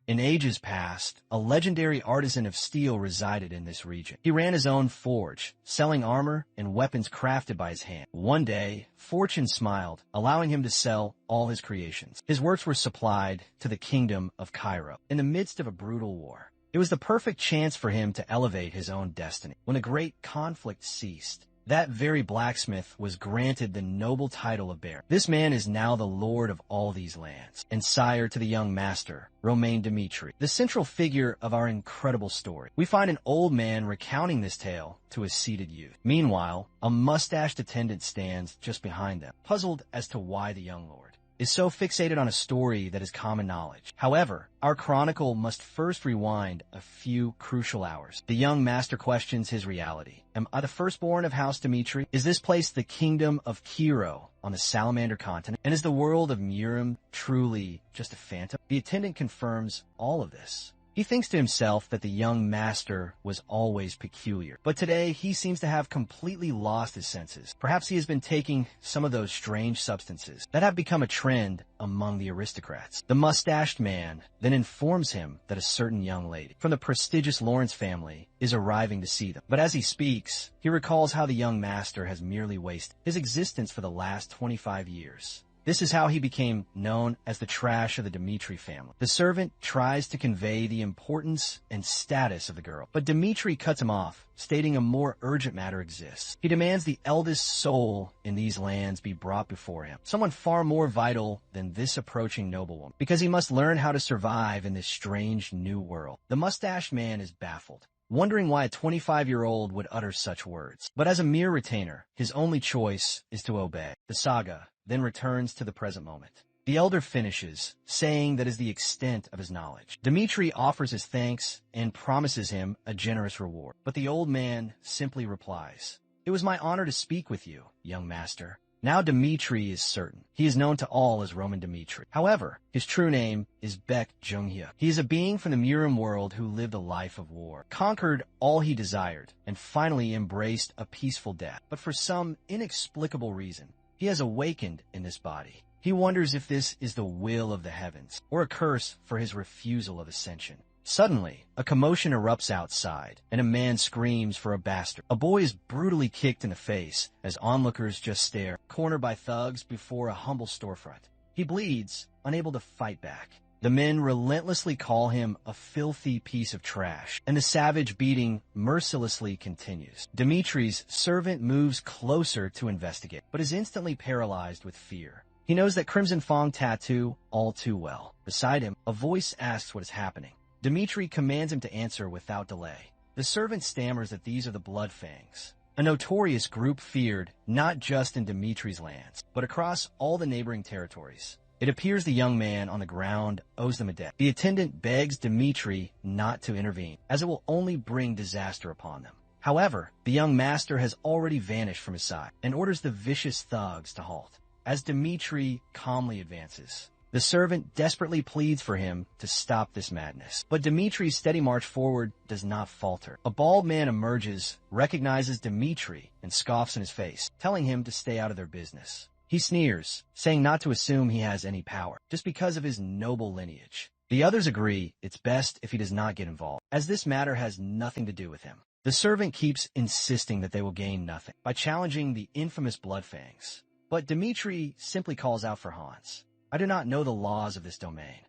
In ages past, a legendary artisan of steel resided in this region. He ran his own forge, selling armor and weapons crafted by his hand. One day, fortune smiled, allowing him to sell all his creations. His works were supplied to the kingdom of Cairo in the midst of a brutal war. It was the perfect chance for him to elevate his own destiny. When a great conflict ceased, that very blacksmith was granted the noble title of Baron. This man is now the lord of all these lands, and sire to the young master, Romain Dimitri, the central figure of our incredible story. We find an old man recounting this tale to his seated youth. Meanwhile, a mustached attendant stands just behind them, puzzled as to why the young lord is so fixated on a story that is common knowledge. However, our chronicle must first rewind a few crucial hours. The young master questions his reality. Am I the firstborn of House Dimitri? Is this place the kingdom of Cairo on the Salamander continent? And is the world of Murim truly just a phantom? The attendant confirms all of this. He thinks to himself that the young master was always peculiar, but today he seems to have completely lost his senses. Perhaps he has been taking some of those strange substances that have become a trend among the aristocrats. The mustached man then informs him that a certain young lady from the prestigious Lawrence family is arriving to see them. But as he speaks, he recalls how the young master has merely wasted his existence for the last 25 years. This is how he became known as the trash of the Dimitri family. The servant tries to convey the importance and status of the girl, but Dimitri cuts him off, stating a more urgent matter exists. He demands the eldest soul in these lands be brought before him, someone far more vital than this approaching noblewoman, because he must learn how to survive in this strange new world. The mustached man is baffled, wondering why a 25-year-old would utter such words. But as a mere retainer, his only choice is to obey. The saga then returns to the present moment. The elder finishes, saying that is the extent of his knowledge. Dimitri offers his thanks and promises him a generous reward. But the old man simply replies, "It was my honor to speak with you, young master." Now Dimitri is certain. He is known to all as Roman Dimitri. However, his true name is Baek Junghye. He is a being from the Murim world who lived a life of war, conquered all he desired, and finally embraced a peaceful death. But for some inexplicable reason, he has awakened in this body. He wonders if this is the will of the heavens, or a curse for his refusal of ascension. Suddenly, a commotion erupts outside, and a man screams for a bastard. A boy is brutally kicked in the face as onlookers just stare, cornered by thugs before a humble storefront. He bleeds, unable to fight back. The men relentlessly call him a filthy piece of trash, and the savage beating mercilessly continues. Dimitri's servant moves closer to investigate, but is instantly paralyzed with fear. He knows that Crimson Fong tattoo all too well. Beside him, a voice asks what is happening. Dimitri commands him to answer without delay. The servant stammers that these are the Blood Fangs, a notorious group feared not just in Dimitri's lands, but across all the neighboring territories. It appears the young man on the ground owes them a debt. The attendant begs Dimitri not to intervene, as it will only bring disaster upon them. However, the young master has already vanished from his side and orders the vicious thugs to halt. As Dimitri calmly advances, the servant desperately pleads for him to stop this madness. But Dimitri's steady march forward does not falter. A bald man emerges, recognizes Dimitri, and scoffs in his face, telling him to stay out of their business. He sneers, saying not to assume he has any power, just because of his noble lineage. The others agree it's best if he does not get involved, as this matter has nothing to do with him. The servant keeps insisting that they will gain nothing by challenging the infamous Blood Fangs. But Dimitri simply calls out for Hans. I do not know the laws of this domain.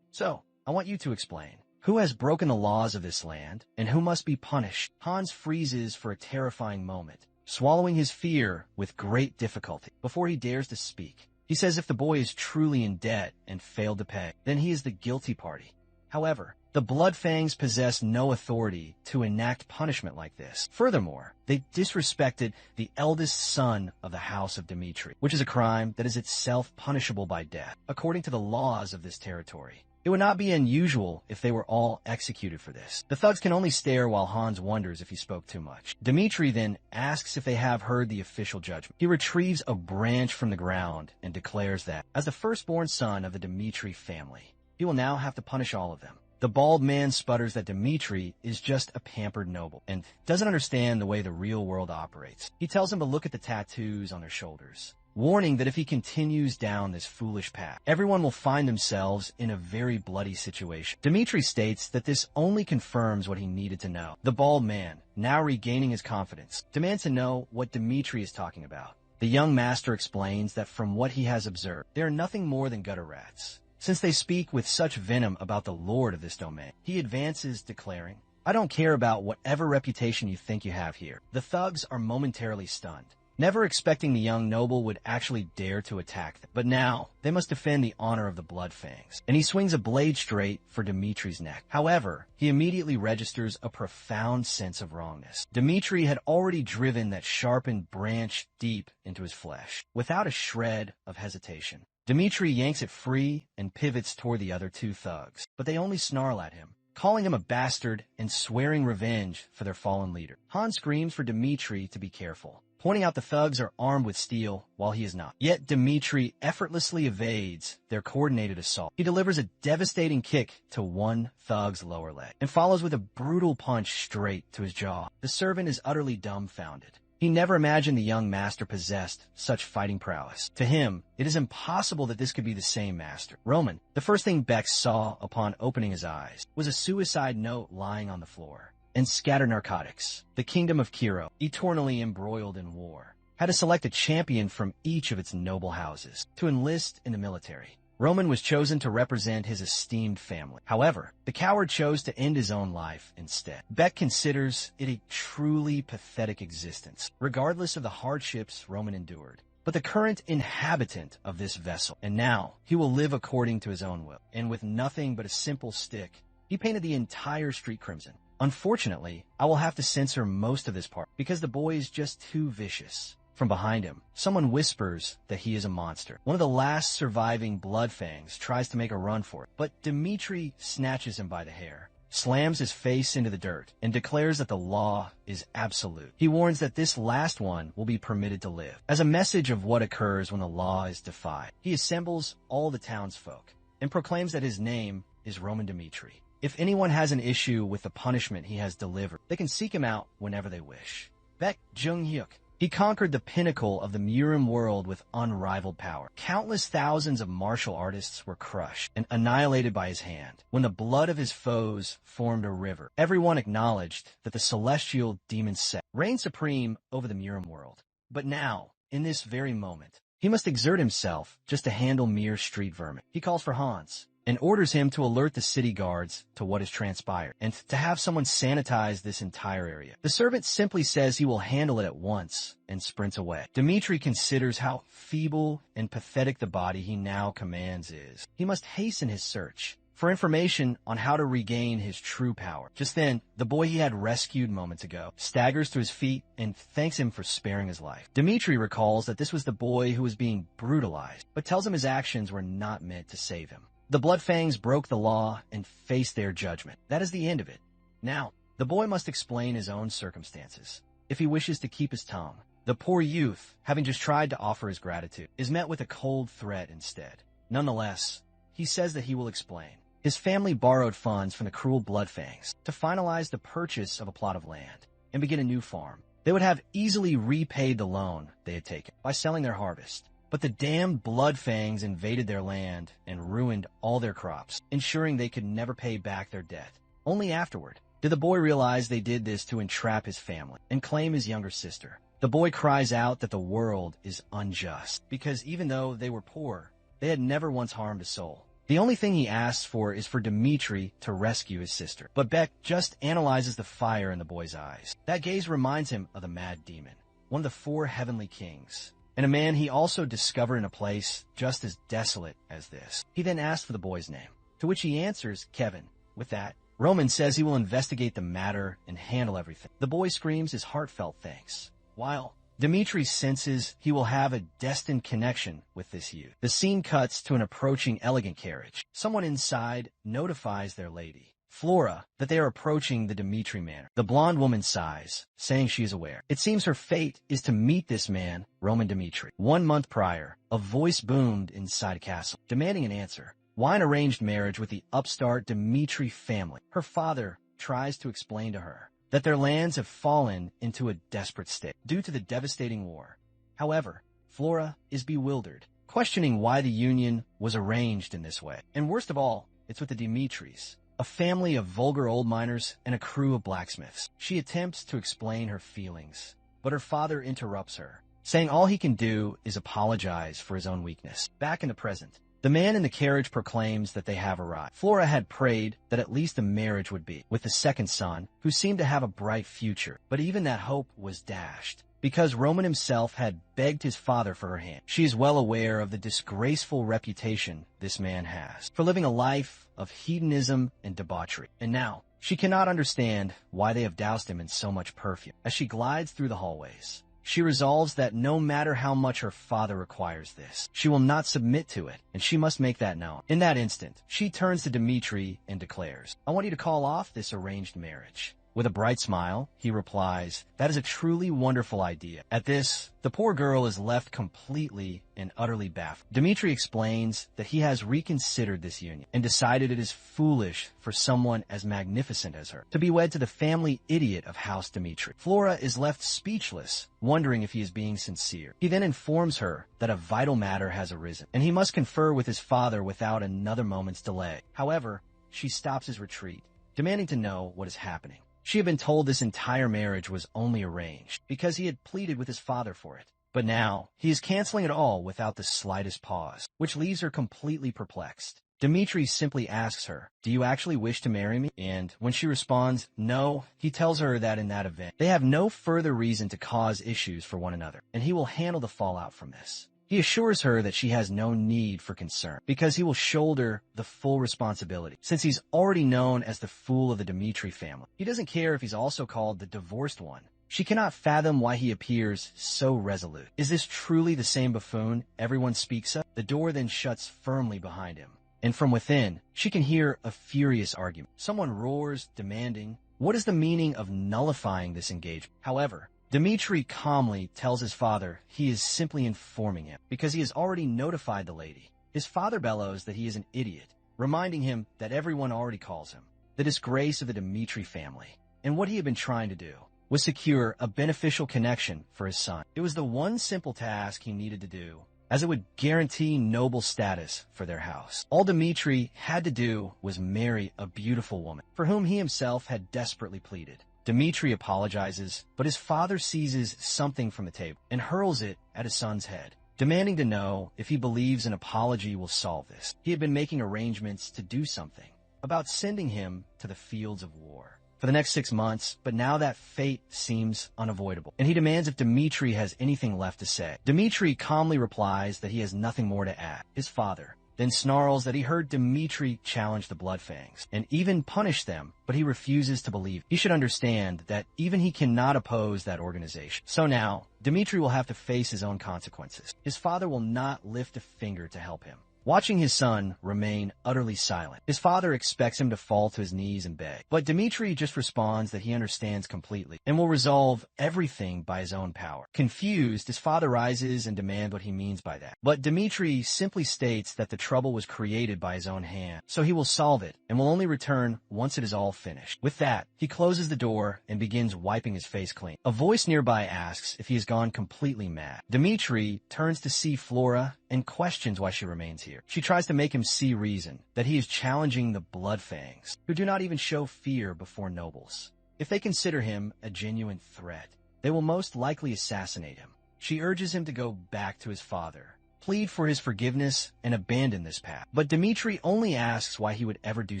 So, I want you to explain. Who has broken the laws of this land, and who must be punished? Hans freezes for a terrifying moment, swallowing his fear with great difficulty before he dares to speak. He says if the boy is truly in debt and failed to pay, then he is the guilty party. However, the Blood Fangs possess no authority to enact punishment like this. Furthermore, they disrespected the eldest son of the House of Dimitri, which is a crime that is itself punishable by death, according to the laws of this territory. It would not be unusual if they were all executed for this. The thugs can only stare while Hans wonders if he spoke too much. Dimitri then asks if they have heard the official judgment. He retrieves a branch from the ground and declares that, as the firstborn son of the Dimitri family, he will now have to punish all of them. The bald man sputters that Dimitri is just a pampered noble and doesn't understand the way the real world operates. He tells him to look at the tattoos on their shoulders. warning that if he continues down this foolish path, everyone will find themselves in a very bloody situation. Dmitri states that this only confirms what he needed to know. The bald man, now regaining his confidence, demands to know what Dmitri is talking about. The young master explains that from what he has observed, they are nothing more than gutter rats, since they speak with such venom about the lord of this domain. He advances, declaring, "I don't care about whatever reputation you think you have here." The thugs are momentarily stunned, never expecting the young noble would actually dare to attack them. But now, they must defend the honor of the Bloodfangs, and he swings a blade straight for Dimitri's neck. However, he immediately registers a profound sense of wrongness. Dmitri had already driven that sharpened branch deep into his flesh, without a shred of hesitation. Dmitri yanks it free and pivots toward the other two thugs, but they only snarl at him, calling him a bastard and swearing revenge for their fallen leader. Han screams for Dmitri to be careful, pointing out the thugs are armed with steel while he is not. Yet Dmitri effortlessly evades their coordinated assault. He delivers a devastating kick to one thug's lower leg and follows with a brutal punch straight to his jaw. The servant is utterly dumbfounded. He never imagined the young master possessed such fighting prowess. To him, it is impossible that this could be the same master. Roman, the first thing Beck saw upon opening his eyes, was a suicide note lying on the floor. And scattered narcotics. The kingdom of Kiro, eternally embroiled in war, had to select a champion from each of its noble houses to enlist in the military. Roman was chosen to represent his esteemed family. However, the coward chose to end his own life instead. Beck considers it a truly pathetic existence, regardless of the hardships Roman endured. But the current inhabitant of this vessel, and now he will live according to his own will. And with nothing but a simple stick, he painted the entire street crimson. Unfortunately, I will have to censor most of this part because the boy is just too vicious. From behind him, someone whispers that he is a monster. One of the last surviving Bloodfangs tries to make a run for it, but Dmitri snatches him by the hair, slams his face into the dirt, and declares that the law is absolute. He warns that this last one will be permitted to live. As a message of what occurs when the law is defied, he assembles all the townsfolk and proclaims that his name is Roman Dmitri. If anyone has an issue with the punishment he has delivered, they can seek him out whenever they wish. Baek Jung-hyuk. He conquered the pinnacle of the Murim world with unrivaled power. Countless thousands of martial artists were crushed and annihilated by his hand. When the blood of his foes formed a river, everyone acknowledged that the celestial demon Set reigned supreme over the Murim world. But now, in this very moment, he must exert himself just to handle mere street vermin. He calls for Hans and orders him to alert the city guards to what has transpired, and to have someone sanitize this entire area. The servant simply says he will handle it at once, and sprints away. Dmitri considers how feeble and pathetic the body he now commands is. He must hasten his search for information on how to regain his true power. Just then, the boy he had rescued moments ago staggers to his feet and thanks him for sparing his life. Dmitri recalls that this was the boy who was being brutalized, but tells him his actions were not meant to save him. The Bloodfangs broke the law and faced their judgment. That is the end of it. Now, the boy must explain his own circumstances, if he wishes to keep his tongue. The poor youth, having just tried to offer his gratitude, is met with a cold threat instead. Nonetheless, he says that he will explain. His family borrowed funds from the cruel Bloodfangs to finalize the purchase of a plot of land and begin a new farm. They would have easily repaid the loan they had taken by selling their harvest. But the damned Bloodfangs invaded their land and ruined all their crops, ensuring they could never pay back their debt. Only afterward did the boy realize they did this to entrap his family and claim his younger sister. The boy cries out that the world is unjust, because even though they were poor, they had never once harmed a soul. The only thing he asks for is for Dmitri to rescue his sister. But Beck just analyzes the fire in the boy's eyes. That gaze reminds him of the mad demon, one of the 4 heavenly kings, and a man he also discovered in a place just as desolate as this. He then asks for the boy's name, to which he answers Kevin. With that, Roman says he will investigate the matter and handle everything. The boy screams his heartfelt thanks, while Dmitri senses he will have a destined connection with this youth. The scene cuts to an approaching elegant carriage. Someone inside notifies their lady, Flora, that they are approaching the Dmitri manor. The blonde woman sighs, saying she is aware. It seems her fate is to meet this man, Roman Dmitri. 1 month prior, a voice boomed inside a castle, demanding an answer. Why an arranged marriage with the upstart Dmitri family? Her father tries to explain to her that their lands have fallen into a desperate state due to the devastating war. However, Flora is bewildered, questioning why the union was arranged in this way. And worst of all, it's with the Dimitris, a family of vulgar old miners and a crew of blacksmiths. She attempts to explain her feelings, but her father interrupts her, saying all he can do is apologize for his own weakness. Back in the present, the man in the carriage proclaims that they have arrived. Flora had prayed that at least a marriage would be with the second son, who seemed to have a bright future, but even that hope was dashed, because Roman himself had begged his father for her hand. She is well aware of the disgraceful reputation this man has for living a life of hedonism and debauchery, and now she cannot understand why they have doused him in so much perfume. As she glides through the hallways, she resolves that no matter how much her father requires this, she will not submit to it, and she must make that known. In that instant, she turns to Dimitri and declares, "I want you to call off this arranged marriage." With a bright smile, he replies, "That is a truly wonderful idea." At this, the poor girl is left completely and utterly baffled. Dimitri explains that he has reconsidered this union and decided it is foolish for someone as magnificent as her to be wed to the family idiot of House Dimitri. Flora is left speechless, wondering if he is being sincere. He then informs her that a vital matter has arisen, and he must confer with his father without another moment's delay. However, she stops his retreat, demanding to know what is happening. She had been told this entire marriage was only arranged because he had pleaded with his father for it. But now, he is canceling it all without the slightest pause, which leaves her completely perplexed. Dimitri simply asks her, "Do you actually wish to marry me?" And when she responds, "No," he tells her that in that event, they have no further reason to cause issues for one another, and he will handle the fallout from this. He assures her that she has no need for concern, because he will shoulder the full responsibility, since he's already known as the fool of the Dimitri family. He doesn't care if he's also called the divorced one. She cannot fathom why he appears so resolute. Is this truly the same buffoon everyone speaks of? The door then shuts firmly behind him, and from within, she can hear a furious argument. Someone roars, demanding, what is the meaning of nullifying this engagement? However, Dimitri calmly tells his father he is simply informing him, because he has already notified the lady. His father bellows that he is an idiot, reminding him that everyone already calls him the disgrace of the Dimitri family, and what he had been trying to do was secure a beneficial connection for his son. It was the one simple task he needed to do, as it would guarantee noble status for their house. All Dimitri had to do was marry a beautiful woman, for whom he himself had desperately pleaded. Dimitri apologizes, but his father seizes something from the table and hurls it at his son's head, demanding to know if he believes an apology will solve this. He had been making arrangements to do something about sending him to the fields of war for the next 6 months, but now that fate seems unavoidable, and he demands if Dimitri has anything left to say. Dimitri calmly replies that he has nothing more to add. His father then snarls that he heard Dimitri challenge the Bloodfangs and even punish them, but he refuses to believe. He should understand that even he cannot oppose that organization. So now, Dimitri will have to face his own consequences. His father will not lift a finger to help him. Watching his son remain utterly silent, his father expects him to fall to his knees and beg. But Dimitri just responds that he understands completely and will resolve everything by his own power. Confused, his father rises and demands what he means by that. But Dimitri simply states that the trouble was created by his own hand, so he will solve it and will only return once it is all finished. With that, he closes the door and begins wiping his face clean. A voice nearby asks if he has gone completely mad. Dimitri turns to see Flora and questions why she remains here. She tries to make him see reason, that he is challenging the Bloodfangs, who do not even show fear before nobles. If they consider him a genuine threat, they will most likely assassinate him. She urges him to go back to his father, plead for his forgiveness, and abandon this path. But Dimitri only asks why he would ever do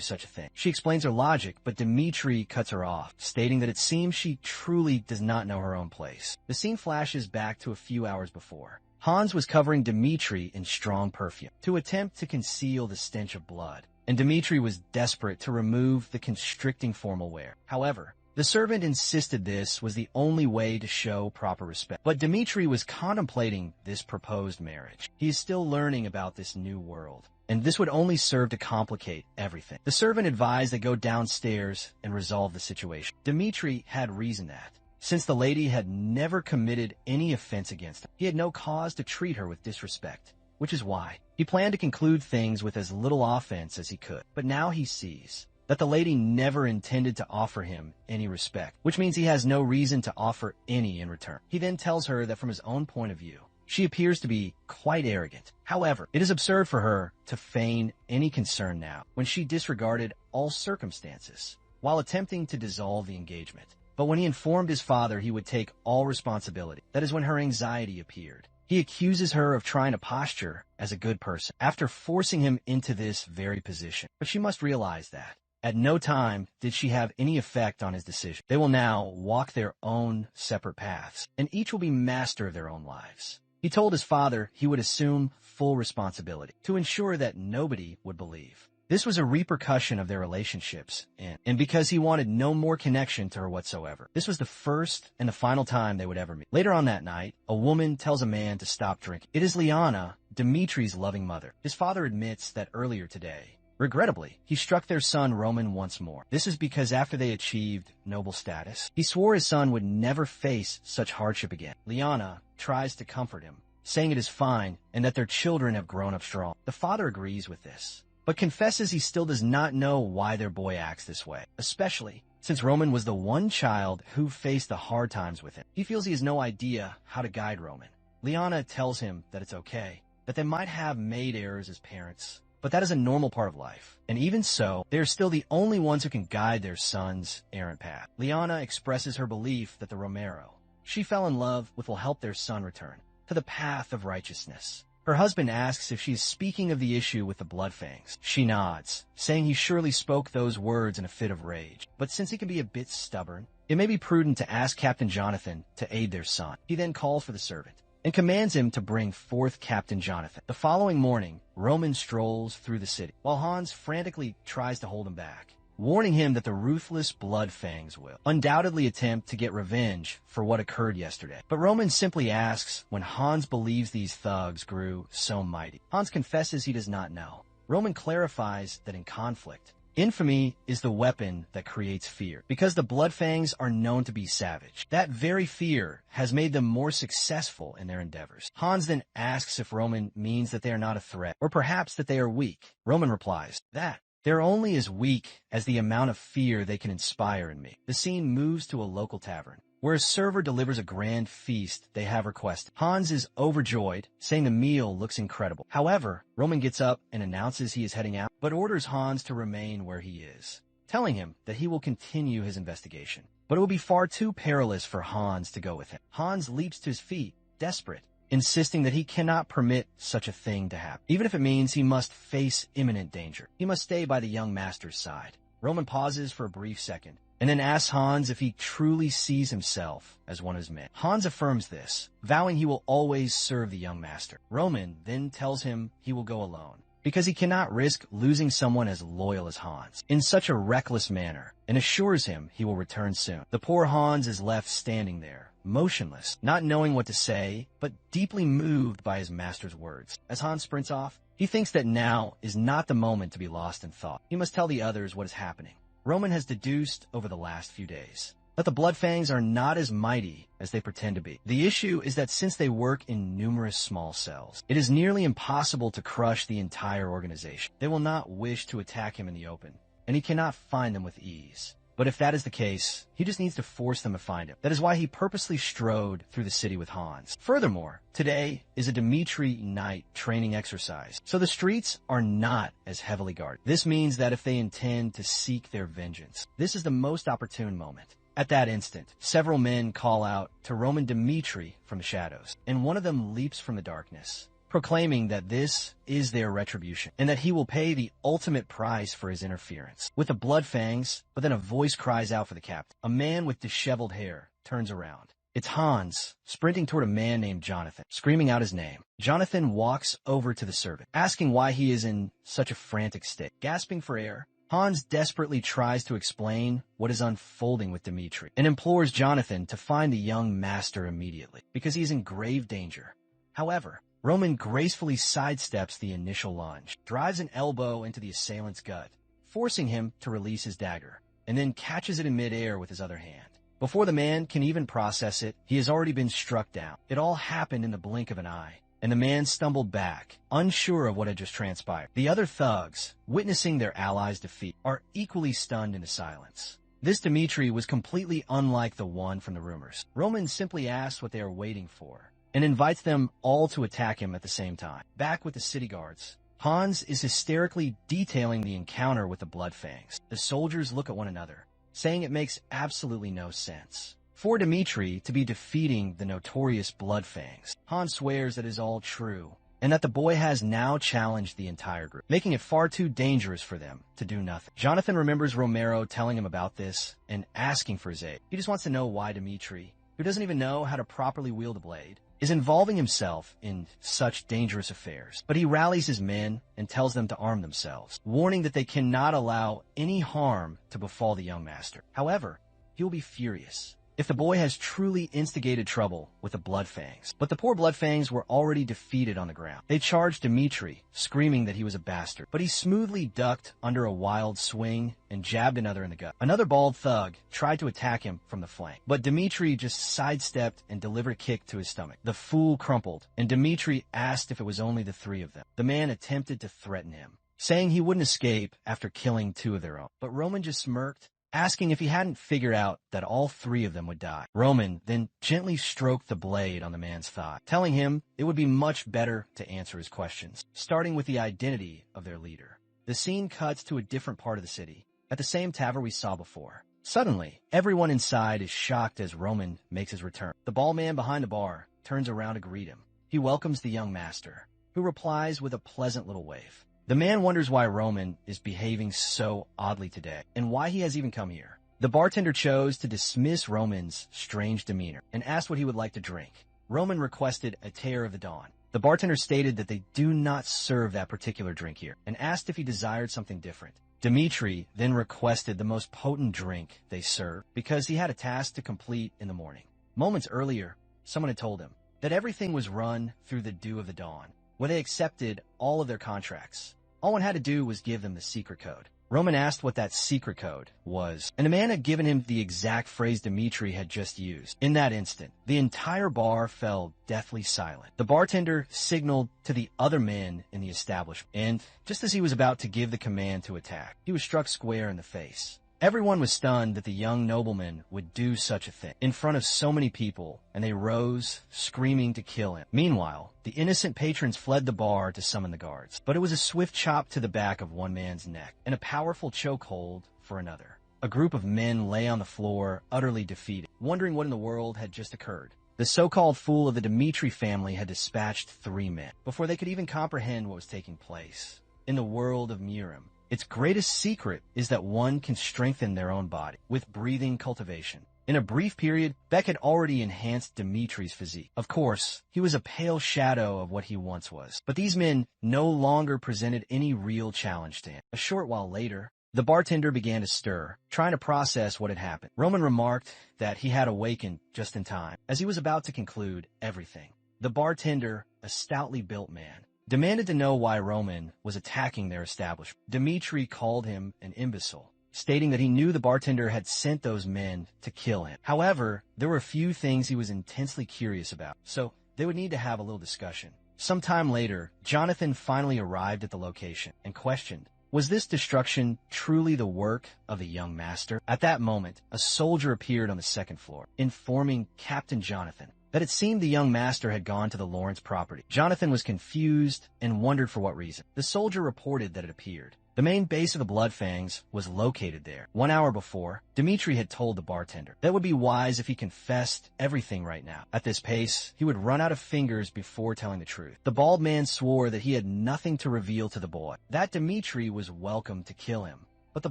such a thing. She explains her logic, but Dimitri cuts her off, stating that it seems she truly does not know her own place. The scene flashes back to a few hours before. Hans was covering Dimitri in strong perfume to attempt to conceal the stench of blood, and Dimitri was desperate to remove the constricting formal wear. However, the servant insisted this was the only way to show proper respect. But Dimitri was contemplating this proposed marriage. He is still learning about this new world, and this would only serve to complicate everything. The servant advised they go downstairs and resolve the situation. Dimitri had reasoned that, since the lady had never committed any offense against him, he had no cause to treat her with disrespect, which is why he planned to conclude things with as little offense as he could. But now he sees that the lady never intended to offer him any respect, which means he has no reason to offer any in return. He then tells her that from his own point of view, She appears to be quite arrogant. However, it is absurd for her to feign any concern now, when she disregarded all circumstances, while attempting to dissolve the engagement. But when he informed his father he would take all responsibility, that is when her anxiety appeared. He accuses her of trying to posture as a good person, after forcing him into this very position. But she must realize that at no time did she have any effect on his decision. They will now walk their own separate paths, and each will be master of their own lives. He told his father he would assume full responsibility to ensure that nobody would believe. This was a repercussion of their relationships, and because he wanted no more connection to her whatsoever. This was the first and the final time they would ever meet. Later on that night, a woman tells a man to stop drinking. It is Liana, Dimitri's loving mother. His father admits that earlier today, regrettably, he struck their son Roman once more. This is because after they achieved noble status, he swore his son would never face such hardship again. Liana tries to comfort him, saying it is fine and that their children have grown up strong. The father agrees with this, but confesses he still does not know why their boy acts this way, especially since Roman was the one child who faced the hard times with him. He feels he has no idea how to guide Roman. Liana tells him that it's okay, that they might have made errors as parents, but that is a normal part of life. And even so, they are still the only ones who can guide their son's errant path. Liana expresses her belief that the Romero she fell in love with will help their son return to the path of righteousness. Her husband asks if she is speaking of the issue with the Bloodfangs. She nods, saying he surely spoke those words in a fit of rage. But since he can be a bit stubborn, it may be prudent to ask Captain Jonathan to aid their son. He then calls for the servant and commands him to bring forth Captain Jonathan. The following morning, Roman strolls through the city, while Hans frantically tries to hold him back, warning him that the ruthless Bloodfangs will undoubtedly attempt to get revenge for what occurred yesterday. But Roman simply asks when Hans believes these thugs grew so mighty. Hans confesses he does not know. Roman clarifies that in conflict, infamy is the weapon that creates fear, because the Bloodfangs are known to be savage. That very fear has made them more successful in their endeavors. Hans then asks if Roman means that they are not a threat, or perhaps that they are weak. Roman replies that they're only as weak as the amount of fear they can inspire in me. The scene moves to a local tavern, where a server delivers a grand feast they have requested. Hans is overjoyed, saying the meal looks incredible. However, Roman gets up and announces he is heading out, but orders Hans to remain where he is, telling him that he will continue his investigation. But it will be far too perilous for Hans to go with him. Hans leaps to his feet, desperate, insisting that he cannot permit such a thing to happen. Even if it means he must face imminent danger, he must stay by the young master's side. Roman pauses for a brief second, and then asks Hans if he truly sees himself as one of his men. Hans affirms this, vowing he will always serve the young master. Roman then tells him he will go alone, because he cannot risk losing someone as loyal as Hans in such a reckless manner, and assures him he will return soon. The poor Hans is left standing there, motionless, not knowing what to say, but deeply moved by his master's words. As Hans sprints off, he thinks that now is not the moment to be lost in thought. He must tell the others what is happening. Roman has deduced over the last few days that the Bloodfangs are not as mighty as they pretend to be. The issue is that since they work in numerous small cells, it is nearly impossible to crush the entire organization. They will not wish to attack him in the open, and he cannot find them with ease. But if that is the case, he just needs to force them to find him. That is why he purposely strode through the city with Hans. Furthermore, today is a Dimitri night training exercise, so the streets are not as heavily guarded. This means that if they intend to seek their vengeance, this is the most opportune moment. At that instant, several men call out to Roman Dimitri from the shadows, and one of them leaps from the darkness, proclaiming that this is their retribution, and that he will pay the ultimate price for his interference. With the Bloodfangs, but then a voice cries out for the captain. A man with disheveled hair turns around. It's Hans, sprinting toward a man named Jonathan, screaming out his name. Jonathan walks over to the servant, asking why he is in such a frantic state. Gasping for air, Hans desperately tries to explain what is unfolding with Dimitri, and implores Jonathan to find the young master immediately, because he is in grave danger. However, Roman gracefully sidesteps the initial lunge, drives an elbow into the assailant's gut, forcing him to release his dagger, and then catches it in midair with his other hand. Before the man can even process it, he has already been struck down. It all happened in the blink of an eye, and the man stumbled back, unsure of what had just transpired. The other thugs, witnessing their allies' defeat, are equally stunned into silence. This Dimitri was completely unlike the one from the rumors. Roman simply asks what they are waiting for, and invites them all to attack him at the same time. Back with the city guards, Hans is hysterically detailing the encounter with the Bloodfangs. The soldiers look at one another, saying it makes absolutely no sense for Dimitri to be defeating the notorious Bloodfangs. Hans swears that it is all true, and that the boy has now challenged the entire group, making it far too dangerous for them to do nothing. Jonathan remembers Romero telling him about this and asking for his aid. He just wants to know why Dimitri, who doesn't even know how to properly wield a blade, is involving himself in such dangerous affairs. But he rallies his men and tells them to arm themselves, warning that they cannot allow any harm to befall the young master. However, he will be furious if the boy has truly instigated trouble with the Bloodfangs. But the poor Bloodfangs were already defeated on the ground. They charged Dimitri, screaming that he was a bastard, but he smoothly ducked under a wild swing and jabbed another in the gut. Another bald thug tried to attack him from the flank, but Dimitri just sidestepped and delivered a kick to his stomach. The fool crumpled, and Dimitri asked if it was only the three of them. The man attempted to threaten him, saying he wouldn't escape after killing two of their own. But Roman just smirked, asking if he hadn't figured out that all three of them would die. Roman then gently stroked the blade on the man's thigh, telling him it would be much better to answer his questions, starting with the identity of their leader. The scene cuts to a different part of the city, at the same tavern we saw before. Suddenly, everyone inside is shocked as Roman makes his return. The bald man behind the bar turns around to greet him. He welcomes the young master, who replies with a pleasant little wave. The man wonders why Roman is behaving so oddly today, and why he has even come here. The bartender chose to dismiss Roman's strange demeanor, and asked what he would like to drink. Roman requested a Tear of the Dawn. The bartender stated that they do not serve that particular drink here, and asked if he desired something different. Dimitri then requested the most potent drink they served, because he had a task to complete in the morning. Moments earlier, someone had told him that everything was run through the Dew of the Dawn, where they accepted all of their contracts. All one had to do was give them the secret code. Roman asked what that secret code was, and the man had given him the exact phrase Dimitri had just used. In that instant, the entire bar fell deathly silent. The bartender signaled to the other men in the establishment, and just as he was about to give the command to attack, he was struck square in the face. Everyone was stunned that the young nobleman would do such a thing in front of so many people, and they rose, screaming to kill him. Meanwhile, the innocent patrons fled the bar to summon the guards, but it was a swift chop to the back of one man's neck and a powerful chokehold for another. A group of men lay on the floor, utterly defeated, wondering what in the world had just occurred. The so-called fool of the Dimitri family had dispatched 3 men before they could even comprehend what was taking place. In the world of Miram, its greatest secret is that one can strengthen their own body with breathing cultivation. In a brief period, Beck had already enhanced Dimitri's physique. Of course, he was a pale shadow of what he once was, but these men no longer presented any real challenge to him. A short while later, the bartender began to stir, trying to process what had happened. Roman remarked that he had awakened just in time, as he was about to conclude everything. The bartender, a stoutly built man, demanded to know why Roman was attacking their establishment. Dimitri called him an imbecile, stating that he knew the bartender had sent those men to kill him. However, there were a few things he was intensely curious about, so they would need to have a little discussion. Sometime later, Jonathan finally arrived at the location and questioned, was this destruction truly the work of the young master? At that moment, a soldier appeared on the second floor, informing Captain Jonathan that it seemed the young master had gone to the Lawrence property. Jonathan was confused and wondered for what reason. The soldier reported that it appeared. The main base of the Bloodfangs was located there. 1 hour before, Dimitri had told the bartender that it would be wise if he confessed everything right now. At this pace, he would run out of fingers before telling the truth. The bald man swore that he had nothing to reveal to the boy, that Dimitri was welcome to kill him, but the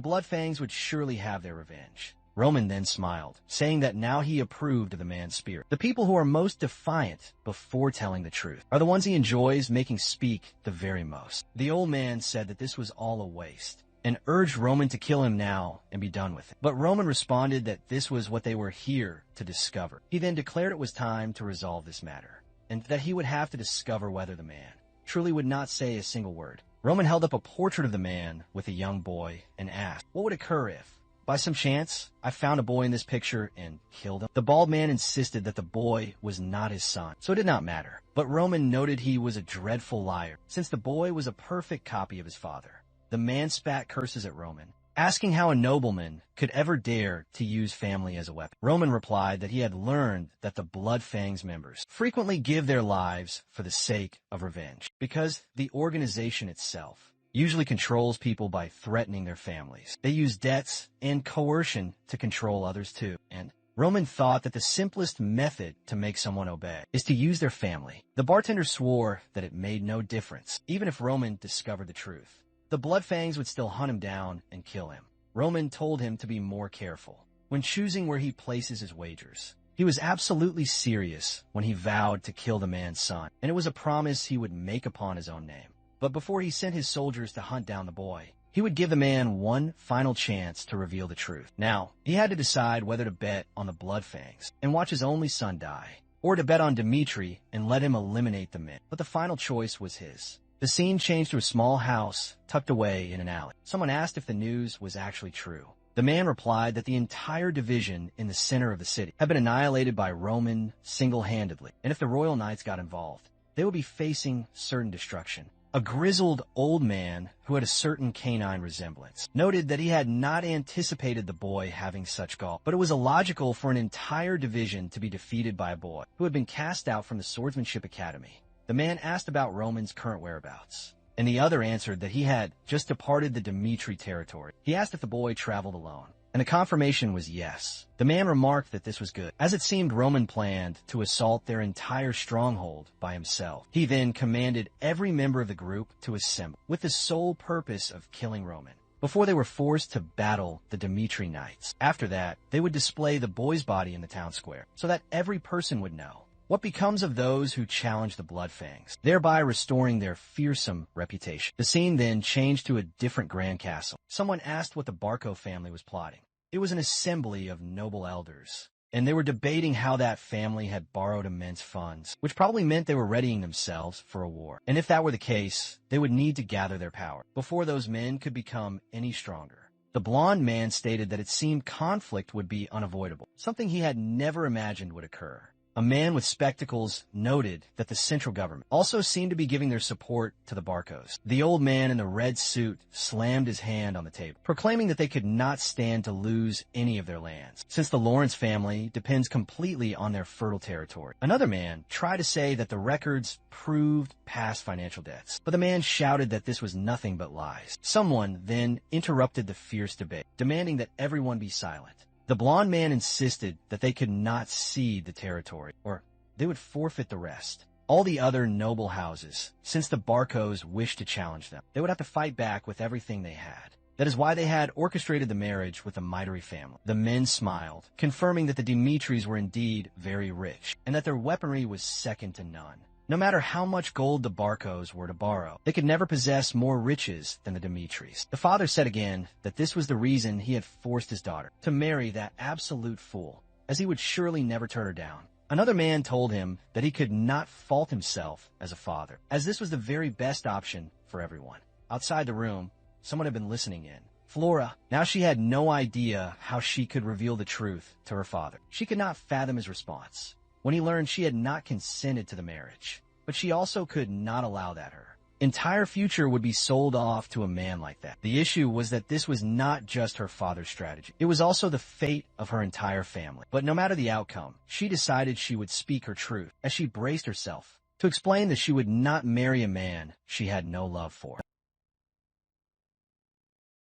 Bloodfangs would surely have their revenge. Roman then smiled, saying that now he approved of the man's spirit. The people who are most defiant before telling the truth are the ones he enjoys making speak the very most. The old man said that this was all a waste, and urged Roman to kill him now and be done with it. But Roman responded that this was what they were here to discover. He then declared it was time to resolve this matter, and that he would have to discover whether the man truly would not say a single word. Roman held up a portrait of the man with a young boy and asked, what would occur if, by some chance, I found a boy in this picture and killed him? The bald man insisted that the boy was not his son, so it did not matter. But Roman noted he was a dreadful liar, since the boy was a perfect copy of his father. The man spat curses at Roman, asking how a nobleman could ever dare to use family as a weapon. Roman replied that he had learned that the Blood Fangs members frequently give their lives for the sake of revenge, because the organization itself usually controls people by threatening their families. They use debts and coercion to control others too, and Roman thought that the simplest method to make someone obey is to use their family. The bartender swore that it made no difference, even if Roman discovered the truth. The Blood Fangs would still hunt him down and kill him. Roman told him to be more careful when choosing where he places his wagers. He was absolutely serious when he vowed to kill the man's son, and it was a promise he would make upon his own name. But before he sent his soldiers to hunt down the boy, he would give the man one final chance to reveal the truth. Now, he had to decide whether to bet on the Blood Fangs and watch his only son die, or to bet on Dmitri and let him eliminate the men. But the final choice was his. The scene changed to a small house tucked away in an alley. Someone asked if the news was actually true. The man replied that the entire division in the center of the city had been annihilated by Roman single-handedly, and if the Royal Knights got involved, they would be facing certain destruction. A grizzled old man who had a certain canine resemblance noted that he had not anticipated the boy having such gall, but it was illogical for an entire division to be defeated by a boy who had been cast out from the Swordsmanship Academy. The man asked about Roman's current whereabouts, and the other answered that he had just departed the Dmitri territory. He asked if the boy traveled alone, and the confirmation was yes. The man remarked that this was good, as it seemed Roman planned to assault their entire stronghold by himself. He then commanded every member of the group to assemble, with the sole purpose of killing Roman, before they were forced to battle the Dmitri Knights. After that, they would display the boy's body in the town square, so that every person would know what becomes of those who challenge the Blood Fangs, thereby restoring their fearsome reputation. The scene then changed to a different grand castle. Someone asked what the Barco family was plotting. It was an assembly of noble elders, and they were debating how that family had borrowed immense funds, which probably meant they were readying themselves for a war. And if that were the case, they would need to gather their power before those men could become any stronger. The blonde man stated that it seemed conflict would be unavoidable, something he had never imagined would occur. A man with spectacles noted that the central government also seemed to be giving their support to the Barcos. The old man in the red suit slammed his hand on the table, proclaiming that they could not stand to lose any of their lands, since the Lawrence family depends completely on their fertile territory. Another man tried to say that the records proved past financial debts, but the man shouted that this was nothing but lies. Someone then interrupted the fierce debate, demanding that everyone be silent. The blonde man insisted that they could not cede the territory, or they would forfeit the rest. All the other noble houses, since the Barcos wished to challenge them, they would have to fight back with everything they had. That is why they had orchestrated the marriage with the Mitri family. The men smiled, confirming that the Dimitris were indeed very rich, and that their weaponry was second to none. No matter how much gold the Barcos were to borrow, they could never possess more riches than the Dimitris. The father said again that this was the reason he had forced his daughter to marry that absolute fool, as he would surely never turn her down. Another man told him that he could not fault himself as a father, as this was the very best option for everyone. Outside the room, someone had been listening in. Flora, now she had no idea how she could reveal the truth to her father. She could not fathom his response when he learned she had not consented to the marriage, but she also could not allow that her entire future would be sold off to a man like that. The issue was that this was not just her father's strategy. It was also the fate of her entire family. But no matter the outcome, she decided she would speak her truth, as she braced herself to explain that she would not marry a man she had no love for.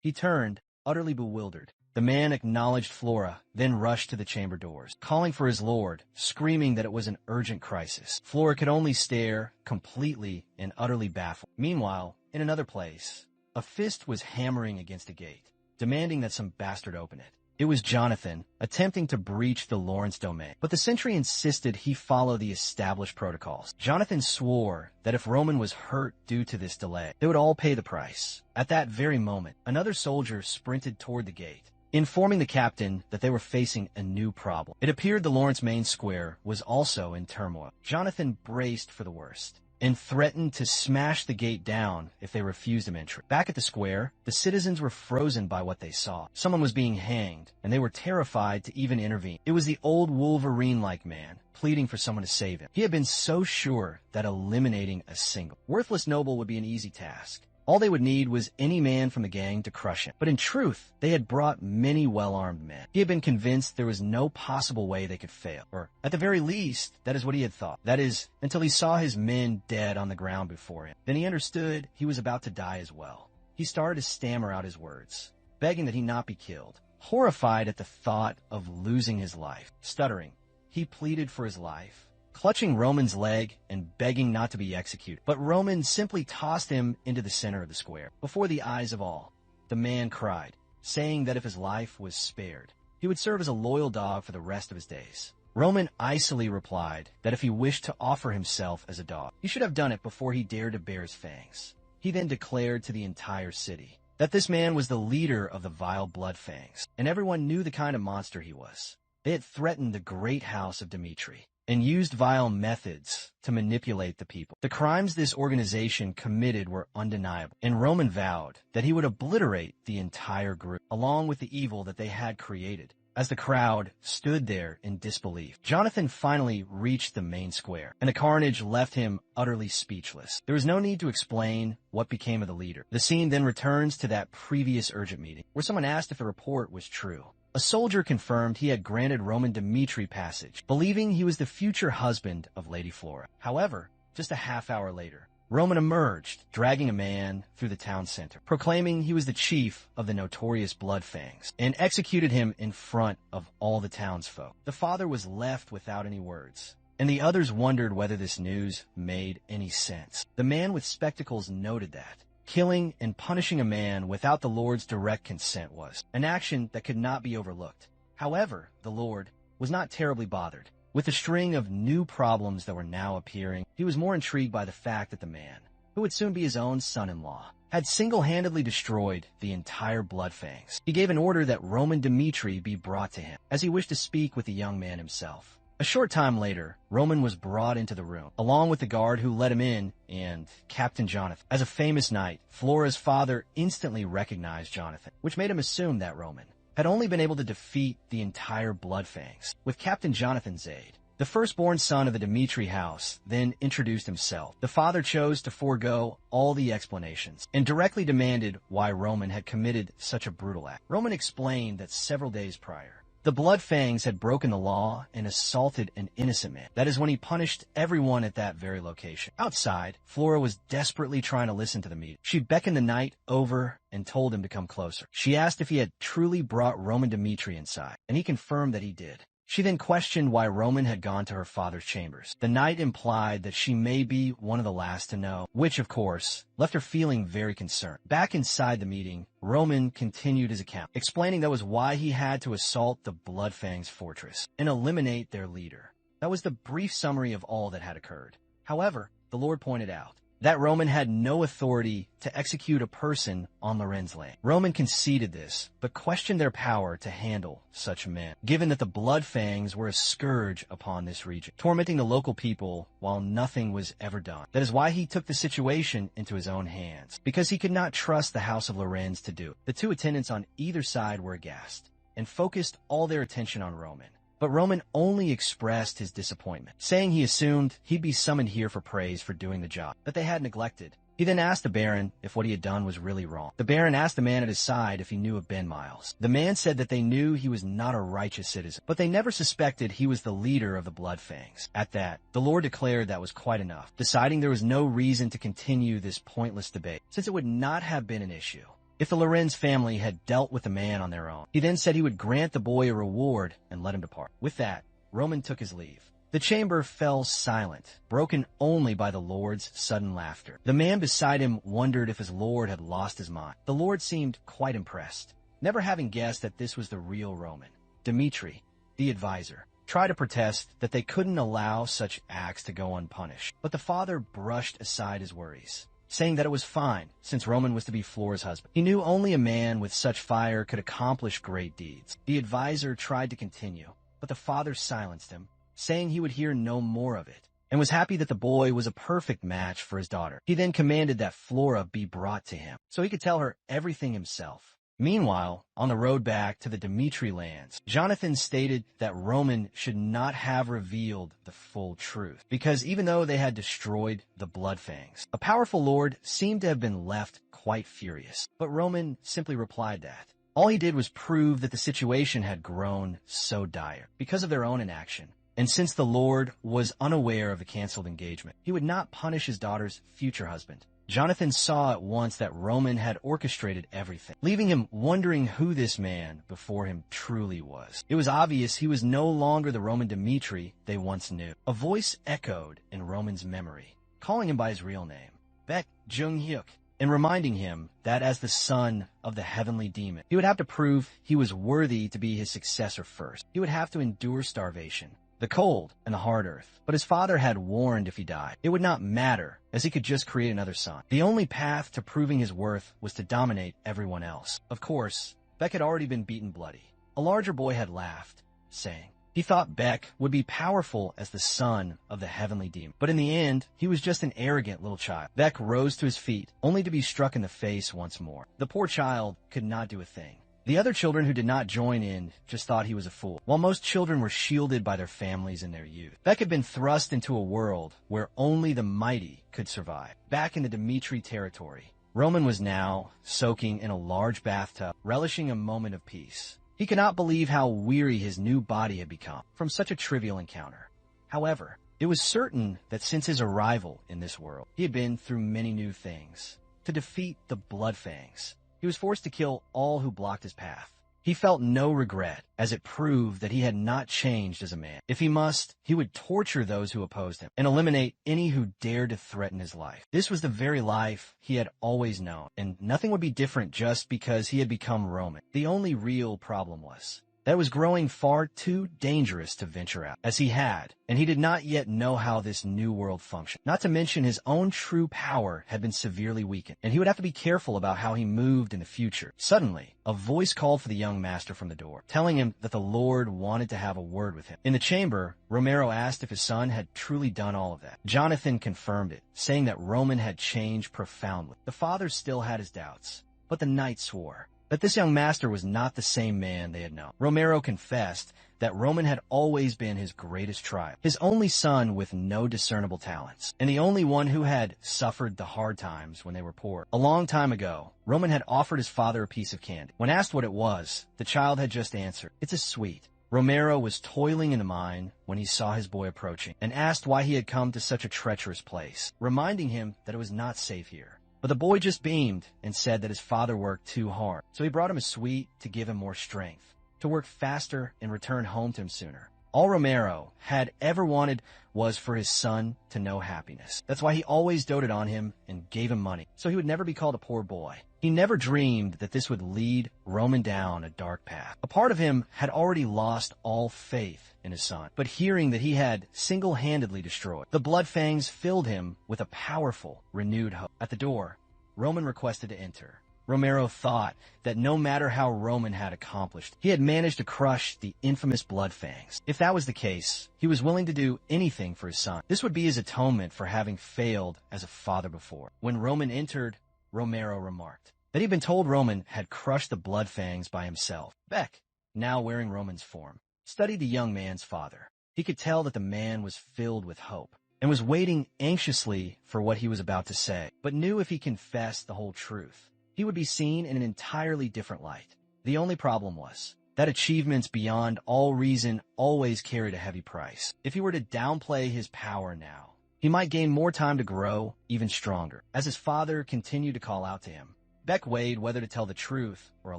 He turned, utterly bewildered. The man acknowledged Flora, then rushed to the chamber doors, calling for his lord, screaming that it was an urgent crisis. Flora could only stare, completely and utterly baffled. Meanwhile, in another place, a fist was hammering against a gate, demanding that some bastard open it. It was Jonathan, attempting to breach the Lawrence domain, but the sentry insisted he follow the established protocols. Jonathan swore that if Roman was hurt due to this delay, they would all pay the price. At that very moment, another soldier sprinted toward the gate, informing the captain that they were facing a new problem. It appeared the Lawrence main square was also in turmoil. Jonathan braced for the worst and threatened to smash the gate down if they refused him entry. Back at the square, the citizens were frozen by what they saw. Someone was being hanged, and they were terrified to even intervene. It was the old Wolverine-like man, pleading for someone to save him. He had been so sure that eliminating a single worthless noble would be an easy task. All they would need was any man from the gang to crush him. But in truth, they had brought many well-armed men. He had been convinced there was no possible way they could fail. Or, at the very least, that is what he had thought. That is, until he saw his men dead on the ground before him. Then he understood he was about to die as well. He started to stammer out his words, begging that he not be killed. Horrified at the thought of losing his life, stuttering, he pleaded for his life, clutching Roman's leg and begging not to be executed. But Roman simply tossed him into the center of the square. Before the eyes of all, the man cried, saying that if his life was spared, he would serve as a loyal dog for the rest of his days. Roman icily replied that if he wished to offer himself as a dog, he should have done it before he dared to bare his fangs. He then declared to the entire city that this man was the leader of the vile Bloodfangs, and everyone knew the kind of monster he was. They had threatened the great house of Dmitri and used vile methods to manipulate the people. The crimes this organization committed were undeniable, and Roman vowed that he would obliterate the entire group, along with the evil that they had created. As the crowd stood there in disbelief, Jonathan finally reached the main square, and the carnage left him utterly speechless. There was no need to explain what became of the leader. The scene then returns to that previous urgent meeting, where someone asked if the report was true. A soldier confirmed he had granted Roman Dmitri passage, believing he was the future husband of Lady Flora. However, just a half hour later, Roman emerged, dragging a man through the town center, proclaiming he was the chief of the notorious Bloodfangs, and executed him in front of all the townsfolk. The father was left without any words, and the others wondered whether this news made any sense. The man with spectacles noted that killing and punishing a man without the Lord's direct consent was an action that could not be overlooked. However, the Lord was not terribly bothered. With the string of new problems that were now appearing, he was more intrigued by the fact that the man, who would soon be his own son-in-law, had single-handedly destroyed the entire Bloodfangs. He gave an order that Roman Dmitri be brought to him, as he wished to speak with the young man himself. A short time later, Roman was brought into the room, along with the guard who let him in and Captain Jonathan. As a famous knight, Flora's father instantly recognized Jonathan, which made him assume that Roman had only been able to defeat the entire Bloodfangs with Captain Jonathan's aid. The firstborn son of the Dmitri house then introduced himself. The father chose to forego all the explanations and directly demanded why Roman had committed such a brutal act. Roman explained that several days prior, the Bloodfangs had broken the law and assaulted an innocent man. That is when he punished everyone at that very location. Outside, Flora was desperately trying to listen to the meeting. She beckoned the knight over and told him to come closer. She asked if he had truly brought Roman Dmitri inside, and he confirmed that he did. She then questioned why Roman had gone to her father's chambers. The knight implied that she may be one of the last to know, which, of course, left her feeling very concerned. Back inside the meeting, Roman continued his account, explaining that was why he had to assault the Bloodfangs fortress and eliminate their leader. That was the brief summary of all that had occurred. However, the Lord pointed out that Roman had no authority to execute a person on Loren's land. Roman conceded this, but questioned their power to handle such men, given that the Bloodfangs were a scourge upon this region, tormenting the local people while nothing was ever done. That is why he took the situation into his own hands, because he could not trust the House of Lorenz to do it. The two attendants on either side were aghast, and focused all their attention on Roman. But Roman only expressed his disappointment, saying he assumed he'd be summoned here for praise for doing the job that they had neglected. He then asked the Baron if what he had done was really wrong. The Baron asked the man at his side if he knew of Ben Miles. The man said that they knew he was not a righteous citizen, but they never suspected he was the leader of the Bloodfangs. At that, the Lord declared that was quite enough, deciding there was no reason to continue this pointless debate, since it would not have been an issue if the Lorenz family had dealt with the man on their own. He then said he would grant the boy a reward and let him depart. With that, Roman took his leave. The chamber fell silent, broken only by the Lord's sudden laughter. The man beside him wondered if his Lord had lost his mind. The Lord seemed quite impressed, never having guessed that this was the real Roman. Dmitri, the advisor, tried to protest that they couldn't allow such acts to go unpunished, but the father brushed aside his worries, saying that it was fine, since Roman was to be Flora's husband. He knew only a man with such fire could accomplish great deeds. The advisor tried to continue, but the father silenced him, saying he would hear no more of it, and was happy that the boy was a perfect match for his daughter. He then commanded that Flora be brought to him, so he could tell her everything himself. Meanwhile, on the road back to the Dimitri lands, Jonathan stated that Roman should not have revealed the full truth, because even though they had destroyed the Bloodfangs, a powerful lord seemed to have been left quite furious. But Roman simply replied that all he did was prove that the situation had grown so dire because of their own inaction. And since the Lord was unaware of the canceled engagement, he would not punish his daughter's future husband. Jonathan saw at once that Roman had orchestrated everything, leaving him wondering who this man before him truly was. It was obvious he was no longer the Roman Dimitri they once knew. A voice echoed in Roman's memory, calling him by his real name, Baek Jung-hyuk, and reminding him that as the son of the heavenly demon, he would have to prove he was worthy to be his successor first. He would have to endure starvation, the cold, and the hard earth. But his father had warned if he died, it would not matter, as he could just create another son. The only path to proving his worth was to dominate everyone else. Of course, Beck had already been beaten bloody. A larger boy had laughed, saying he thought Beck would be powerful as the son of the heavenly demon. But in the end, he was just an arrogant little child. Beck rose to his feet, only to be struck in the face once more. The poor child could not do a thing. The other children who did not join in just thought he was a fool, while most children were shielded by their families in their youth. Beck had been thrust into a world where only the mighty could survive. Back in the Dimitri territory, Roman was now soaking in a large bathtub, relishing a moment of peace. He could not believe how weary his new body had become from such a trivial encounter. However, it was certain that since his arrival in this world, he had been through many new things. To defeat the Bloodfangs, he was forced to kill all who blocked his path. He felt no regret, as it proved that he had not changed as a man. If he must, he would torture those who opposed him and eliminate any who dared to threaten his life. This was the very life he had always known, and nothing would be different just because he had become Roman. The only real problem was that it was growing far too dangerous to venture out, as he had, and he did not yet know how this new world functioned. Not to mention his own true power had been severely weakened, and he would have to be careful about how he moved in the future. Suddenly, a voice called for the young master from the door, telling him that the Lord wanted to have a word with him. In the chamber, Romero asked if his son had truly done all of that. Jonathan confirmed it, saying that Roman had changed profoundly. The father still had his doubts, but the knight swore that this young master was not the same man they had known. Romero confessed that Roman had always been his greatest trial, his only son with no discernible talents, and the only one who had suffered the hard times when they were poor. A long time ago, Roman had offered his father a piece of candy. When asked what it was, the child had just answered, "It's a sweet." Romero was toiling in the mine when he saw his boy approaching, and asked why he had come to such a treacherous place, reminding him that it was not safe here. But the boy just beamed and said that his father worked too hard, so he brought him a sweet to give him more strength, to work faster and return home to him sooner. All Romero had ever wanted was for his son to know happiness. That's why he always doted on him and gave him money, so he would never be called a poor boy. He never dreamed that this would lead Roman down a dark path. A part of him had already lost all faith in his son, but hearing that he had single-handedly destroyed the Bloodfangs filled him with a powerful, renewed hope. At the door, Roman requested to enter. Romero thought that no matter how Roman had accomplished, he had managed to crush the infamous Bloodfangs. If that was the case, he was willing to do anything for his son. This would be his atonement for having failed as a father before. When Roman entered, Romero remarked that he'd been told Roman had crushed the Bloodfangs by himself. Beck, now wearing Roman's form, studied the young man's father. He could tell that the man was filled with hope and was waiting anxiously for what he was about to say, but knew if he confessed the whole truth, he would be seen in an entirely different light. The only problem was that achievements beyond all reason always carried a heavy price. If he were to downplay his power now, he might gain more time to grow even stronger. As his father continued to call out to him, Beck weighed whether to tell the truth or a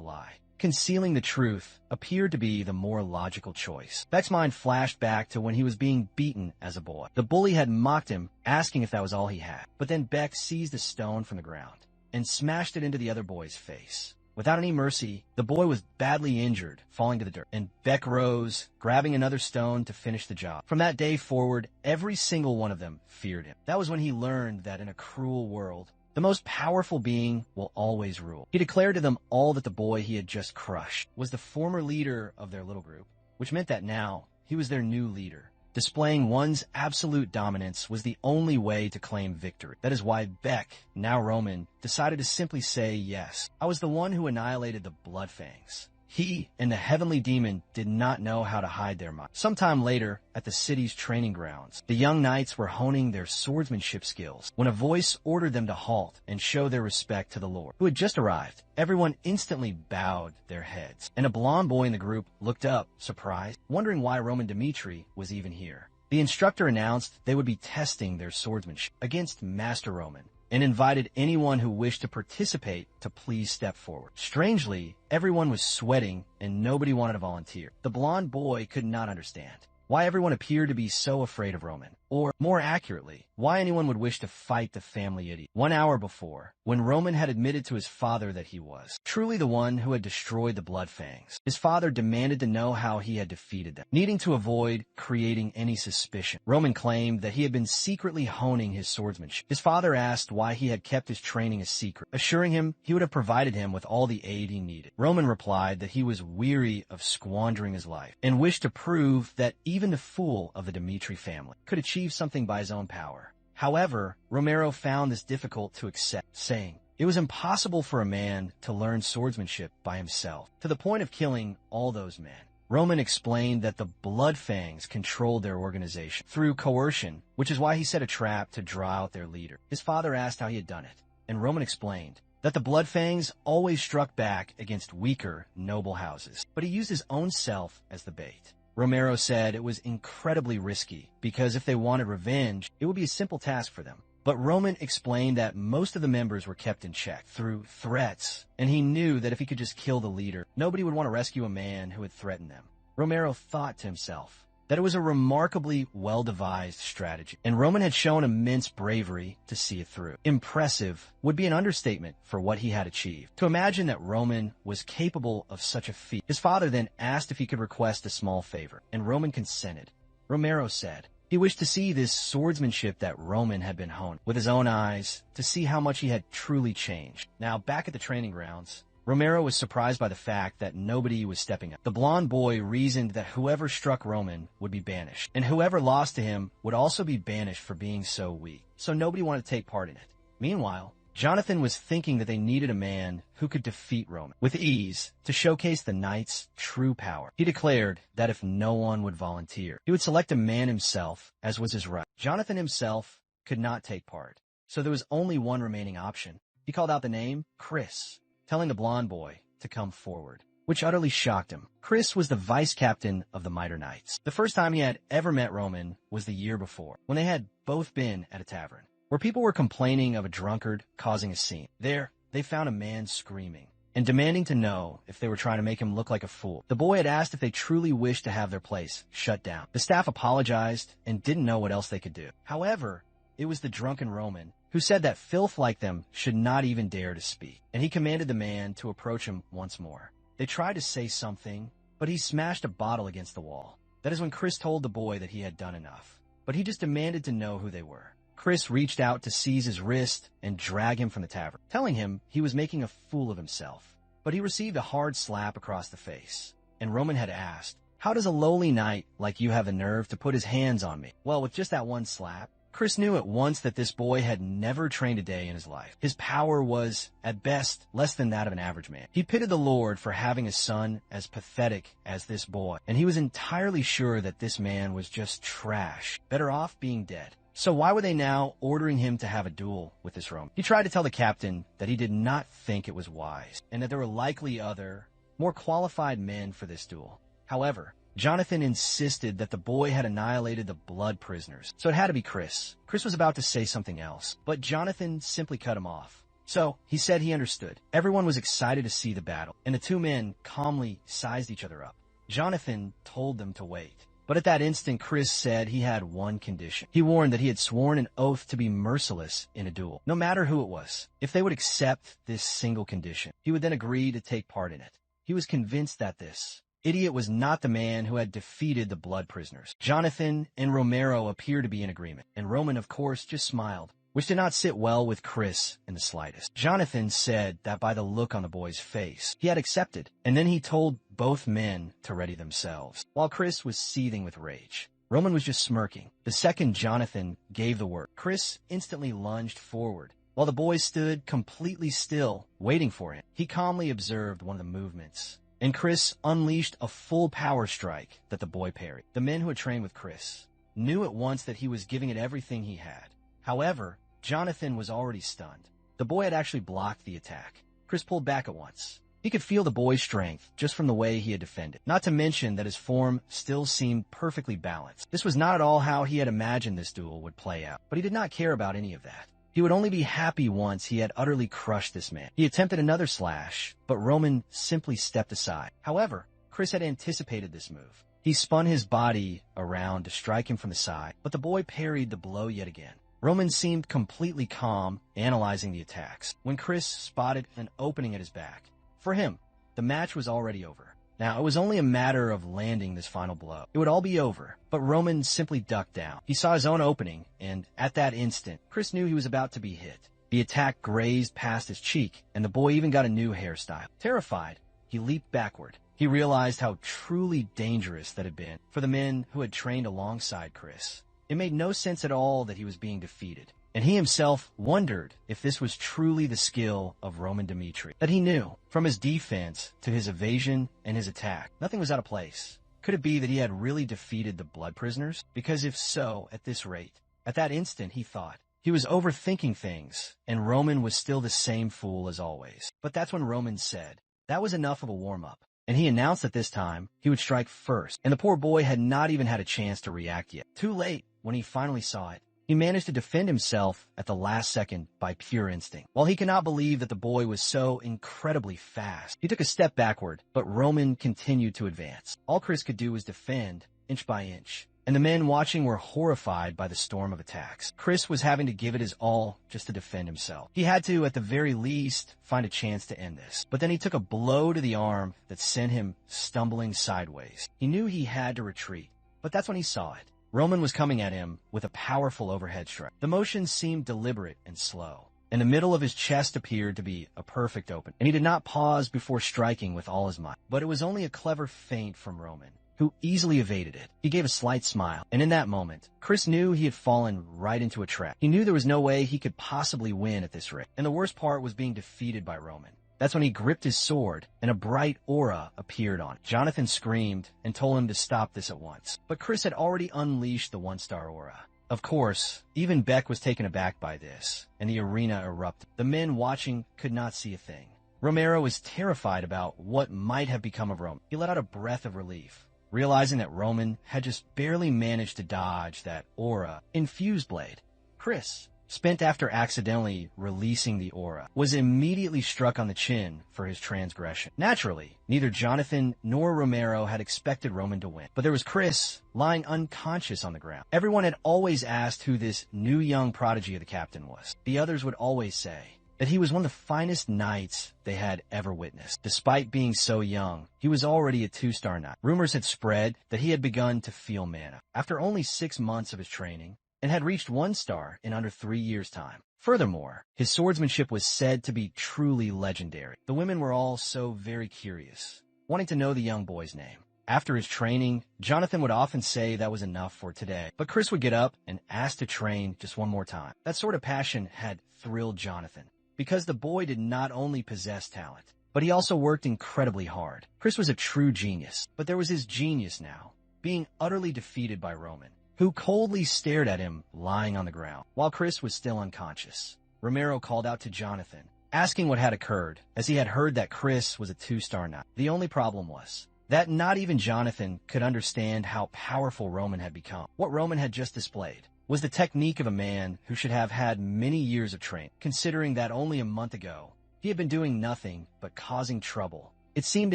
lie. Concealing the truth appeared to be the more logical choice. Beck's mind flashed back to when he was being beaten as a boy. The bully had mocked him, asking if that was all he had. But then Beck seized a stone from the ground and smashed it into the other boy's face. Without any mercy, the boy was badly injured, falling to the dirt, and Beck rose, grabbing another stone to finish the job. From that day forward, every single one of them feared him. That was when he learned that in a cruel world, the most powerful being will always rule. He declared to them all that the boy he had just crushed was the former leader of their little group, which meant that now he was their new leader. Displaying one's absolute dominance was the only way to claim victory. That is why Beck, now Roman, decided to simply say yes. I was the one who annihilated the Bloodfangs. He and the heavenly demon did not know how to hide their mind. Sometime later, at the city's training grounds, the young knights were honing their swordsmanship skills when a voice ordered them to halt and show their respect to the Lord, who had just arrived. Everyone instantly bowed their heads, and a blonde boy in the group looked up, surprised, wondering why Roman Dmitri was even here. The instructor announced they would be testing their swordsmanship against Master Roman, and invited anyone who wished to participate to please step forward. Strangely, everyone was sweating and nobody wanted to volunteer. The blonde boy could not understand why everyone appeared to be so afraid of Roman, or more accurately, why anyone would wish to fight the family idiot. 1 hour before, when Roman had admitted to his father that he was truly the one who had destroyed the Bloodfangs, his father demanded to know how he had defeated them. Needing to avoid creating any suspicion, Roman claimed that he had been secretly honing his swordsmanship. His father asked why he had kept his training a secret, assuring him he would have provided him with all the aid he needed. Roman replied that he was weary of squandering his life and wished to prove that even the fool of the Dmitri family could achieve something by his own power. However, Romero found this difficult to accept, saying it was impossible for a man to learn swordsmanship by himself, to the point of killing all those men. Roman explained that the Bloodfangs controlled their organization through coercion, which is why he set a trap to draw out their leader. His father asked how he had done it, and Roman explained that the Bloodfangs always struck back against weaker, noble houses, but he used his own self as the bait. Romero said it was incredibly risky because if they wanted revenge, it would be a simple task for them. But Roman explained that most of the members were kept in check through threats, and he knew that if he could just kill the leader, nobody would want to rescue a man who had threatened them. Romero thought to himself that it was a remarkably well-devised strategy, and Roman had shown immense bravery to see it through. Impressive would be an understatement for what he had achieved. To imagine that Roman was capable of such a feat. His father then asked if he could request a small favor, and Roman consented. Romero said he wished to see this swordsmanship that Roman had been honed with his own eyes to see how much he had truly changed. Now, back at the training grounds, Romero was surprised by the fact that nobody was stepping up. The blonde boy reasoned that whoever struck Roman would be banished, and whoever lost to him would also be banished for being so weak, so nobody wanted to take part in it. Meanwhile, Jonathan was thinking that they needed a man who could defeat Roman with ease to showcase the knight's true power. He declared that if no one would volunteer, he would select a man himself, as was his right. Jonathan himself could not take part, so there was only one remaining option. He called out the name Chris, telling the blonde boy to come forward, which utterly shocked him. Chris was the vice captain of the Mitre Knights. The first time he had ever met Roman was the year before, when they had both been at a tavern, where people were complaining of a drunkard causing a scene. There, they found a man screaming and demanding to know if they were trying to make him look like a fool. The boy had asked if they truly wished to have their place shut down. The staff apologized and didn't know what else they could do. However, it was the drunken Roman who said that filth like them should not even dare to speak, and he commanded the man to approach him once more. They tried to say something, but he smashed a bottle against the wall. That is when Chris told the boy that he had done enough, but he just demanded to know who they were. Chris reached out to seize his wrist and drag him from the tavern, telling him he was making a fool of himself. But he received a hard slap across the face, and Roman had asked, "How does a lowly knight like you have the nerve to put his hands on me?" Well, with just that one slap, Chris knew at once that this boy had never trained a day in his life. His power was, at best, less than that of an average man. He pitied the Lord for having a son as pathetic as this boy, and he was entirely sure that this man was just trash, better off being dead. So why were they now ordering him to have a duel with this Roman? He tried to tell the captain that he did not think it was wise, and that there were likely other, more qualified men for this duel. However, Jonathan insisted that the boy had annihilated the blood prisoners, so it had to be Chris. Chris was about to say something else, but Jonathan simply cut him off. So he said he understood. Everyone was excited to see the battle, and the two men calmly sized each other up. Jonathan told them to wait. But at that instant, Chris said he had one condition. He warned that he had sworn an oath to be merciless in a duel, no matter who it was. If they would accept this single condition, he would then agree to take part in it. He was convinced that this idiot was not the man who had defeated the blood prisoners. Jonathan and Romero appeared to be in agreement, and Roman, of course, just smiled, which did not sit well with Chris in the slightest. Jonathan said that by the look on the boy's face, he had accepted, and then he told both men to ready themselves, while Chris was seething with rage. Roman was just smirking. The second Jonathan gave the word, Chris instantly lunged forward. While the boy stood completely still, waiting for him, he calmly observed one of the movements. And Chris unleashed a full power strike that the boy parried. The men who had trained with Chris knew at once that he was giving it everything he had. However, Jonathan was already stunned. The boy had actually blocked the attack. Chris pulled back at once. He could feel the boy's strength just from the way he had defended, not to mention that his form still seemed perfectly balanced. This was not at all how he had imagined this duel would play out, but he did not care about any of that. He would only be happy once he had utterly crushed this man. He attempted another slash, but Roman simply stepped aside. However, Chris had anticipated this move. He spun his body around to strike him from the side, but the boy parried the blow yet again. Roman seemed completely calm, analyzing the attacks, when Chris spotted an opening at his back. For him, the match was already over. Now, it was only a matter of landing this final blow. It would all be over, but Roman simply ducked down. He saw his own opening, and at that instant, Chris knew he was about to be hit. The attack grazed past his cheek, and the boy even got a new hairstyle. Terrified, he leaped backward. He realized how truly dangerous that had been for the men who had trained alongside Chris. It made no sense at all that he was being defeated, and he himself wondered if this was truly the skill of Roman Dmitri that he knew. From his defense to his evasion and his attack, nothing was out of place. Could it be that he had really defeated the blood prisoners? Because if so, at this rate, at that instant he thought, he was overthinking things, and Roman was still the same fool as always. But that's when Roman said, that was enough of a warm-up. And he announced that this time, he would strike first, and the poor boy had not even had a chance to react yet. Too late, when he finally saw it. He managed to defend himself at the last second by pure instinct. While he could not believe that the boy was so incredibly fast, he took a step backward, but Roman continued to advance. All Chris could do was defend, inch by inch, and the men watching were horrified by the storm of attacks. Chris was having to give it his all just to defend himself. He had to, at the very least, find a chance to end this. But then he took a blow to the arm that sent him stumbling sideways. He knew he had to retreat, but that's when he saw it. Roman was coming at him with a powerful overhead strike. The motion seemed deliberate and slow, and the middle of his chest appeared to be a perfect open, and he did not pause before striking with all his might. But it was only a clever feint from Roman, who easily evaded it. He gave a slight smile, and in that moment, Chris knew he had fallen right into a trap. He knew there was no way he could possibly win at this rate, and the worst part was being defeated by Roman. That's when he gripped his sword, and a bright aura appeared on it. Jonathan screamed and told him to stop this at once. But Chris had already unleashed the one-star aura. Of course, even Beck was taken aback by this, and the arena erupted. The men watching could not see a thing. Romero was terrified about what might have become of Roman. He let out a breath of relief, realizing that Roman had just barely managed to dodge that aura infused blade. Chris, spent after accidentally releasing the aura, was immediately struck on the chin for his transgression. Naturally, neither Jonathan nor Romero had expected Roman to win, but there was Chris lying unconscious on the ground. Everyone had always asked who this new young prodigy of the captain was. The others would always say that he was one of the finest knights they had ever witnessed. Despite being so young, he was already a 2-star knight. Rumors had spread that he had begun to feel mana after only 6 months of his training, and had reached 1 star in under 3 years' time. Furthermore, his swordsmanship was said to be truly legendary. The women were all so very curious, wanting to know the young boy's name. After his training, Jonathan would often say that was enough for today, but Chris would get up and ask to train just one more time. That sort of passion had thrilled Jonathan, because the boy did not only possess talent, but he also worked incredibly hard. Chris was a true genius, but there was his genius now, being utterly defeated by Roman, who coldly stared at him lying on the ground, while Chris was still unconscious. Romero called out to Jonathan, asking what had occurred, as he had heard that Chris was a 2-star knight. The only problem was that not even Jonathan could understand how powerful Roman had become. What Roman had just displayed was the technique of a man who should have had many years of training, considering that only a month ago, he had been doing nothing but causing trouble. It seemed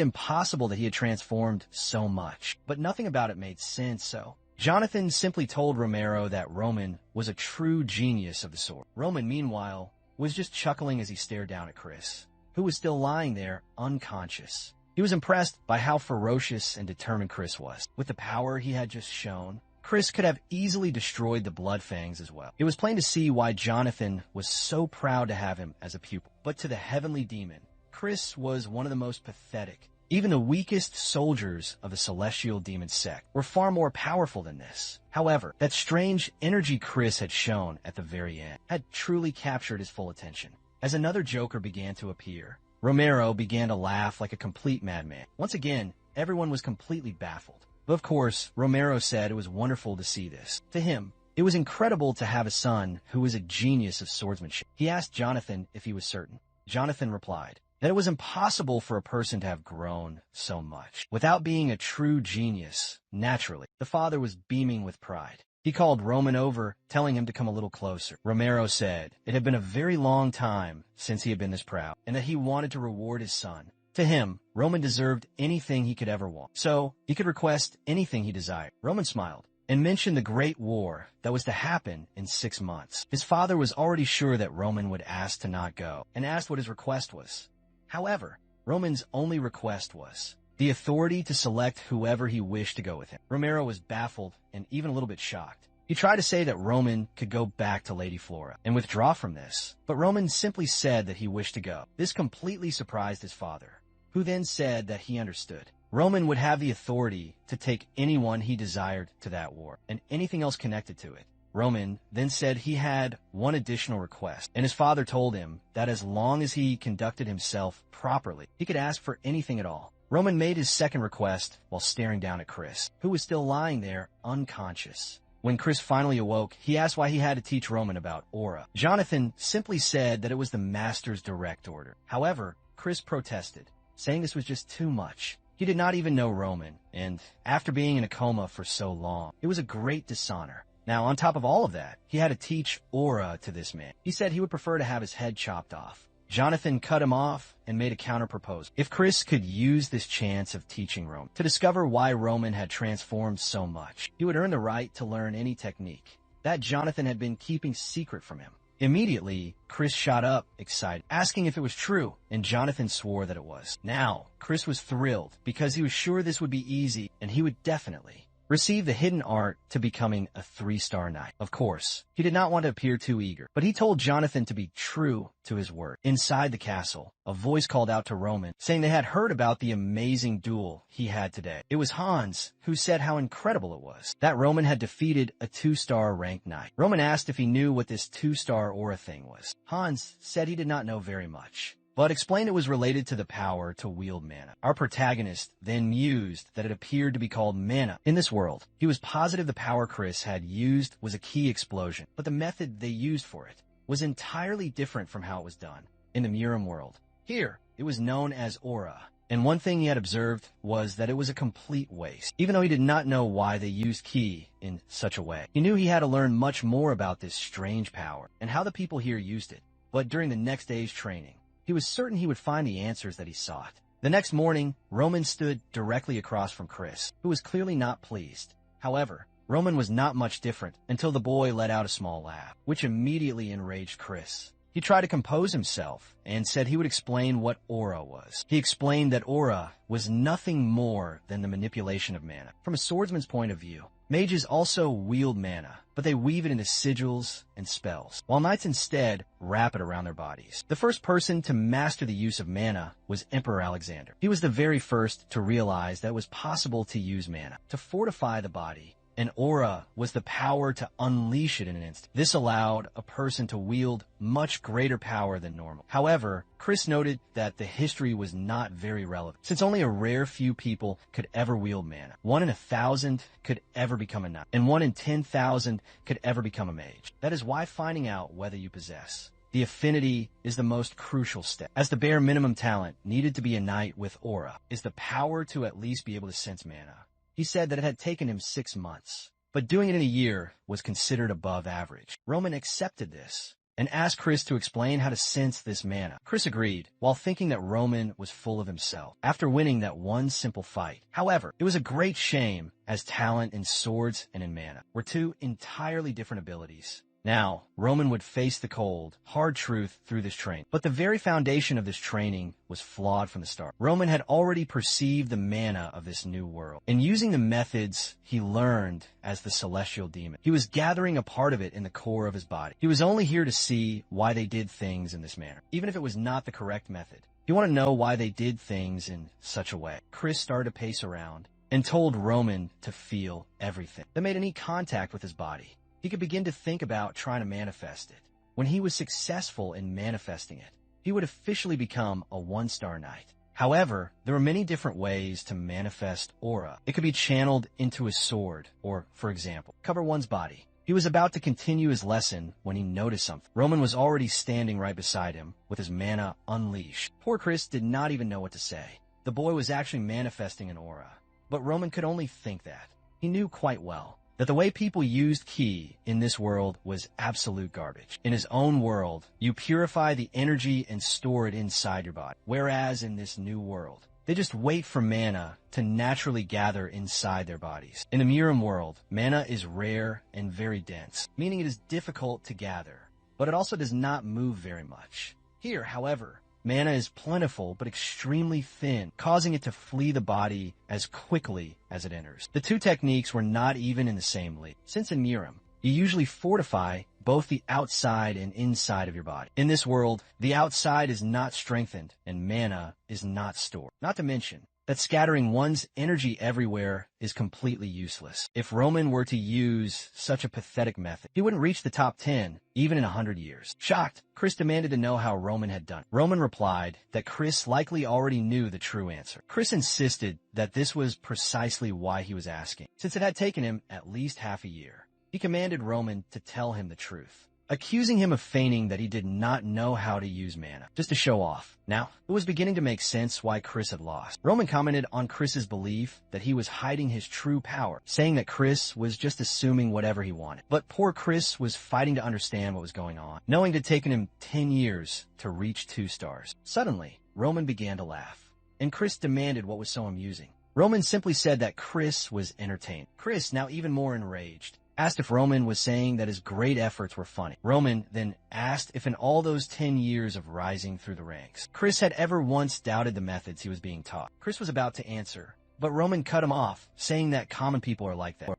impossible that he had transformed so much, but nothing about it made sense, so Jonathan simply told Romero that Roman was a true genius of the sword. Roman, meanwhile, was just chuckling as he stared down at Chris, who was still lying there unconscious. He was impressed by how ferocious and determined Chris was. With the power he had just shown, Chris could have easily destroyed the Bloodfangs as well. It was plain to see why Jonathan was so proud to have him as a pupil. But to the heavenly demon, Chris was one of the most pathetic Even the weakest soldiers of the celestial demon sect were far more powerful than this. However, that strange energy Chris had shown at the very end had truly captured his full attention. As another joker began to appear, Romero began to laugh like a complete madman. Once again, everyone was completely baffled. But of course, Romero said it was wonderful to see this. To him, it was incredible to have a son who was a genius of swordsmanship. He asked Jonathan if he was certain. Jonathan replied that it was impossible for a person to have grown so much without being a true genius naturally. The father was beaming with pride. He called Roman over, telling him to come a little closer. Romero said it had been a very long time since he had been this proud, and that he wanted to reward his son. To him, Roman deserved anything he could ever want, so he could request anything he desired. Roman smiled and mentioned the great war that was to happen in 6 months. His father was already sure that Roman would ask to not go, and asked what his request was. However, Roman's only request was the authority to select whoever he wished to go with him. Romero was baffled and even a little bit shocked. He tried to say that Roman could go back to Lady Flora and withdraw from this, but Roman simply said that he wished to go. This completely surprised his father, who then said that he understood. Roman would have the authority to take anyone he desired to that war, and anything else connected to it. Roman then said he had one additional request, and his father told him that as long as he conducted himself properly, he could ask for anything at all. Roman made his second request while staring down at Chris, who was still lying there unconscious. When Chris finally awoke, he asked why he had to teach Roman about aura. Jonathan simply said that it was the master's direct order. However, Chris protested, saying this was just too much. He did not even know Roman, and after being in a coma for so long, it was a great dishonor. Now, on top of all of that, he had to teach aura to this man. He said he would prefer to have his head chopped off. Jonathan cut him off and made a counter-proposal. If Chris could use this chance of teaching Roman to discover why Roman had transformed so much, he would earn the right to learn any technique that Jonathan had been keeping secret from him. Immediately, Chris shot up, excited, asking if it was true, and Jonathan swore that it was. Now, Chris was thrilled because he was sure this would be easy, and he would definitely receive the hidden art to becoming a 3-star knight. Of course, he did not want to appear too eager, but he told Jonathan to be true to his word. Inside the castle, a voice called out to Roman, saying they had heard about the amazing duel he had today. It was Hans, who said how incredible it was that Roman had defeated a 2-star ranked knight. Roman asked if he knew what this 2-star aura thing was. Hans said he did not know very much, but explained it was related to the power to wield mana. Our protagonist then mused that it appeared to be called mana. In this world, he was positive the power Chris had used was a key explosion, but the method they used for it was entirely different from how it was done in the Muram world. Here, it was known as aura, and one thing he had observed was that it was a complete waste. Even though he did not know why they used ki in such a way, he knew he had to learn much more about this strange power and how the people here used it. But during the next day's training, he was certain he would find the answers that he sought. The next morning, Roman stood directly across from Chris, who was clearly not pleased. However, Roman was not much different until the boy let out a small laugh, which immediately enraged Chris. He tried to compose himself and said he would explain what aura was. He explained that aura was nothing more than the manipulation of mana. From a swordsman's point of view, mages also wield mana, but they weave it into sigils and spells, while knights instead wrap it around their bodies. The first person to master the use of mana was Emperor Alexander. He was the very first to realize that it was possible to use mana to fortify the body, and aura was the power to unleash it in an instant. This allowed a person to wield much greater power than normal. However, Chris noted that the history was not very relevant, since only a rare few people could ever wield mana. 1 in 1,000 could ever become a knight, and 1 in 10,000 could ever become a mage. That is why finding out whether you possess the affinity is the most crucial step, as the bare minimum talent needed to be a knight with aura is the power to at least be able to sense mana. He said that it had taken him 6 months, but doing it in a year was considered above average. Roman accepted this and asked Chris to explain how to sense this mana. Chris agreed, while thinking that Roman was full of himself after winning that one simple fight. However, it was a great shame, as talent in swords and in mana were 2 entirely different abilities. Now, Roman would face the cold, hard truth through this training. But the very foundation of this training was flawed from the start. Roman had already perceived the mana of this new world, and using the methods he learned as the celestial demon, he was gathering a part of it in the core of his body. He was only here to see why they did things in this manner, even if it was not the correct method. He You want to know why they did things in such a way. Chris started to pace around and told Roman to feel everything that made any contact with his body. He could begin to think about trying to manifest it. When he was successful in manifesting it, he would officially become a one-star knight. However, there were many different ways to manifest aura. It could be channeled into a sword, or, for example, cover one's body. He was about to continue his lesson when he noticed something. Roman was already standing right beside him with his mana unleashed. Poor Chris did not even know what to say. The boy was actually manifesting an aura, but Roman could only think that. He knew quite well that the way people used ki in this world was absolute garbage. In his own world, you purify the energy and store it inside your body. Whereas in this new world, they just wait for mana to naturally gather inside their bodies. In the Miram world, mana is rare and very dense, meaning it is difficult to gather, but it also does not move very much. Here, however, mana is plentiful but extremely thin, causing it to flee the body as quickly as it enters. The two techniques were not even in the same league. Since in Miram, you usually fortify both the outside and inside of your body. In this world, the outside is not strengthened and mana is not stored. Not to mention that scattering one's energy everywhere is completely useless. If Roman were to use such a pathetic method, he wouldn't reach the top 10 even in 100 years. Shocked, Chris demanded to know how Roman had done it. Roman replied that Chris likely already knew the true answer. Chris insisted that this was precisely why he was asking, since it had taken him at least half a year. He commanded Roman to tell him the truth, accusing him of feigning that he did not know how to use mana, just to show off. Now, it was beginning to make sense why Chris had lost. Roman commented on Chris's belief that he was hiding his true power, saying that Chris was just assuming whatever he wanted. But poor Chris was fighting to understand what was going on, knowing it had taken him 10 years to reach 2 stars. Suddenly, Roman began to laugh, and Chris demanded what was so amusing. Roman simply said that Chris was entertained. Chris, now even more enraged, asked if Roman was saying that his great efforts were funny. Roman then asked if in all those 10 years of rising through the ranks, Chris had ever once doubted the methods he was being taught. Chris was about to answer, but Roman cut him off, saying that common people are like that.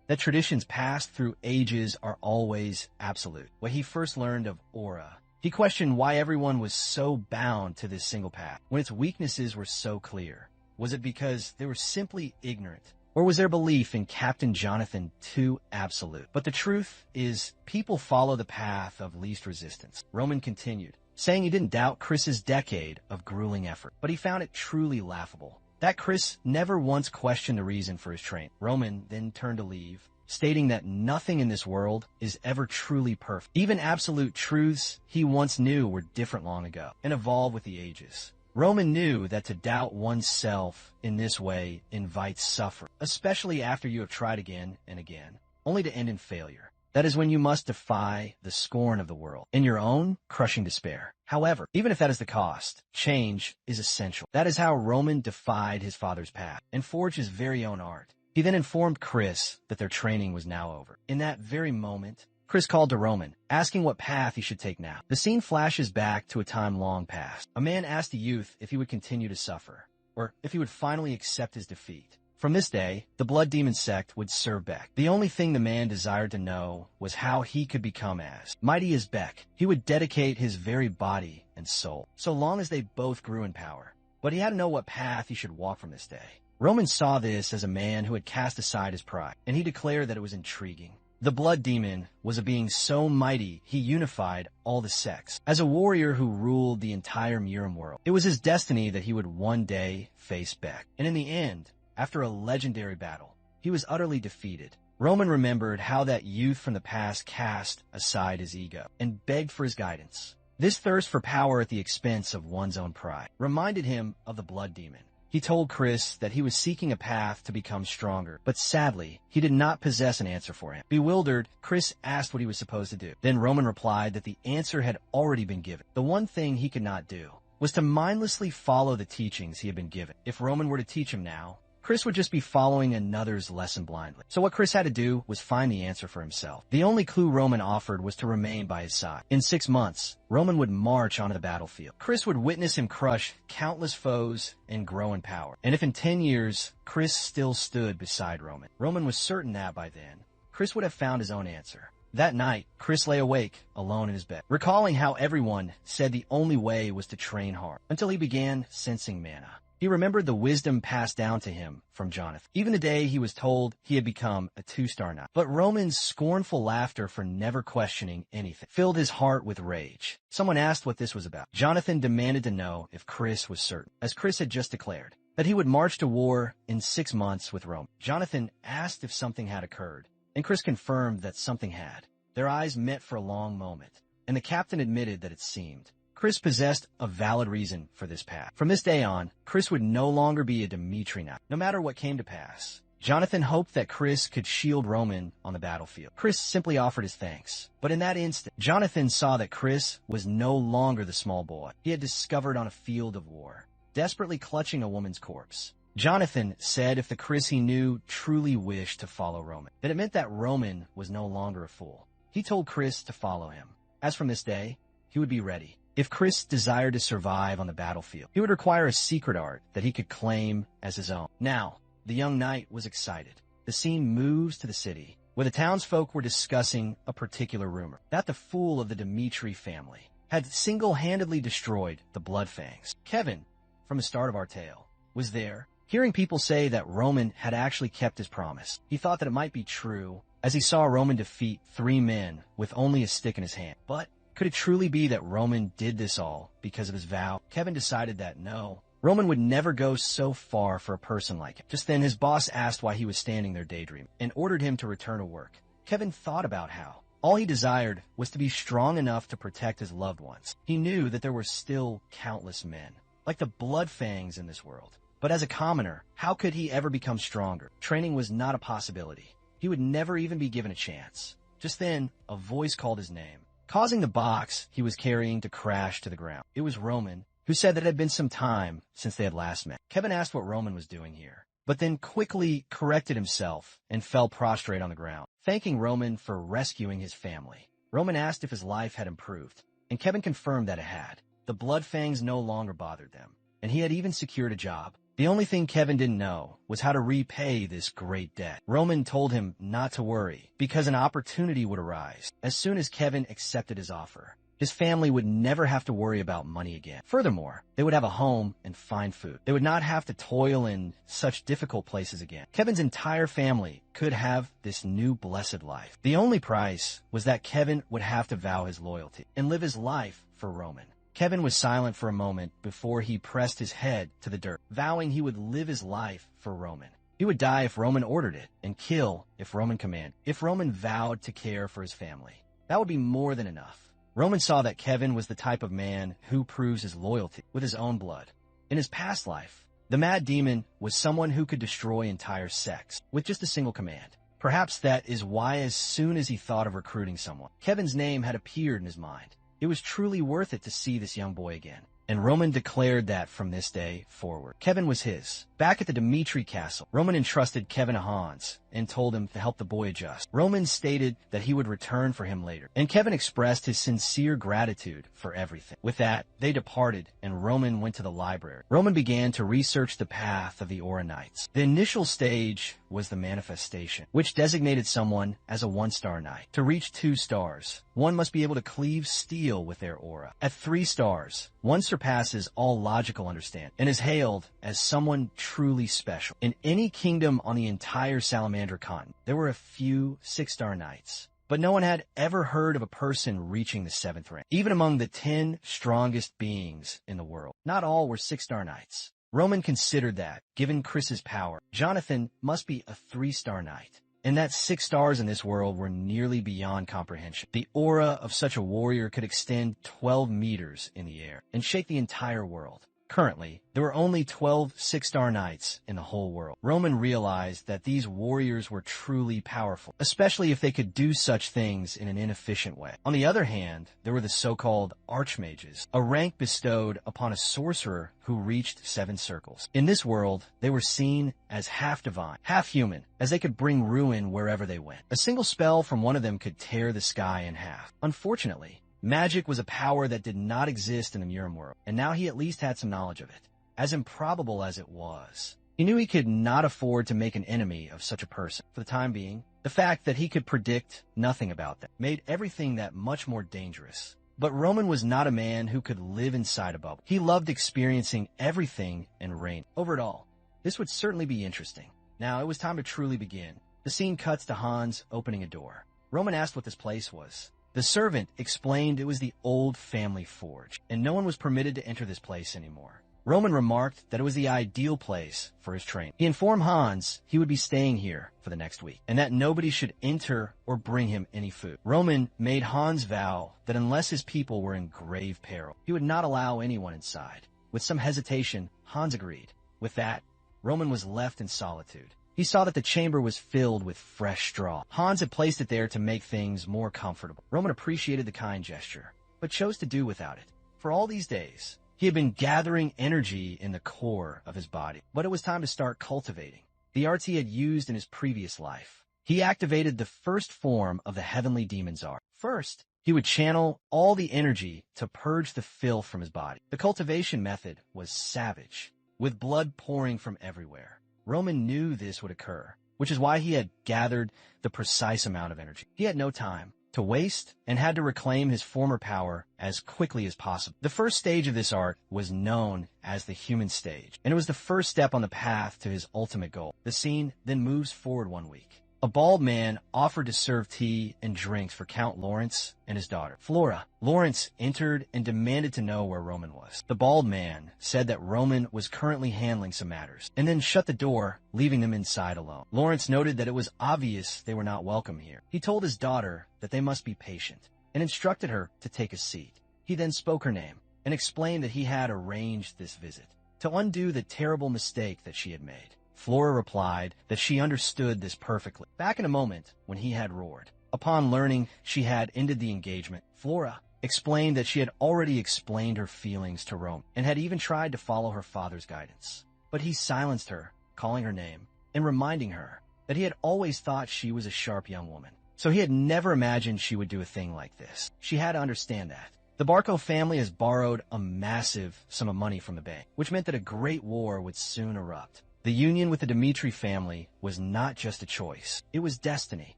That traditions passed through ages are always absolute. When he first learned of aura, he questioned why everyone was so bound to this single path, when its weaknesses were so clear. Was it because they were simply ignorant? Or was their belief in Captain Jonathan too absolute? But the truth is, people follow the path of least resistance. Roman continued, saying he didn't doubt Chris's decade of grueling effort, but he found it truly laughable that Chris never once questioned the reason for his training. Roman then turned to leave, stating that nothing in this world is ever truly perfect. Even absolute truths he once knew were different long ago and evolve with the ages. Roman knew that to doubt oneself in this way invites suffering, especially after you have tried again and again, only to end in failure. That is when you must defy the scorn of the world in your own crushing despair. However, even if that is the cost, change is essential. That is how Roman defied his father's path and forged his very own art. He then informed Chris that their training was now over. In that very moment, Chris called to Roman, asking what path he should take now. The scene flashes back to a time long past. A man asked a youth if he would continue to suffer, or if he would finally accept his defeat. From this day, the Blood Demon sect would serve Beck. The only thing the man desired to know was how he could become as mighty as Beck. He would dedicate his very body and soul, so long as they both grew in power. But he had to know what path he should walk from this day. Roman saw this as a man who had cast aside his pride, and he declared that it was intriguing. The Blood Demon was a being so mighty he unified all the sects. As a warrior who ruled the entire Miram world, it was his destiny that he would one day face Beck. And in the end, after a legendary battle, he was utterly defeated. Roman remembered how that youth from the past cast aside his ego and begged for his guidance. This thirst for power at the expense of one's own pride reminded him of the Blood Demon. He told Chris that he was seeking a path to become stronger, but sadly, he did not possess an answer for him. Bewildered, Chris asked what he was supposed to do. Then Roman replied that the answer had already been given. The one thing he could not do was to mindlessly follow the teachings he had been given. If Roman were to teach him now, Chris would just be following another's lesson blindly. So what Chris had to do was find the answer for himself. The only clue Roman offered was to remain by his side. In 6 months, Roman would march onto the battlefield. Chris would witness him crush countless foes and grow in power. And if in 10 years, Chris still stood beside Roman, Roman was certain that by then, Chris would have found his own answer. That night, Chris lay awake, alone in his bed, recalling how everyone said the only way was to train hard, until he began sensing mana. He remembered the wisdom passed down to him from Jonathan, even the day he was told he had become a 2-star knight. But Roman's scornful laughter for never questioning anything filled his heart with rage. Someone asked what this was about. Jonathan demanded to know if Chris was certain, as Chris had just declared, that he would march to war in 6 months with Roman. Jonathan asked if something had occurred, and Chris confirmed that something had. Their eyes met for a long moment, and the captain admitted that it seemed Chris possessed a valid reason for this path. From this day on, Chris would no longer be a Dimitri knight, no matter what came to pass. Jonathan hoped that Chris could shield Roman on the battlefield. Chris simply offered his thanks. But in that instant, Jonathan saw that Chris was no longer the small boy he had discovered on a field of war, desperately clutching a woman's corpse. Jonathan said if the Chris he knew truly wished to follow Roman, that it meant that Roman was no longer a fool. He told Chris to follow him. As from this day, he would be ready. If Chris desired to survive on the battlefield, he would require a secret art that he could claim as his own. Now, the young knight was excited. The scene moves to the city, where the townsfolk were discussing a particular rumor, that the fool of the Dimitri family had single-handedly destroyed the Bloodfangs. Kevin, from the start of our tale, was there, hearing people say that Roman had actually kept his promise. He thought that it might be true, as he saw Roman defeat 3 men with only a stick in his hand. But could it truly be that Roman did this all because of his vow? Kevin decided that no, Roman would never go so far for a person like him. Just then, his boss asked why he was standing there daydreaming and ordered him to return to work. Kevin thought about how all he desired was to be strong enough to protect his loved ones. He knew that there were still countless men, like the Bloodfangs in this world. But as a commoner, how could he ever become stronger? Training was not a possibility. He would never even be given a chance. Just then, a voice called his name, causing the box he was carrying to crash to the ground. It was Roman, who said that it had been some time since they had last met. Kevin asked what Roman was doing here, but then quickly corrected himself and fell prostrate on the ground, thanking Roman for rescuing his family. Roman asked if his life had improved, and Kevin confirmed that it had. The Bloodfangs no longer bothered them, and he had even secured a job. The only thing Kevin didn't know was how to repay this great debt. Roman told him not to worry, because an opportunity would arise. As soon as Kevin accepted his offer, his family would never have to worry about money again. Furthermore, they would have a home and fine food. They would not have to toil in such difficult places again. Kevin's entire family could have this new blessed life. The only price was that Kevin would have to vow his loyalty and live his life for Roman. Kevin was silent for a moment before he pressed his head to the dirt, vowing he would live his life for Roman. He would die if Roman ordered it, and kill if Roman commanded. If Roman vowed to care for his family, that would be more than enough. Roman saw that Kevin was the type of man who proves his loyalty with his own blood. In his past life, the Mad Demon was someone who could destroy entire sects with just a single command. Perhaps that is why as soon as he thought of recruiting someone, Kevin's name had appeared in his mind. It was truly worth it to see this young boy again, and Roman declared that from this day forward, Kevin was his. Back at the Dimitri castle, Roman entrusted Kevin to Hans and told him to help the boy adjust. Roman stated that he would return for him later, and Kevin expressed his sincere gratitude for everything. With that, they departed, and Roman went to the library. Roman began to research the path of the Aura Knights. The initial stage was the manifestation, which designated someone as a 1-star knight. To reach 2 stars, one must be able to cleave steel with their aura. At 3 stars, one surpasses all logical understanding and is hailed as someone truly special. In any kingdom on the entire Salamander continent, there were a few 6-star knights, but no one had ever heard of a person reaching the 7th rank. Even among the 10 strongest beings in the world, not all were 6-star knights. Roman considered that, given Chris's power, Jonathan must be a 3-star knight, and that 6 stars in this world were nearly beyond comprehension. The aura of such a warrior could extend 12 meters in the air and shake the entire world. Currently, there were only 12 6-star knights in the whole world. Roman realized that these warriors were truly powerful, especially if they could do such things in an inefficient way. On the other hand, there were the so-called archmages, a rank bestowed upon a sorcerer who reached 7 circles. In this world, they were seen as half divine, half human, as they could bring ruin wherever they went. A single spell from one of them could tear the sky in half. Unfortunately, magic was a power that did not exist in the Murim world, and now he at least had some knowledge of it. As improbable as it was, He knew he could not afford to make an enemy of such a person. For the time being, the fact that he could predict nothing about them made everything that much more dangerous. But Roman was not a man who could live inside a bubble. He loved experiencing everything and reign over it all. This would certainly be interesting. Now, it was time to truly begin. The scene cuts to Hans opening a door. Roman asked what this place was. The servant explained it was the old family forge, and no one was permitted to enter this place anymore. Roman remarked that it was the ideal place for his training. He informed Hans he would be staying here for the next week, and that nobody should enter or bring him any food. Roman made Hans vow that unless his people were in grave peril, he would not allow anyone inside. With some hesitation, Hans agreed. With that, Roman was left in solitude. He saw that the chamber was filled with fresh straw. Hans had placed it there to make things more comfortable. Roman appreciated the kind gesture, but chose to do without it. For all these days, he had been gathering energy in the core of his body, but it was time to start cultivating the arts he had used in his previous life. He activated the first form of the heavenly demon's art. First, he would channel all the energy to purge the filth from his body. The cultivation method was savage, with blood pouring from everywhere. Roman knew this would occur, which is why he had gathered the precise amount of energy. He had no time to waste and had to reclaim his former power as quickly as possible. The first stage of this art was known as the human stage, and it was the first step on the path to his ultimate goal. The scene then moves forward 1 week. A bald man offered to serve tea and drinks for Count Lawrence and his daughter, Flora. Lawrence entered and demanded to know where Roman was. The bald man said that Roman was currently handling some matters, and then shut the door, leaving them inside alone. Lawrence noted that it was obvious they were not welcome here. He told his daughter that they must be patient, and instructed her to take a seat. He then spoke her name, and explained that he had arranged this visit to undo the terrible mistake that she had made. Flora replied that she understood this perfectly. Back in a moment when he had roared. Upon learning she had ended the engagement, Flora explained that she had already explained her feelings to Roman and had even tried to follow her father's guidance. But he silenced her, calling her name and reminding her that he had always thought she was a sharp young woman. So he had never imagined she would do a thing like this. She had to understand that. The Barco family has borrowed a massive sum of money from the bank, which meant that a great war would soon erupt. The union with the Dmitri family was not just a choice, it was destiny,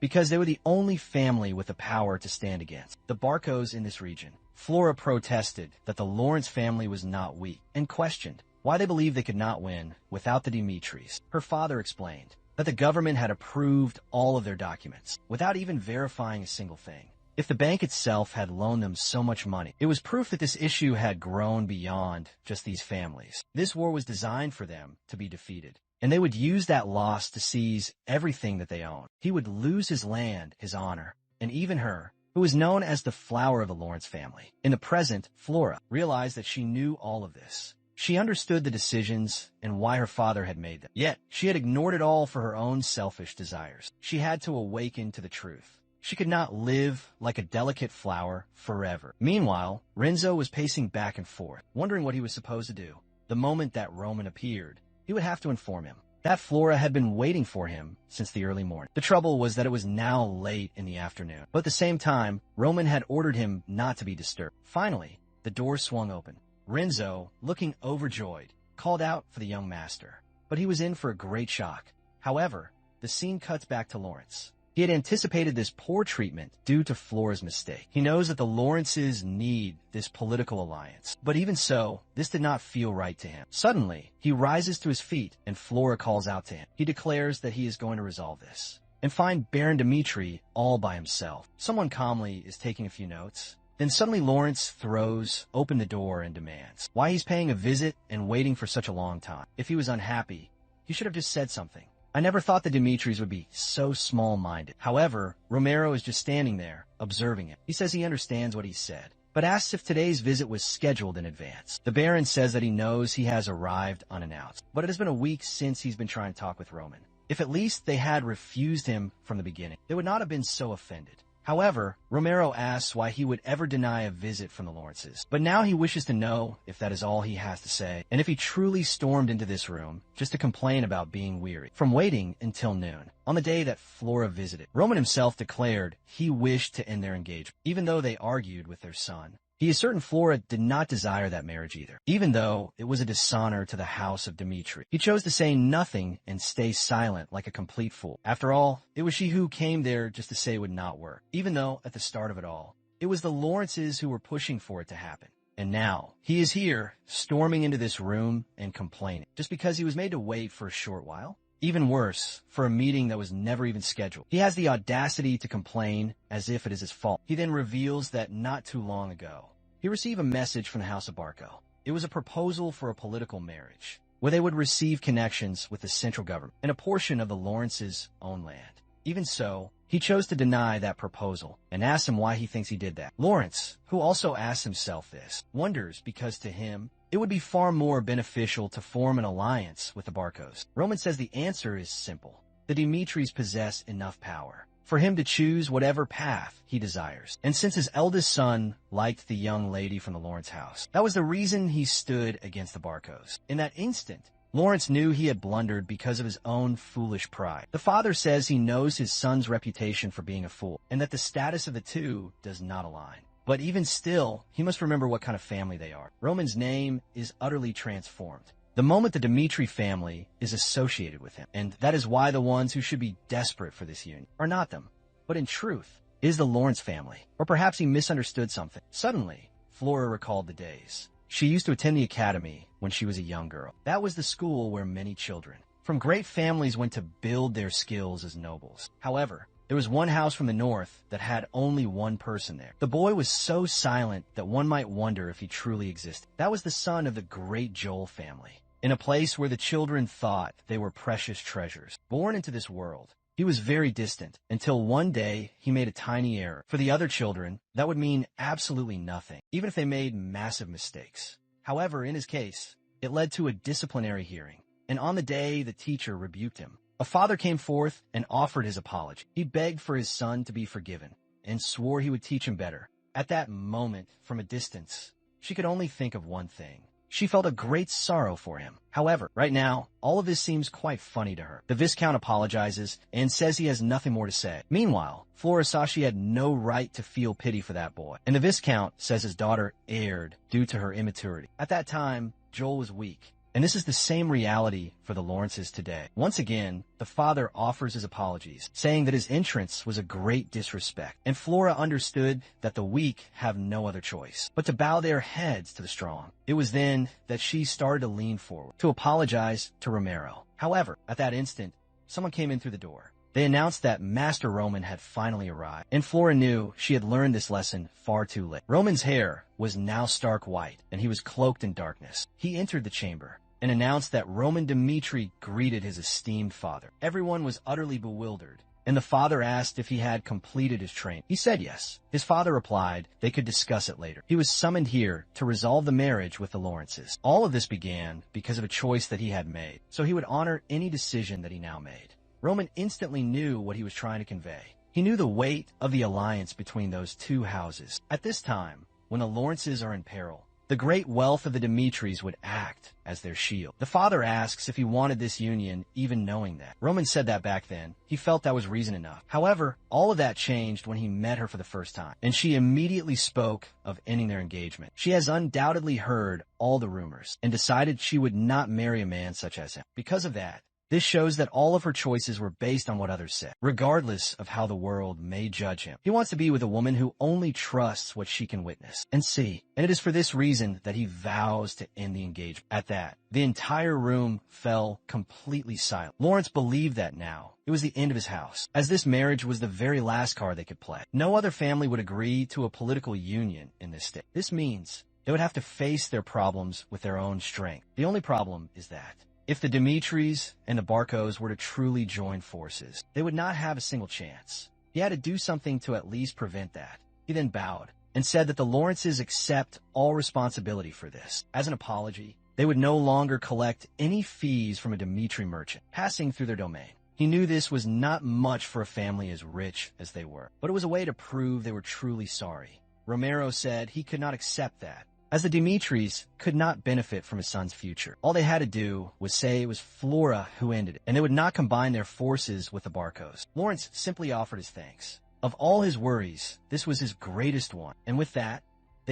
because they were the only family with the power to stand against the Barcos in this region. Flora protested that the Lawrence family was not weak, and questioned why they believed they could not win without the Dmitris. Her father explained that the government had approved all of their documents, without even verifying a single thing. If the bank itself had loaned them so much money, it was proof that this issue had grown beyond just these families. This war was designed for them to be defeated, and they would use that loss to seize everything that they owned. He would lose his land, his honor, and even her, who was known as the flower of the Lawrence family. In the present, Flora realized that she knew all of this. She understood the decisions and why her father had made them. Yet, she had ignored it all for her own selfish desires. She had to awaken to the truth. She could not live like a delicate flower forever. Meanwhile, Renzo was pacing back and forth, wondering what he was supposed to do. The moment that Roman appeared, he would have to inform him that Flora had been waiting for him since the early morning. The trouble was that it was now late in the afternoon, but at the same time, Roman had ordered him not to be disturbed. Finally, the door swung open. Renzo, looking overjoyed, called out for the young master, but he was in for a great shock. However, the scene cuts back to Lawrence. He had anticipated this poor treatment due to Flora's mistake. He knows that the Lawrences need this political alliance. But even so, this did not feel right to him. Suddenly, he rises to his feet and Flora calls out to him. He declares that he is going to resolve this and find Baron Dmitri all by himself. Someone calmly is taking a few notes. Then suddenly Lawrence throws open the door and demands why he's paying a visit and waiting for such a long time. If he was unhappy, he should have just said something. I never thought the Dmitris would be so small-minded. However, Romero is just standing there, observing him. He says he understands what he said, but asks if today's visit was scheduled in advance. The Baron says that he knows he has arrived unannounced, but it has been a week since he's been trying to talk with Roman. If at least they had refused him from the beginning, they would not have been so offended. However, Romero asks why he would ever deny a visit from the Lawrences. But now he wishes to know if that is all he has to say, and if he truly stormed into this room just to complain about being weary from waiting until noon, on the day that Flora visited. Roman himself declared he wished to end their engagement. Even though they argued with their son, He is certain Flora did not desire that marriage either, even though it was a dishonor to the house of Dmitri. He chose to say nothing and stay silent like a complete fool. After all, it was she who came there just to say it would not work, even though at the start of it all, it was the Lawrences who were pushing for it to happen. And now, he is here, storming into this room and complaining, just because he was made to wait for a short while. Even worse, for a meeting that was never even scheduled. He has the audacity to complain as if it is his fault. He then reveals that not too long ago, he received a message from the House of Barco. It was a proposal for a political marriage, where they would receive connections with the central government and a portion of the Lawrence's own land. Even so, he chose to deny that proposal and asked him why he thinks he did that. Lawrence, who also asks himself this, wonders because to him, it would be far more beneficial to form an alliance with the Barcos. Roman says the answer is simple. The Dimitris possess enough power for him to choose whatever path he desires. And since his eldest son liked the young lady from the Lawrence house, that was the reason he stood against the Barcos. In that instant, Lawrence knew he had blundered because of his own foolish pride. The father says he knows his son's reputation for being a fool, and that the status of the two does not align. But even still, he must remember what kind of family they are. Roman's name is utterly transformed the moment the Dmitri family is associated with him, and that is why the ones who should be desperate for this union are not them, but in truth, is the Lawrence family. Or perhaps he misunderstood something. Suddenly, Flora recalled the days. She used to attend the academy when she was a young girl. That was the school where many children from great families went to build their skills as nobles. However, there was one house from the north that had only one person there. The boy was so silent that one might wonder if he truly existed. That was the son of the great Joel family, in a place where the children thought they were precious treasures. Born into this world, he was very distant until one day he made a tiny error. For the other children, that would mean absolutely nothing, even if they made massive mistakes. However, in his case, it led to a disciplinary hearing, and on the day the teacher rebuked him, a father came forth and offered his apology. He begged for his son to be forgiven and swore he would teach him better. At that moment, from a distance, she could only think of one thing. She felt a great sorrow for him. However, right now, all of this seems quite funny to her. The Viscount apologizes and says he has nothing more to say. Meanwhile, Flora saw she had no right to feel pity for that boy, and the Viscount says his daughter erred due to her immaturity. At that time, Joel was weak. And this is the same reality for the Lawrences today. Once again, the father offers his apologies, saying that his entrance was a great disrespect, and Flora understood that the weak have no other choice but to bow their heads to the strong. It was then that she started to lean forward to apologize to Romero. However, at that instant, someone came in through the door. They announced that Master Roman had finally arrived, and Flora knew she had learned this lesson far too late. Roman's hair was now stark white, and he was cloaked in darkness. He entered the chamber and announced that Roman Dmitri greeted his esteemed father. Everyone was utterly bewildered, and the father asked if he had completed his training. He said yes. His father replied they could discuss it later. He was summoned here to resolve the marriage with the Lawrences. All of this began because of a choice that he had made, so he would honor any decision that he now made. Roman instantly knew what he was trying to convey. He knew the weight of the alliance between those two houses. At this time, when the Lawrences are in peril, the great wealth of the Dimitris would act as their shield. The father asks if he wanted this union, even knowing that. Roman said that back then. He felt that was reason enough. However, all of that changed when he met her for the first time, and she immediately spoke of ending their engagement. She has undoubtedly heard all the rumors and decided she would not marry a man such as him. Because of that, this shows that all of her choices were based on what others said, regardless of how the world may judge him. He wants to be with a woman who only trusts what she can witness and see, and it is for this reason that he vows to end the engagement. At that, the entire room fell completely silent. Lawrence believed that now it was the end of his house, as this marriage was the very last card they could play. No other family would agree to a political union in this state. This means they would have to face their problems with their own strength. The only problem is that if the Dimitris and the Barcos were to truly join forces, they would not have a single chance. He had to do something to at least prevent that. He then bowed and said that the Lawrences accept all responsibility for this. As an apology, they would no longer collect any fees from a Dimitri merchant passing through their domain. He knew this was not much for a family as rich as they were, but it was a way to prove they were truly sorry. Romero said he could not accept that, as the Dimitris could not benefit from his son's future. All they had to do was say it was Flora who ended it, and they would not combine their forces with the Barcos. Lawrence simply offered his thanks. Of all his worries, this was his greatest one, and with that,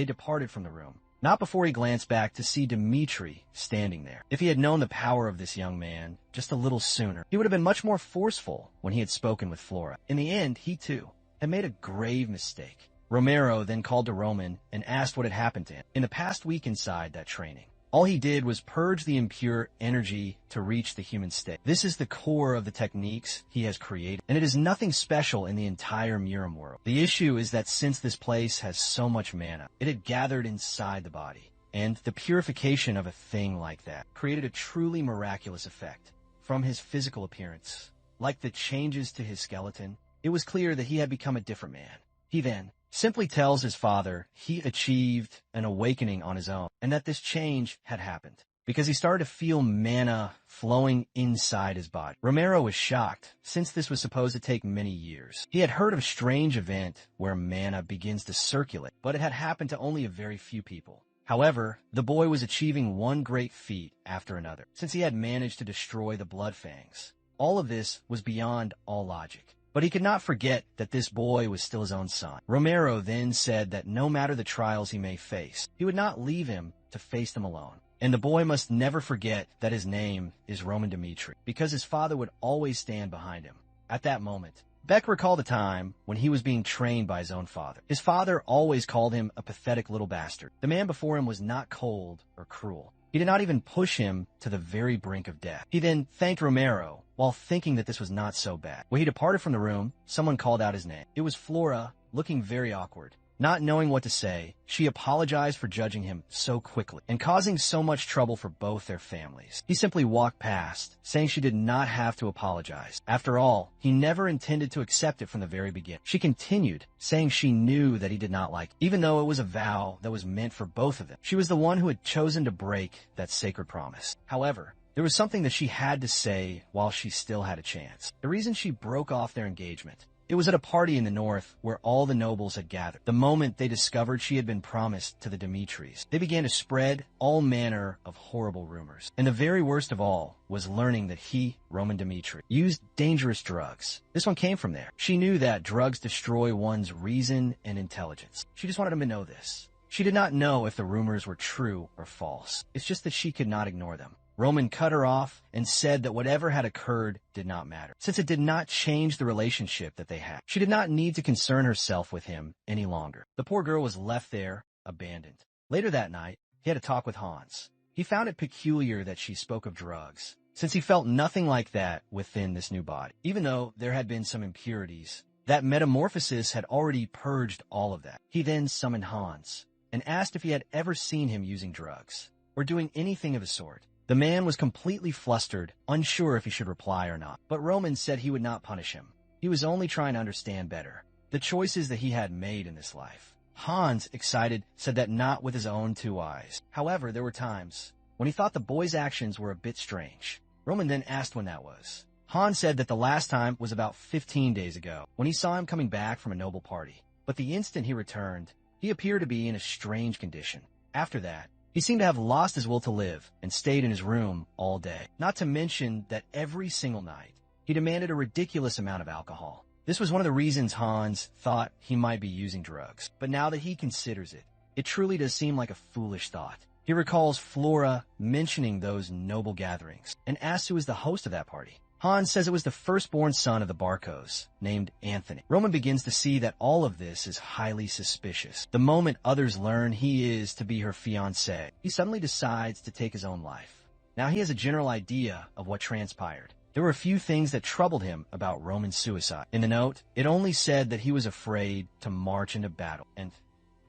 they departed from the room. Not before he glanced back to see Dmitri standing there. If he had known the power of this young man just a little sooner, he would have been much more forceful when he had spoken with Flora. In the end, he too had made a grave mistake. Romero then called to Roman and asked what had happened to him in the past week inside that training. All he did was purge the impure energy to reach the human state. This is the core of the techniques he has created, and it is nothing special in the entire Miram world. The issue is that since this place has so much mana, it had gathered inside the body, and the purification of a thing like that created a truly miraculous effect. From his physical appearance, like the changes to his skeleton, it was clear that he had become a different man. He then simply tells his father he achieved an awakening on his own, and that this change had happened because he started to feel mana flowing inside his body. Romero was shocked, since this was supposed to take many years. He had heard of a strange event where mana begins to circulate, but it had happened to only a very few people. However, the boy was achieving one great feat after another, since he had managed to destroy the Blood Fangs. All of this was beyond all logic. But he could not forget that this boy was still his own son. Romero then said that no matter the trials he may face, he would not leave him to face them alone. And the boy must never forget that his name is Roman Dmitri, because his father would always stand behind him. At that moment, Beck recalled a time when he was being trained by his own father. His father always called him a pathetic little bastard. The man before him was not cold or cruel. He did not even push him to the very brink of death. He then thanked Romero while thinking that this was not so bad. When he departed from the room, someone called out his name. It was Flora, looking very awkward. Not knowing what to say, she apologized for judging him so quickly and causing so much trouble for both their families. He simply walked past, saying she did not have to apologize. After all, he never intended to accept it from the very beginning. She continued, saying she knew that he did not like it, even though it was a vow that was meant for both of them. She was the one who had chosen to break that sacred promise. However, there was something that she had to say while she still had a chance. The reason she broke off their engagement. It was at a party in the north where all the nobles had gathered. The moment they discovered she had been promised to the Dimitris, they began to spread all manner of horrible rumors. And the very worst of all was learning that he, Roman Dmitri, used dangerous drugs. This one came from there. She knew that drugs destroy one's reason and intelligence. She just wanted him to know this. She did not know if the rumors were true or false. It's just that she could not ignore them. Roman cut her off and said that whatever had occurred did not matter, since it did not change the relationship that they had. She did not need to concern herself with him any longer. The poor girl was left there, abandoned. Later that night, he had a talk with Hans. He found it peculiar that she spoke of drugs, since he felt nothing like that within this new body. Even though there had been some impurities, that metamorphosis had already purged all of that. He then summoned Hans and asked if he had ever seen him using drugs or doing anything of the sort. The man was completely flustered, unsure if he should reply or not. But Roman said he would not punish him. He was only trying to understand better the choices that he had made in this life. Hans, excited, said that not with his own two eyes. However, there were times when he thought the boy's actions were a bit strange. Roman then asked when that was. Hans said that the last time was about 15 days ago, when he saw him coming back from a noble party. But the instant he returned, he appeared to be in a strange condition. After that, he seemed to have lost his will to live and stayed in his room all day. Not to mention that every single night, he demanded a ridiculous amount of alcohol. This was one of the reasons Hans thought he might be using drugs. But now that he considers it, it truly does seem like a foolish thought. He recalls Flora mentioning those noble gatherings and asks who was the host of that party. Hans says it was the firstborn son of the Barcos, named Anthony. Roman begins to see that all of this is highly suspicious. The moment others learn he is to be her fiancé, he suddenly decides to take his own life. Now he has a general idea of what transpired. There were a few things that troubled him about Roman's suicide. In the note, it only said that he was afraid to march into battle, and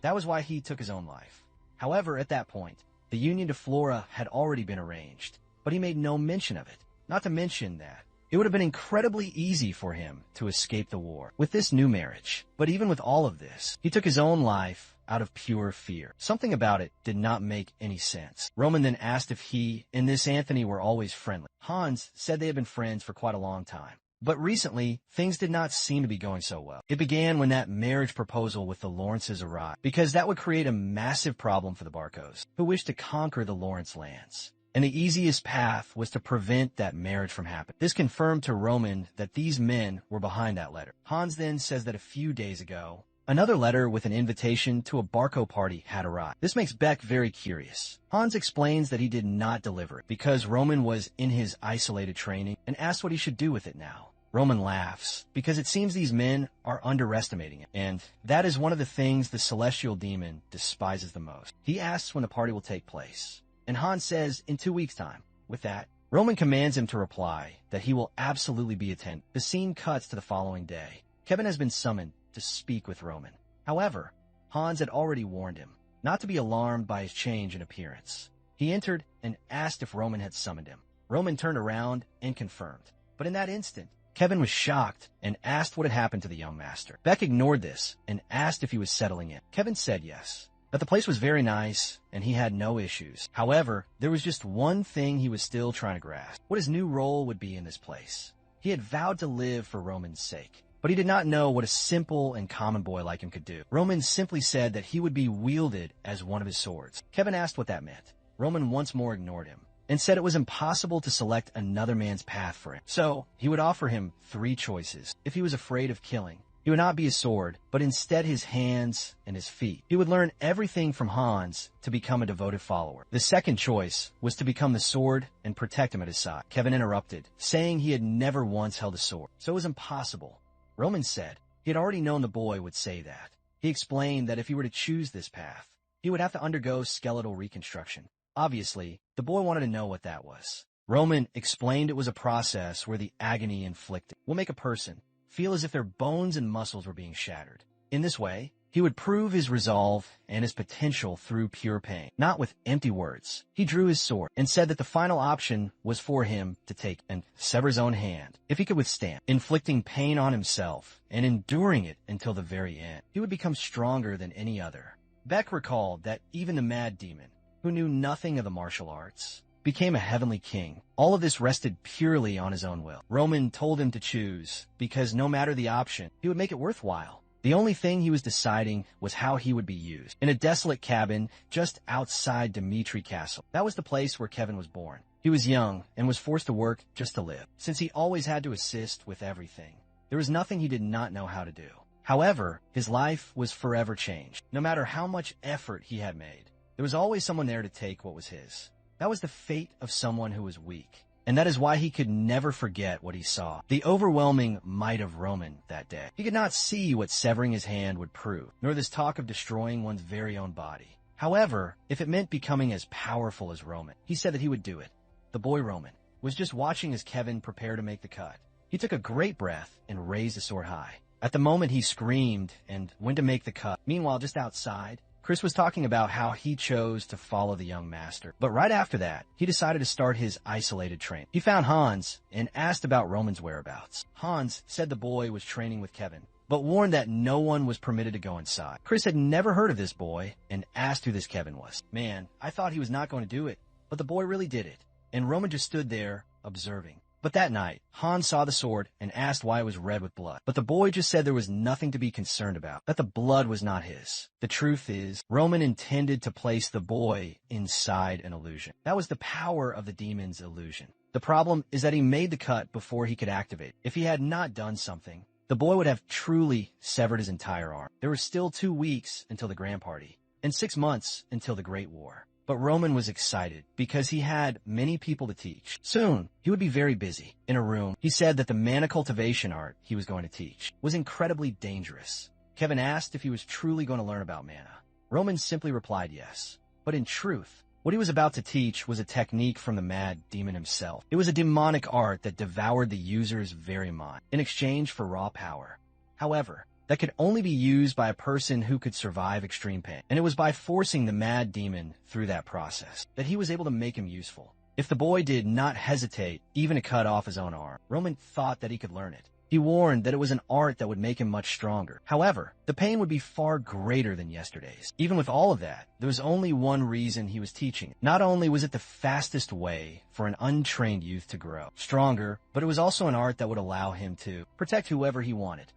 that was why he took his own life. However, at that point, the union to Flora had already been arranged, but he made no mention of it. Not to mention that it would have been incredibly easy for him to escape the war with this new marriage. But even with all of this, he took his own life out of pure fear. Something about it did not make any sense. Roman then asked if he and this Anthony were always friendly. Hans said they had been friends for quite a long time. But recently, things did not seem to be going so well. It began when that marriage proposal with the Lawrences arrived, because that would create a massive problem for the Barcos, who wished to conquer the Lawrence lands. And the easiest path was to prevent that marriage from happening. This confirmed to Roman that these men were behind that letter. Hans then says that a few days ago, Another letter with an invitation to a Barco party had arrived. This makes Beck very curious. Hans explains that he did not deliver it because Roman was in his isolated training and asks what he should do with it now. Roman laughs because it seems these men are underestimating it, and that is one of the things the celestial demon despises the most. He asks when the party will take place, and Hans says in 2 weeks' time. With that, Roman commands him to reply that he will absolutely be attended. The scene cuts to the following day. Kevin has been summoned to speak with Roman. However, Hans had already warned him not to be alarmed by his change in appearance. He entered and asked if Roman had summoned him. Roman turned around and confirmed. But in that instant, Kevin was shocked and asked what had happened to the young master. Beck ignored this and asked if he was settling in. Kevin said yes, that the place was very nice and he had no issues. However, there was just one thing he was still trying to grasp: what his new role would be in this place. He had vowed to live for Roman's sake, but he did not know what a simple and common boy like him could do. Roman simply said that he would be wielded as one of his swords. Kevin asked what that meant. Roman once more ignored him and said it was impossible to select another man's path for him. So he would offer him 3 choices. If he was afraid of killing, he would not be his sword, but instead his hands and his feet. He would learn everything from Hans to become a devoted follower. The second choice was to become the sword and protect him at his side. Kevin interrupted, saying he had never once held a sword, so it was impossible. Roman said he had already known the boy would say that. He explained that if he were to choose this path, he would have to undergo skeletal reconstruction. Obviously, the boy wanted to know what that was. Roman explained it was a process where the agony inflicted will make a person feel as if their bones and muscles were being shattered. In this way, he would prove his resolve and his potential through pure pain, not with empty words. He drew his sword and said that the final option was for him to take and sever his own hand if he could withstand inflicting pain on himself and enduring it until the very end. He would become stronger than any other. Beck recalled that even the mad demon, who knew nothing of the martial arts, became a heavenly king. All of this rested purely on his own will. Roman told him to choose because no matter the option, he would make it worthwhile. The only thing he was deciding was how he would be used. In a desolate cabin just outside Dimitri Castle. That was the place where Kevin was born. He was young and was forced to work just to live. Since he always had to assist with everything, there was nothing he did not know how to do. However, his life was forever changed. No matter how much effort he had made, there was always someone there to take what was his. That was the fate of someone who was weak. And that is why he could never forget what he saw. The overwhelming might of Roman that day. He could not see what severing his hand would prove, nor this talk of destroying one's very own body. However, if it meant becoming as powerful as Roman, he said that he would do it. The boy Roman was just watching as Kevin prepared to make the cut. He took a great breath and raised the sword high. At the moment, he screamed and went to make the cut. Meanwhile, just outside, Chris was talking about how he chose to follow the young master. But right after that, he decided to start his isolated training. He found Hans and asked about Roman's whereabouts. Hans said the boy was training with Kevin, but warned that no one was permitted to go inside. Chris had never heard of this boy and asked who this Kevin was. Man, I thought he was not going to do it, but the boy really did it, and Roman just stood there observing. But that night, Hans saw the sword and asked why it was red with blood. But the boy just said there was nothing to be concerned about, that the blood was not his. The truth is, Roman intended to place the boy inside an illusion. That was the power of the demon's illusion. The problem is that he made the cut before he could activate. If he had not done something, the boy would have truly severed his entire arm. There were still 2 weeks until the grand party, and 6 months until the Great War. But Roman was excited because he had many people to teach. Soon, he would be very busy. In a room, he said that the mana cultivation art he was going to teach was incredibly dangerous. Kevin asked if he was truly going to learn about mana. Roman simply replied yes. But in truth, what he was about to teach was a technique from the mad demon himself. It was a demonic art that devoured the user's very mind in exchange for raw power. However, that could only be used by a person who could survive extreme pain. And it was by forcing the mad demon through that process that he was able to make him useful. If the boy did not hesitate even to cut off his own arm, Roman thought that he could learn it. He warned that it was an art that would make him much stronger. However, the pain would be far greater than yesterday's. Even with all of that, there was only one reason he was teaching it. Not only was it the fastest way for an untrained youth to grow stronger, but it was also an art that would allow him to protect whoever he wanted.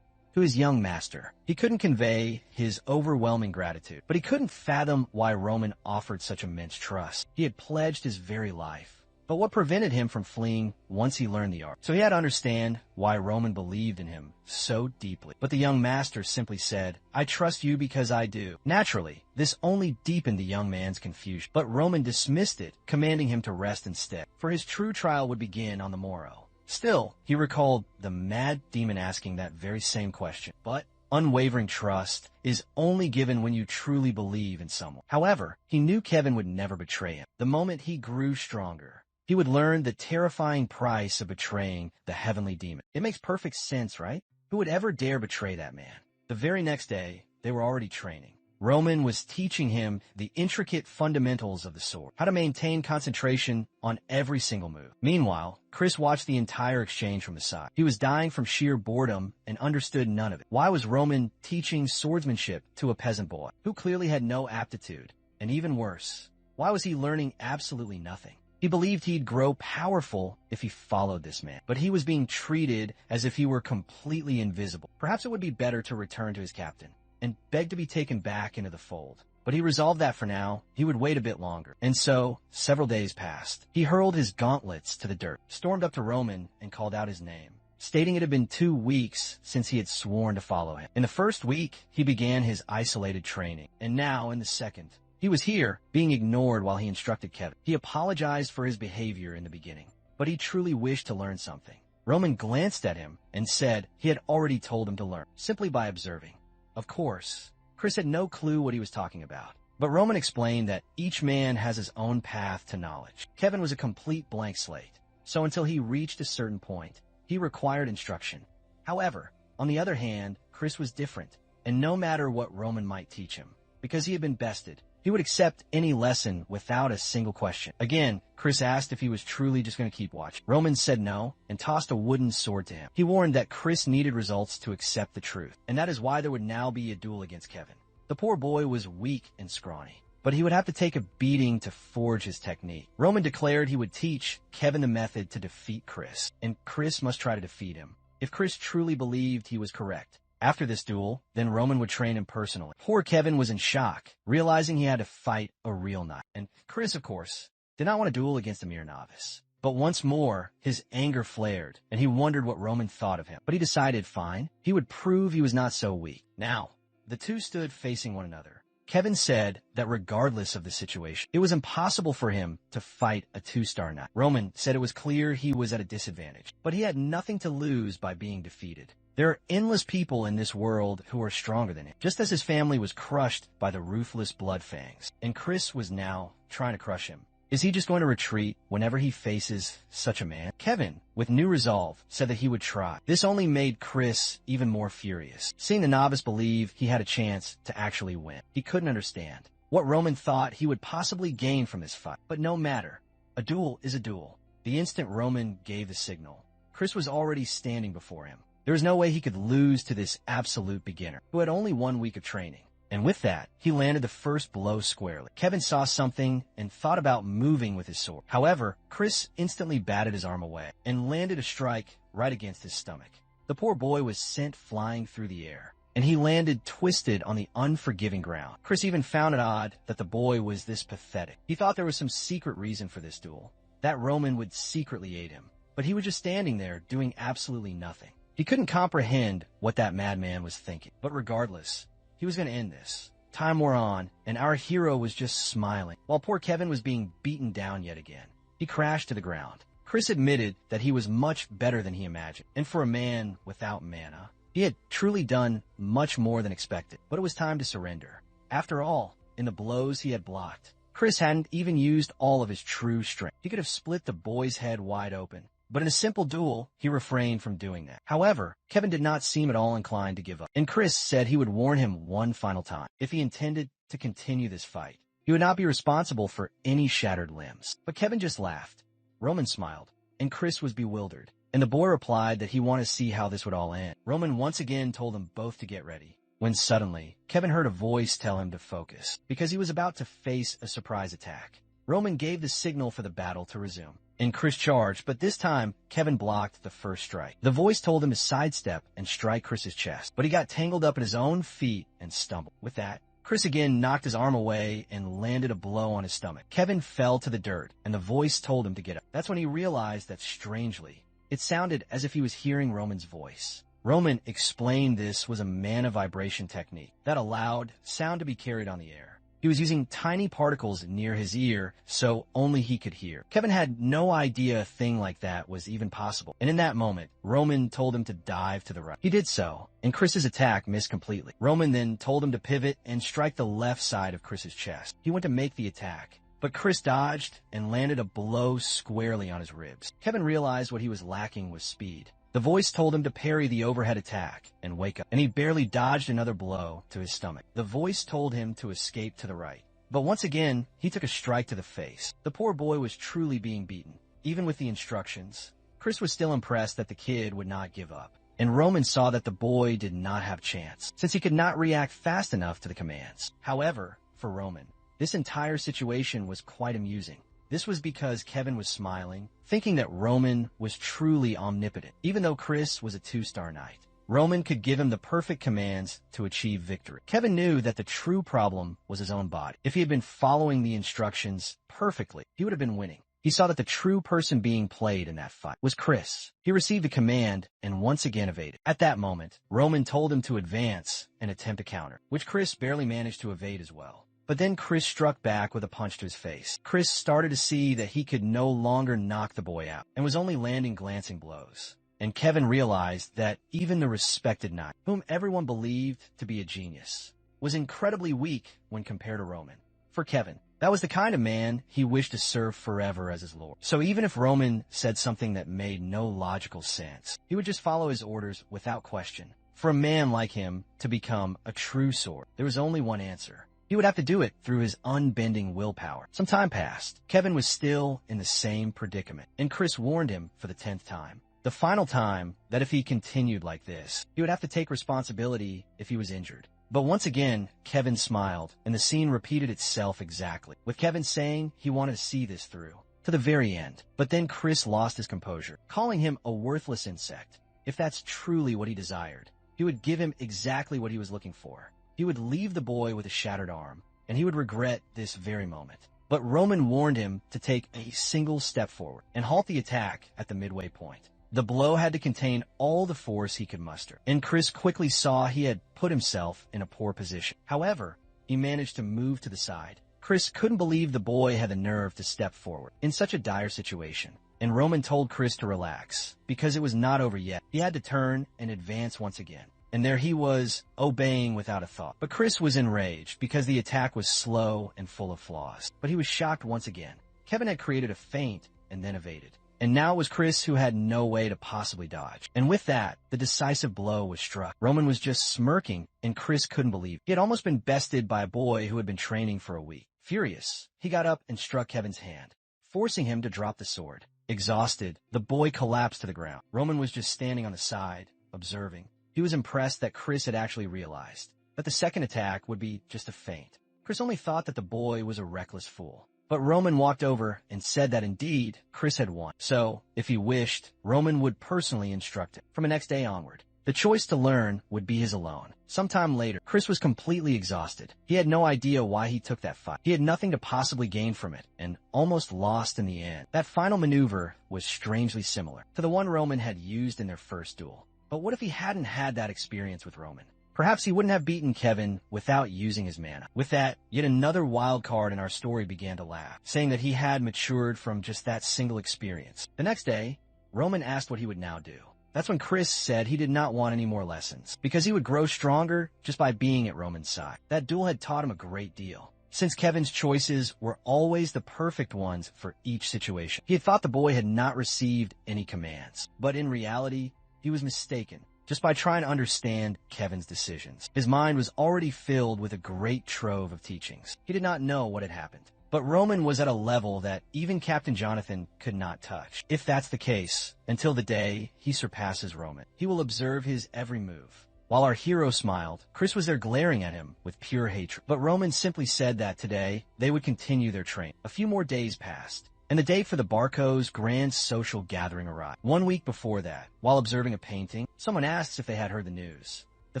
To his young master, he couldn't convey his overwhelming gratitude, but he couldn't fathom why Roman offered such immense trust. He had pledged his very life But what prevented him from fleeing once he learned the art? So he had to understand why Roman believed in him so deeply. But the young master simply said, "I trust you because I do." Naturally, this only deepened the young man's confusion. But Roman dismissed it, commanding him to rest instead, for his true trial would begin on the morrow. Still, he recalled the mad demon asking that very same question. But unwavering trust is only given when you truly believe in someone. However, he knew Kevin would never betray him. The moment he grew stronger, he would learn the terrifying price of betraying the heavenly demon. It makes perfect sense, right? Who would ever dare betray that man? The very next day, they were already training. Roman was teaching him the intricate fundamentals of the sword, how to maintain concentration on every single move. Meanwhile, Chris watched the entire exchange from the side. He was dying from sheer boredom and understood none of it. Why was Roman teaching swordsmanship to a peasant boy who clearly had no aptitude? And even worse, why was he learning absolutely nothing? He believed he'd grow powerful if he followed this man, but he was being treated as if he were completely invisible. Perhaps it would be better to return to his captain and beg to be taken back into the fold. But he resolved that for now, he would wait a bit longer. And so, several days passed. He hurled his gauntlets to the dirt, stormed up to Roman, and called out his name, stating it had been 2 weeks since he had sworn to follow him. In the first week, he began his isolated training, and now, in the second, he was here, being ignored while he instructed Kevin. He apologized for his behavior in the beginning, but he truly wished to learn something. Roman glanced at him and said he had already told him to learn, simply by observing. Of course, Chris had no clue what he was talking about, but Roman explained that each man has his own path to knowledge. Kevin was a complete blank slate, so until he reached a certain point, he required instruction. However, on the other hand, Chris was different, and no matter what Roman might teach him, because he had been bested, he would accept any lesson without a single question. Again, Chris asked if he was truly just going to keep watching. Roman said no and tossed a wooden sword to him. He warned that Chris needed results to accept the truth, and that is why there would now be a duel against Kevin. The poor boy was weak and scrawny, but he would have to take a beating to forge his technique. Roman declared he would teach Kevin the method to defeat Chris, and Chris must try to defeat him, if Chris truly believed he was correct. After this duel, then Roman would train him personally. Poor Kevin was in shock, realizing he had to fight a real knight. And Chris, of course, did not want to duel against a mere novice. But once more, his anger flared, and he wondered what Roman thought of him. But he decided, fine, he would prove he was not so weak. Now, the two stood facing one another. Kevin said that regardless of the situation, it was impossible for him to fight a 2-star knight. Roman said it was clear he was at a disadvantage, but he had nothing to lose by being defeated. There are endless people in this world who are stronger than him, just as his family was crushed by the ruthless Blood Fangs, and Chris was now trying to crush him. Is he just going to retreat whenever he faces such a man? Kevin, with new resolve, said that he would try. This only made Chris even more furious, seeing the novice believe he had a chance to actually win. He couldn't understand what Roman thought he would possibly gain from this fight. But no matter, a duel is a duel. The instant Roman gave the signal, Chris was already standing before him. There was no way he could lose to this absolute beginner, who had only 1 week of training. And with that, he landed the first blow squarely. Kevin saw something and thought about moving with his sword. However, Chris instantly batted his arm away and landed a strike right against his stomach. The poor boy was sent flying through the air, and he landed twisted on the unforgiving ground. Chris even found it odd that the boy was this pathetic. He thought there was some secret reason for this duel, that Roman would secretly aid him, but he was just standing there doing absolutely nothing. He couldn't comprehend what that madman was thinking, but regardless, he was going to end this. Time wore on, and our hero was just smiling, while poor Kevin was being beaten down yet again. He crashed to the ground. Chris admitted that he was much better than he imagined, and for a man without mana, he had truly done much more than expected, but it was time to surrender. After all, in the blows he had blocked, Chris hadn't even used all of his true strength. He could have split the boy's head wide open, but in a simple duel, he refrained from doing that. However, Kevin did not seem at all inclined to give up, and Chris said he would warn him one final time. If he intended to continue this fight, he would not be responsible for any shattered limbs. But Kevin just laughed. Roman smiled, and Chris was bewildered, and the boy replied that he wanted to see how this would all end. Roman once again told them both to get ready, when suddenly, Kevin heard a voice tell him to focus, because he was about to face a surprise attack. Roman gave the signal for the battle to resume, and Chris charged, but this time, Kevin blocked the first strike. The voice told him to sidestep and strike Chris's chest, but he got tangled up in his own feet and stumbled. With that, Chris again knocked his arm away and landed a blow on his stomach. Kevin fell to the dirt, and the voice told him to get up. That's when he realized that, strangely, it sounded as if he was hearing Roman's voice. Roman explained this was a mana vibration technique that allowed sound to be carried on the air. He was using tiny particles near his ear, so only he could hear. Kevin had no idea a thing like that was even possible, and in that moment, Roman told him to dive to the right. He did so, and Chris's attack missed completely. Roman then told him to pivot and strike the left side of Chris's chest. He went to make the attack, but Chris dodged and landed a blow squarely on his ribs. Kevin realized what he was lacking was speed. The voice told him to parry the overhead attack and wake up, and he barely dodged another blow to his stomach. The voice told him to escape to the right, but once again, he took a strike to the face. The poor boy was truly being beaten. Even with the instructions, Chris was still impressed that the kid would not give up, and Roman saw that the boy did not have chance, since he could not react fast enough to the commands. However, for Roman, this entire situation was quite amusing. This was because Kevin was smiling, thinking that Roman was truly omnipotent. Even though Chris was a 2-star knight, Roman could give him the perfect commands to achieve victory. Kevin knew that the true problem was his own body. If he had been following the instructions perfectly, he would have been winning. He saw that the true person being played in that fight was Chris. He received a command and once again evaded. At that moment, Roman told him to advance and attempt a counter, which Chris barely managed to evade as well. But then Chris struck back with a punch to his face. Chris started to see that he could no longer knock the boy out and was only landing glancing blows. And Kevin realized that even the respected knight, whom everyone believed to be a genius, was incredibly weak when compared to Roman. For Kevin, that was the kind of man he wished to serve forever as his lord. So even if Roman said something that made no logical sense, he would just follow his orders without question. For a man like him to become a true sword, there was only one answer. He would have to do it through his unbending willpower. Some time passed. Kevin was still in the same predicament, and Chris warned him for the 10th time. The final time that if he continued like this, he would have to take responsibility if he was injured. But once again, Kevin smiled, and the scene repeated itself exactly, with Kevin saying he wanted to see this through to the very end. But then Chris lost his composure, calling him a worthless insect. If that's truly what he desired, he would give him exactly what he was looking for. He would leave the boy with a shattered arm, and he would regret this very moment. But Roman warned him to take a single step forward and halt the attack at the midway point. The blow had to contain all the force he could muster, and Chris quickly saw he had put himself in a poor position. However, he managed to move to the side. Chris couldn't believe the boy had the nerve to step forward in such a dire situation, and Roman told Chris to relax, because it was not over yet. He had to turn and advance once again. And there he was, obeying without a thought. But Chris was enraged because the attack was slow and full of flaws. But he was shocked once again. Kevin had created a feint and then evaded. And now it was Chris who had no way to possibly dodge. And with that, the decisive blow was struck. Roman was just smirking, and Chris couldn't believe it. He had almost been bested by a boy who had been training for a week. Furious, he got up and struck Kevin's hand, forcing him to drop the sword. Exhausted, the boy collapsed to the ground. Roman was just standing on the side, observing. He was impressed that Chris had actually realized that the second attack would be just a feint. Chris only thought that the boy was a reckless fool. But Roman walked over and said that indeed, Chris had won. So, if he wished, Roman would personally instruct him. From the next day onward, the choice to learn would be his alone. Sometime later, Chris was completely exhausted. He had no idea why he took that fight. He had nothing to possibly gain from it, and almost lost in the end. That final maneuver was strangely similar to the one Roman had used in their first duel. But what if he hadn't had that experience with Roman? Perhaps he wouldn't have beaten Kevin without using his mana. With that, yet another wild card in our story began to laugh, saying that he had matured from just that single experience. The next day, Roman asked what he would now do. That's when Chris said he did not want any more lessons, because he would grow stronger just by being at Roman's side. That duel had taught him a great deal, since Kevin's choices were always the perfect ones for each situation. He had thought the boy had not received any commands, but in reality, he was mistaken just by trying to understand Kevin's decisions. His mind was already filled with a great trove of teachings. He did not know what had happened. But Roman was at a level that even Captain Jonathan could not touch. If that's the case, until the day he surpasses Roman, he will observe his every move. While our hero smiled, Chris was there glaring at him with pure hatred. But Roman simply said that today they would continue their training. A few more days passed, and the day for the Barco's grand social gathering arrived. 1 week before that, while observing a painting, someone asked if they had heard the news. The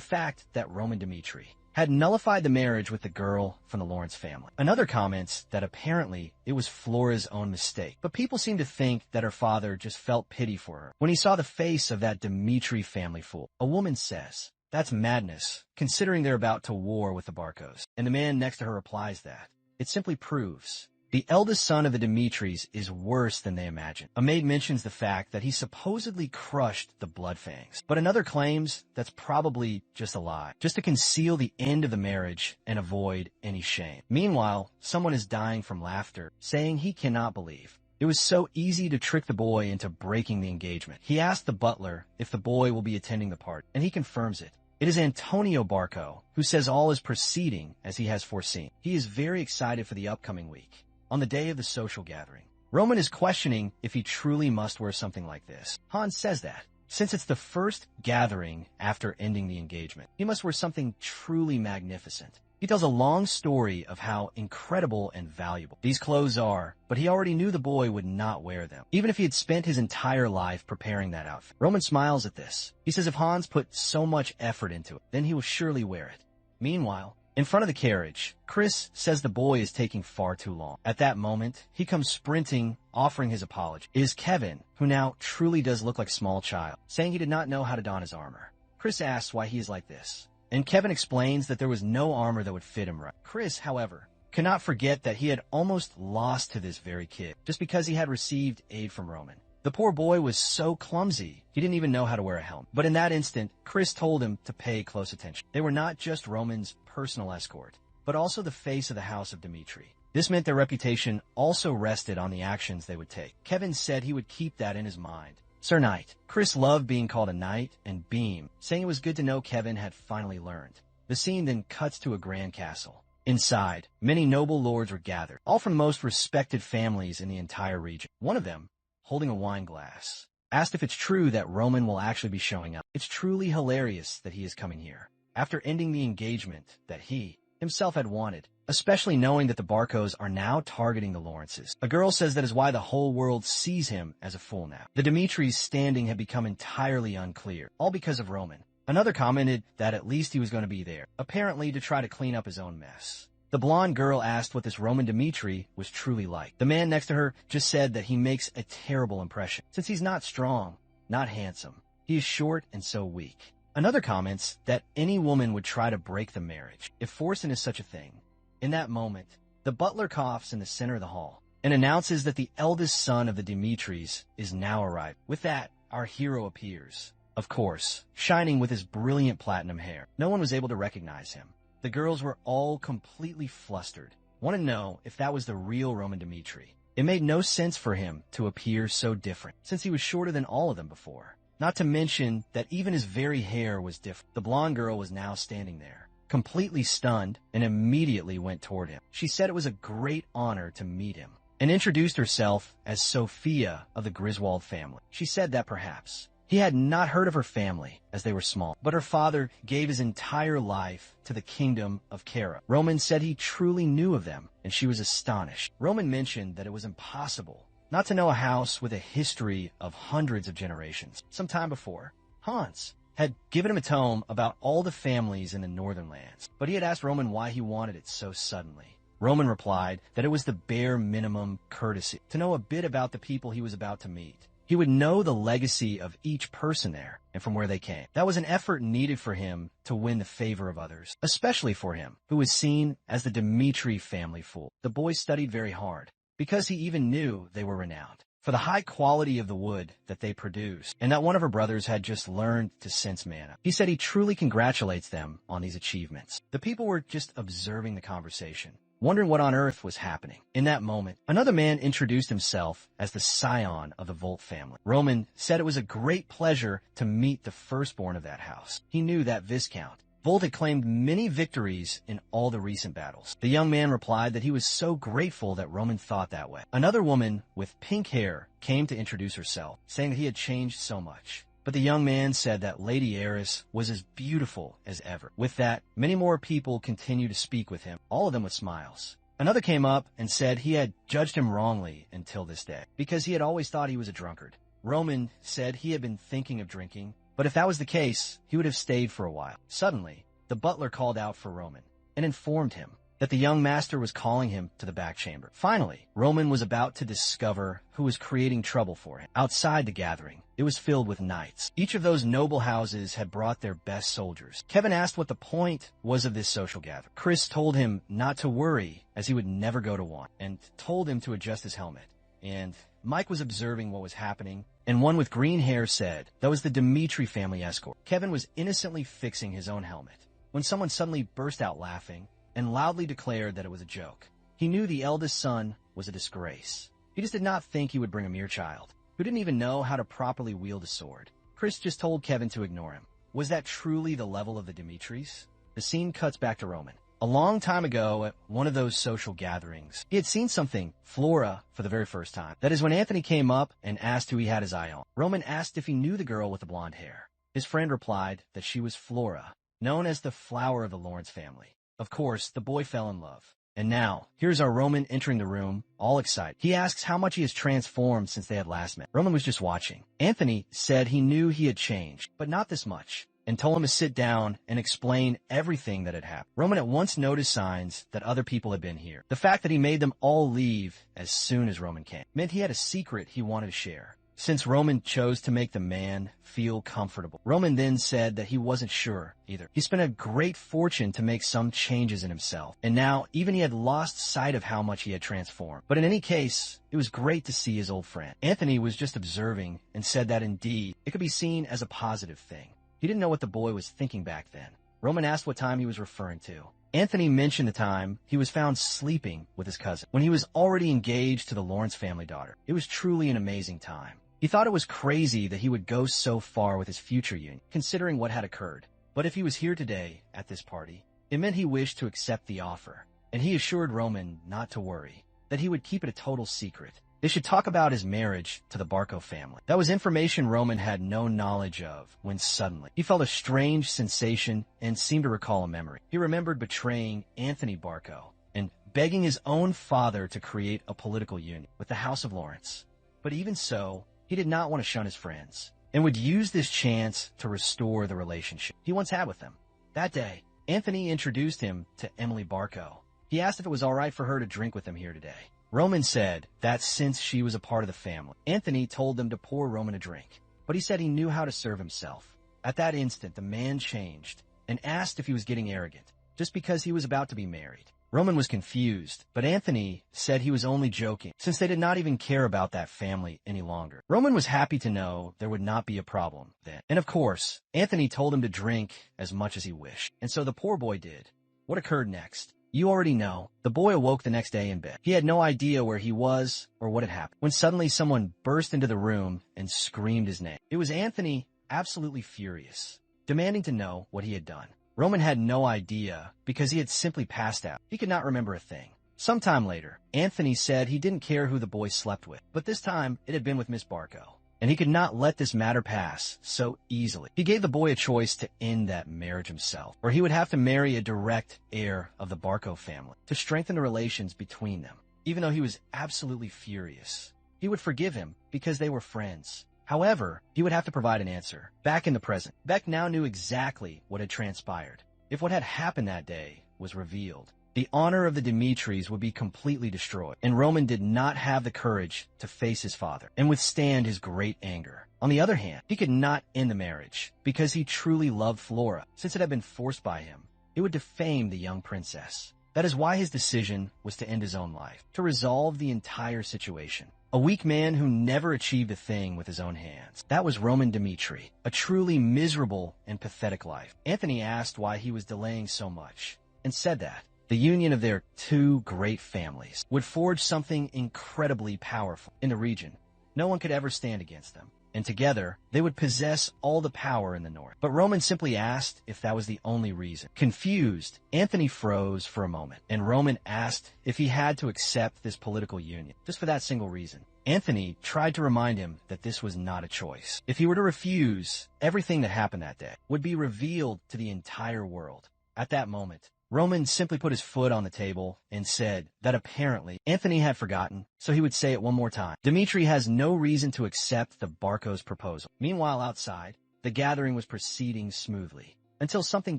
fact that Roman Dmitri had nullified the marriage with the girl from the Lawrence family. Another comments that apparently it was Flora's own mistake, but people seem to think that her father just felt pity for her when he saw the face of that Dimitri family fool. A woman says, "That's madness, considering they're about to war with the Barcos." And the man next to her replies that it simply proves the eldest son of the Dimitris is worse than they imagine. A maid mentions the fact that he supposedly crushed the Bloodfangs, but another claims that's probably just a lie, just to conceal the end of the marriage and avoid any shame. Meanwhile, someone is dying from laughter, saying he cannot believe it was so easy to trick the boy into breaking the engagement. He asked the butler if the boy will be attending the party, and he confirms it. It is Antonio Barco, who says all is proceeding as he has foreseen. He is very excited for the upcoming week. On the day of the social gathering, Roman is questioning if he truly must wear something like this. Hans says that, since it's the first gathering after ending the engagement, he must wear something truly magnificent. He tells a long story of how incredible and valuable these clothes are, but he already knew the boy would not wear them, even if he had spent his entire life preparing that outfit. Roman smiles at this. He says if Hans put so much effort into it, then he will surely wear it. Meanwhile, in front of the carriage, Chris says the boy is taking far too long. At that moment, he comes sprinting, offering his apology. It is Kevin, who now truly does look like a small child, saying he did not know how to don his armor. Chris asks why he is like this, and Kevin explains that there was no armor that would fit him right. Chris, however, cannot forget that he had almost lost to this very kid, just because he had received aid from Roman. The poor boy was so clumsy, he didn't even know how to wear a helmet. But in that instant, Chris told him to pay close attention. They were not just Roman's personal escort, but also the face of the house of Dimitri. This meant their reputation also rested on the actions they would take. Kevin said he would keep that in his mind. Sir Knight. Chris loved being called a knight, and Beam, saying it was good to know Kevin had finally learned. The scene then cuts to a grand castle. Inside, many noble lords were gathered, all from the most respected families in the entire region. One of them, holding a wine glass, asked if it's true that Roman will actually be showing up. It's truly hilarious that he is coming here, after ending the engagement that he himself had wanted, especially knowing that the Barcos are now targeting the Lawrences. A girl says that is why the whole world sees him as a fool now. The Dimitris' standing had become entirely unclear, all because of Roman. Another commented that at least he was going to be there, apparently to try to clean up his own mess. The blonde girl asked what this Roman Dimitri was truly like. The man next to her just said that he makes a terrible impression, since he's not strong, not handsome. He is short and so weak. Another comments that any woman would try to break the marriage, if forced into such a thing. In that moment, the butler coughs in the center of the hall and announces that the eldest son of the Dimitris is now arrived. With that, our hero appears, of course, shining with his brilliant platinum hair. No one was able to recognize him. The girls were all completely flustered, want to know if that was the real Roman Dimitri. It made no sense for him to appear so different, since he was shorter than all of them before. Not to mention that even his very hair was different. The blonde girl was now standing there, completely stunned, and immediately went toward him. She said it was a great honor to meet him, and introduced herself as Sophia of the Griswold family. She said that perhaps he had not heard of her family as they were small, but her father gave his entire life to the kingdom of Kara. Roman said he truly knew of them, and she was astonished. Roman mentioned that it was impossible not to know a house with a history of hundreds of generations. Some time before, Hans had given him a tome about all the families in the northern lands, but he had asked Roman why he wanted it so suddenly. Roman replied that it was the bare minimum courtesy to know a bit about the people he was about to meet. He would know the legacy of each person there and from where they came. That was an effort needed for him to win the favor of others, especially for him, who was seen as the Dimitri family fool. The boy studied very hard, because he even knew they were renowned for the high quality of the wood that they produced, and that one of her brothers had just learned to sense mana. He said he truly congratulates them on these achievements. The people were just observing the conversation, wondering what on earth was happening. In that moment, another man introduced himself as the scion of the Volt family. Roman said it was a great pleasure to meet the firstborn of that house. He knew that Viscount Volt had claimed many victories in all the recent battles. The young man replied that he was so grateful that Roman thought that way. Another woman with pink hair came to introduce herself, saying that he had changed so much. But the young man said that Lady Eris was as beautiful as ever. With that, many more people continued to speak with him, all of them with smiles. Another came up and said he had judged him wrongly until this day, because he had always thought he was a drunkard. Roman said he had been thinking of drinking, but if that was the case, he would have stayed for a while. Suddenly, the butler called out for Roman and informed him that the young master was calling him to the back chamber. Finally, Roman was about to discover who was creating trouble for him. Outside the gathering, it was filled with knights. Each of those noble houses had brought their best soldiers. Kevin asked what the point was of this social gathering. Chris told him not to worry, as he would never go to one, and told him to adjust his helmet. And Mike was observing what was happening, and one with green hair said that was the Dimitri family escort. Kevin was innocently fixing his own helmet when someone suddenly burst out laughing and loudly declared that it was a joke. He knew the eldest son was a disgrace. He just did not think he would bring a mere child, who didn't even know how to properly wield a sword. Chris just told Kevin to ignore him. Was that truly the level of the Dimitris? The scene cuts back to Roman. A long time ago, at one of those social gatherings, he had seen something, Flora, for the very first time. That is when Anthony came up and asked who he had his eye on. Roman asked if he knew the girl with the blonde hair. His friend replied that she was Flora, known as the flower of the Lawrence family. Of course, the boy fell in love. And now, here's our Roman entering the room, all excited. He asks how much he has transformed since they had last met. Roman was just watching. Anthony said he knew he had changed, but not this much, and told him to sit down and explain everything that had happened. Roman at once noticed signs that other people had been here. The fact that he made them all leave as soon as Roman came meant he had a secret he wanted to share. Since Roman chose to make the man feel comfortable. Roman then said that he wasn't sure either. He spent a great fortune to make some changes in himself, and now even he had lost sight of how much he had transformed. But in any case, it was great to see his old friend. Anthony was just observing and said that indeed, it could be seen as a positive thing. He didn't know what the boy was thinking back then. Roman asked what time he was referring to. Anthony mentioned the time he was found sleeping with his cousin, when he was already engaged to the Lawrence family daughter. It was truly an amazing time. He thought it was crazy that he would go so far with his future union, considering what had occurred. But if he was here today, at this party, it meant he wished to accept the offer, and he assured Roman not to worry, that he would keep it a total secret. They should talk about his marriage to the Barco family. That was information Roman had no knowledge of when suddenly he felt a strange sensation and seemed to recall a memory. He remembered betraying Anthony Barco and begging his own father to create a political union with the House of Lawrence. But even so, he did not want to shun his friends and would use this chance to restore the relationship he once had with them. That day, Anthony introduced him to Emily Barco. He asked if it was all right for her to drink with him here today. Roman said that since she was a part of the family, Anthony told them to pour Roman a drink, but he said he knew how to serve himself. At that instant, the man changed and asked if he was getting arrogant just because he was about to be married. Roman was confused, but Anthony said he was only joking, since they did not even care about that family any longer. Roman was happy to know there would not be a problem then. And of course, Anthony told him to drink as much as he wished, and so the poor boy did. What occurred next? You already know. The boy awoke the next day in bed. He had no idea where he was or what had happened, when suddenly someone burst into the room and screamed his name. It was Anthony, absolutely furious, demanding to know what he had done. Roman had no idea because he had simply passed out. He could not remember a thing. Sometime later, Anthony said he didn't care who the boy slept with, but this time it had been with Miss Barco, and he could not let this matter pass so easily. He gave the boy a choice to end that marriage himself, or he would have to marry a direct heir of the Barco family to strengthen the relations between them. Even though he was absolutely furious, he would forgive him because they were friends. However, he would have to provide an answer. Back in the present, Beck now knew exactly what had transpired. If what had happened that day was revealed, the honor of the Dimitris would be completely destroyed, and Roman did not have the courage to face his father and withstand his great anger. On the other hand, he could not end the marriage because he truly loved Flora. Since it had been forced by him, it would defame the young princess. That is why his decision was to end his own life, to resolve the entire situation. A weak man who never achieved a thing with his own hands. That was Roman Dimitri, a truly miserable and pathetic life. Anthony asked why he was delaying so much, and said that the union of their two great families would forge something incredibly powerful in the region. No one could ever stand against them, and together they would possess all the power in the north. But Roman simply asked if that was the only reason. Confused, Anthony froze for a moment, and Roman asked if he had to accept this political union, just for that single reason. Anthony tried to remind him that this was not a choice. If he were to refuse, everything that happened that day would be revealed to the entire world. At that moment, Roman simply put his foot on the table and said that apparently Anthony had forgotten, so he would say it one more time. Dimitri has no reason to accept the Barco's proposal. Meanwhile, outside, the gathering was proceeding smoothly. until something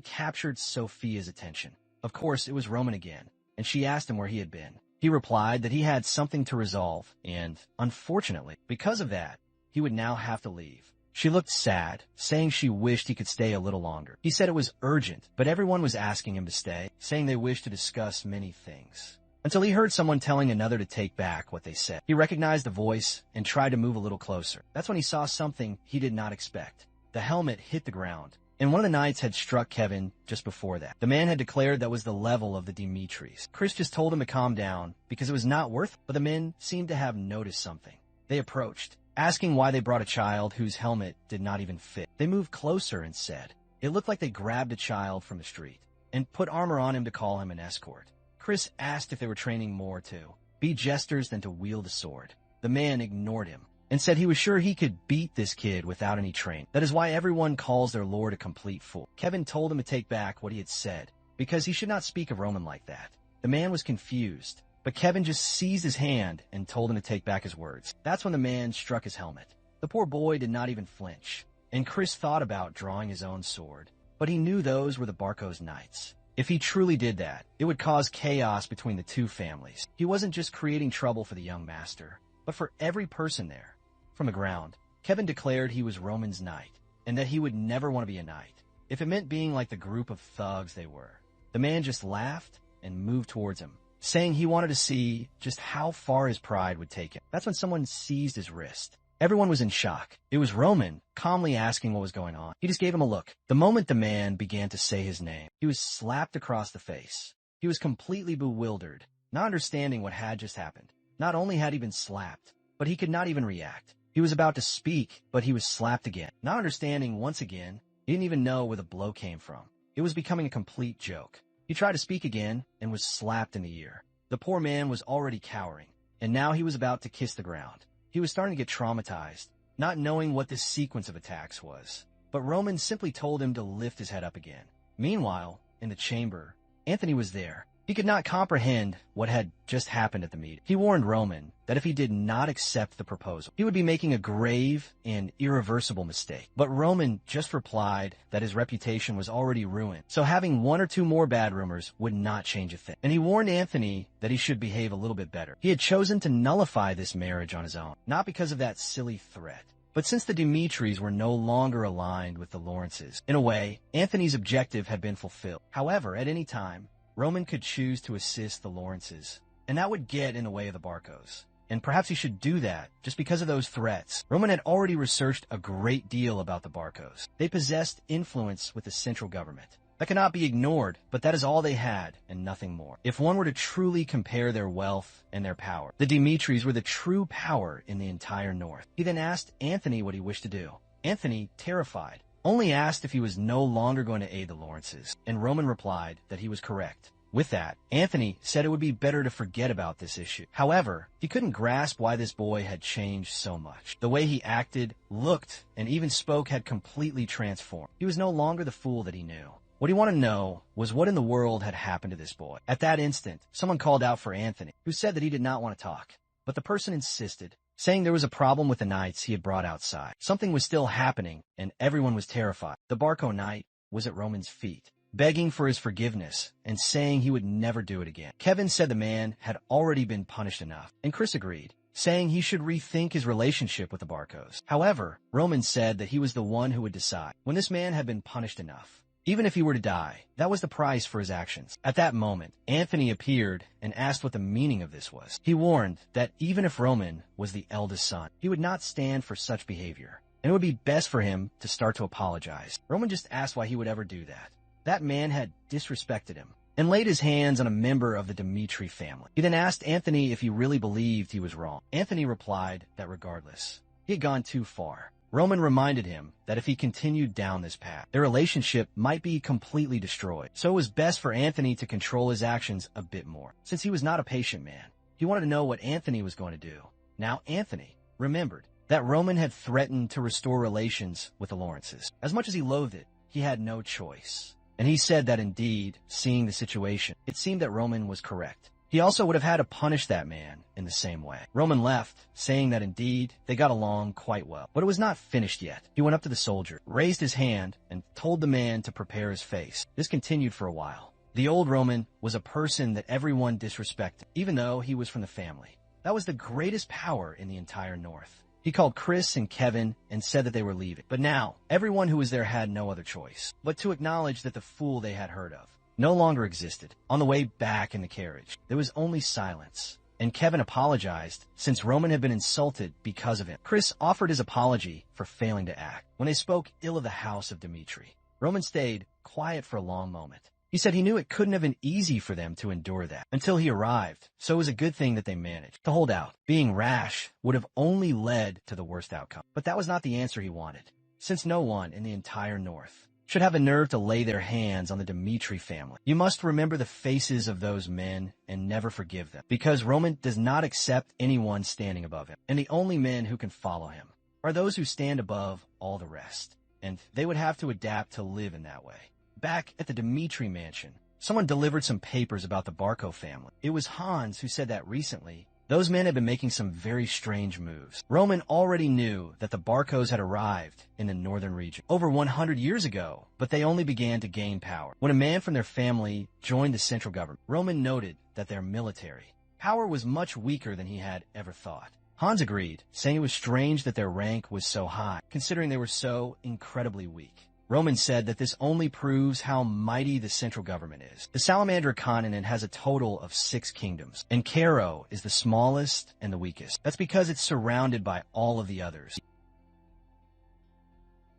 captured Sophia's attention. Of course, it was Roman again, and she asked him where he had been. He replied that he had something to resolve, and, unfortunately, because of that, he would now have to leave. She looked sad, saying she wished he could stay a little longer. He said it was urgent, but everyone was asking him to stay, saying they wished to discuss many things. Until he heard someone telling another to take back what they said. He recognized the voice and tried to move a little closer. That's when he saw something he did not expect. The helmet hit the ground, and one of the knights had struck Kevin just before that. The man had declared that was the level of the Dimitris. Chris just told him to calm down because it was not worth it, but the men seemed to have noticed something. They approached, asking why they brought a child whose helmet did not even fit. They moved closer and said it looked like they grabbed a child from the street and put armor on him to call him an escort. Chris asked if they were training more to be jesters than to wield a sword. The man ignored him and said he was sure he could beat this kid without any training. That is why everyone calls their lord a complete fool. Kevin told him to take back what he had said, because he should not speak of Roman like that. The man was confused, but Kevin just seized his hand and told him to take back his words. That's when the man struck his helmet. The poor boy did not even flinch, and Chris thought about drawing his own sword, but he knew those were the Barco's knights. If he truly did that, it would cause chaos between the two families. He wasn't just creating trouble for the young master, but for every person there. From the ground, Kevin declared he was Roman's knight, and that he would never want to be a knight, if it meant being like the group of thugs they were. The man just laughed and moved towards him, saying he wanted to see just how far his pride would take him. That's when someone seized his wrist. Everyone was in shock. It was Roman, calmly asking what was going on. He just gave him a look. The moment the man began to say his name, he was slapped across the face. He was completely bewildered, not understanding what had just happened. Not only had he been slapped, but he could not even react. He was about to speak, but he was slapped again. Not understanding once again, he didn't even know where the blow came from. It was becoming a complete joke. He tried to speak again and was slapped in the ear. The poor man was already cowering, and now he was about to kiss the ground. He was starting to get traumatized, not knowing what this sequence of attacks was. But Roman simply told him to lift his head up again. Meanwhile, in the chamber, Anthony was there. He could not comprehend what had just happened at the meeting. He warned Roman that if he did not accept the proposal, he would be making a grave and irreversible mistake. But Roman just replied that his reputation was already ruined, so having one or two more bad rumors would not change a thing. And he warned Anthony that he should behave a little bit better. He had chosen to nullify this marriage on his own, not because of that silly threat, but since the Dimitris were no longer aligned with the Lawrences. In a way, Anthony's objective had been fulfilled. However, at any time, Roman could choose to assist the Lawrences, and that would get in the way of the Barcos. And perhaps he should do that just because of those threats. Roman had already researched a great deal about the Barcos. They possessed influence with the central government. That cannot be ignored, but that is all they had and nothing more. If one were to truly compare their wealth and their power, the Dimitris were the true power in the entire north. He then asked Anthony what he wished to do. Anthony, terrified, only asked if he was no longer going to aid the Lawrences, and Roman replied that he was correct. With that, Anthony said it would be better to forget about this issue. However, he couldn't grasp why this boy had changed so much. The way he acted, looked, and even spoke had completely transformed. He was no longer the fool that he knew. What he wanted to know was what in the world had happened to this boy. At that instant, someone called out for Anthony, who said that he did not want to talk. But the person insisted, saying there was a problem with the knights he had brought outside. Something was still happening, and everyone was terrified. The Barco knight was at Roman's feet, begging for his forgiveness and saying he would never do it again. Kevin said the man had already been punished enough, and Chris agreed, saying he should rethink his relationship with the Barcos. However, Roman said that he was the one who would decide. When this man had been punished enough, even if he were to die, that was the price for his actions. At that moment, Anthony appeared and asked what the meaning of this was. He warned that even if Roman was the eldest son, he would not stand for such behavior, and it would be best for him to start to apologize. Roman just asked why he would ever do that. That man had disrespected him and laid his hands on a member of the Dimitri family. He then asked Anthony if he really believed he was wrong. Anthony replied that regardless, he had gone too far. Roman reminded him that if he continued down this path, their relationship might be completely destroyed. So it was best for Anthony to control his actions a bit more. Since he was not a patient man, he wanted to know what Anthony was going to do. Now Anthony remembered that Roman had threatened to restore relations with the Lawrences. As much as he loathed it, he had no choice. And he said that indeed, seeing the situation, it seemed that Roman was correct. He also would have had to punish that man in the same way. Roman left, saying that indeed they got along quite well. But it was not finished yet. He went up to the soldier, raised his hand, and told the man to prepare his face. This continued for a while. The old Roman was a person that everyone disrespected, even though he was from the family. That was the greatest power in the entire North. He called Chris and Kevin and said that they were leaving. But now, everyone who was there had no other choice but to acknowledge that the fool they had heard of no longer existed. On the way back in the carriage, there was only silence, and Kevin apologized since Roman had been insulted because of him. Chris offered his apology for failing to act. When they spoke ill of the house of Dmitri, Roman stayed quiet for a long moment. He said he knew it couldn't have been easy for them to endure that until he arrived, so it was a good thing that they managed to hold out. Being rash would have only led to the worst outcome. But that was not the answer he wanted, since no one in the entire North should have a nerve to lay their hands on the Dmitri family. You must remember the faces of those men and never forgive them, because Roman does not accept anyone standing above him, and the only men who can follow him are those who stand above all the rest, and they would have to adapt to live in that way. Back at the Dmitri mansion, someone delivered some papers about the Barco family. It was Hans who said that recently those men had been making some very strange moves. Roman already knew that the Barcos had arrived in the northern region over 100 years ago, but they only began to gain power when a man from their family joined the central government. Roman noted that their military power was much weaker than he had ever thought. Hans agreed, saying it was strange that their rank was so high, considering they were so incredibly weak. Roman said that this only proves how mighty the central government is. The Salamander continent has a total of 6 kingdoms, and Cairo is the smallest and the weakest. That's because it's surrounded by all of the others,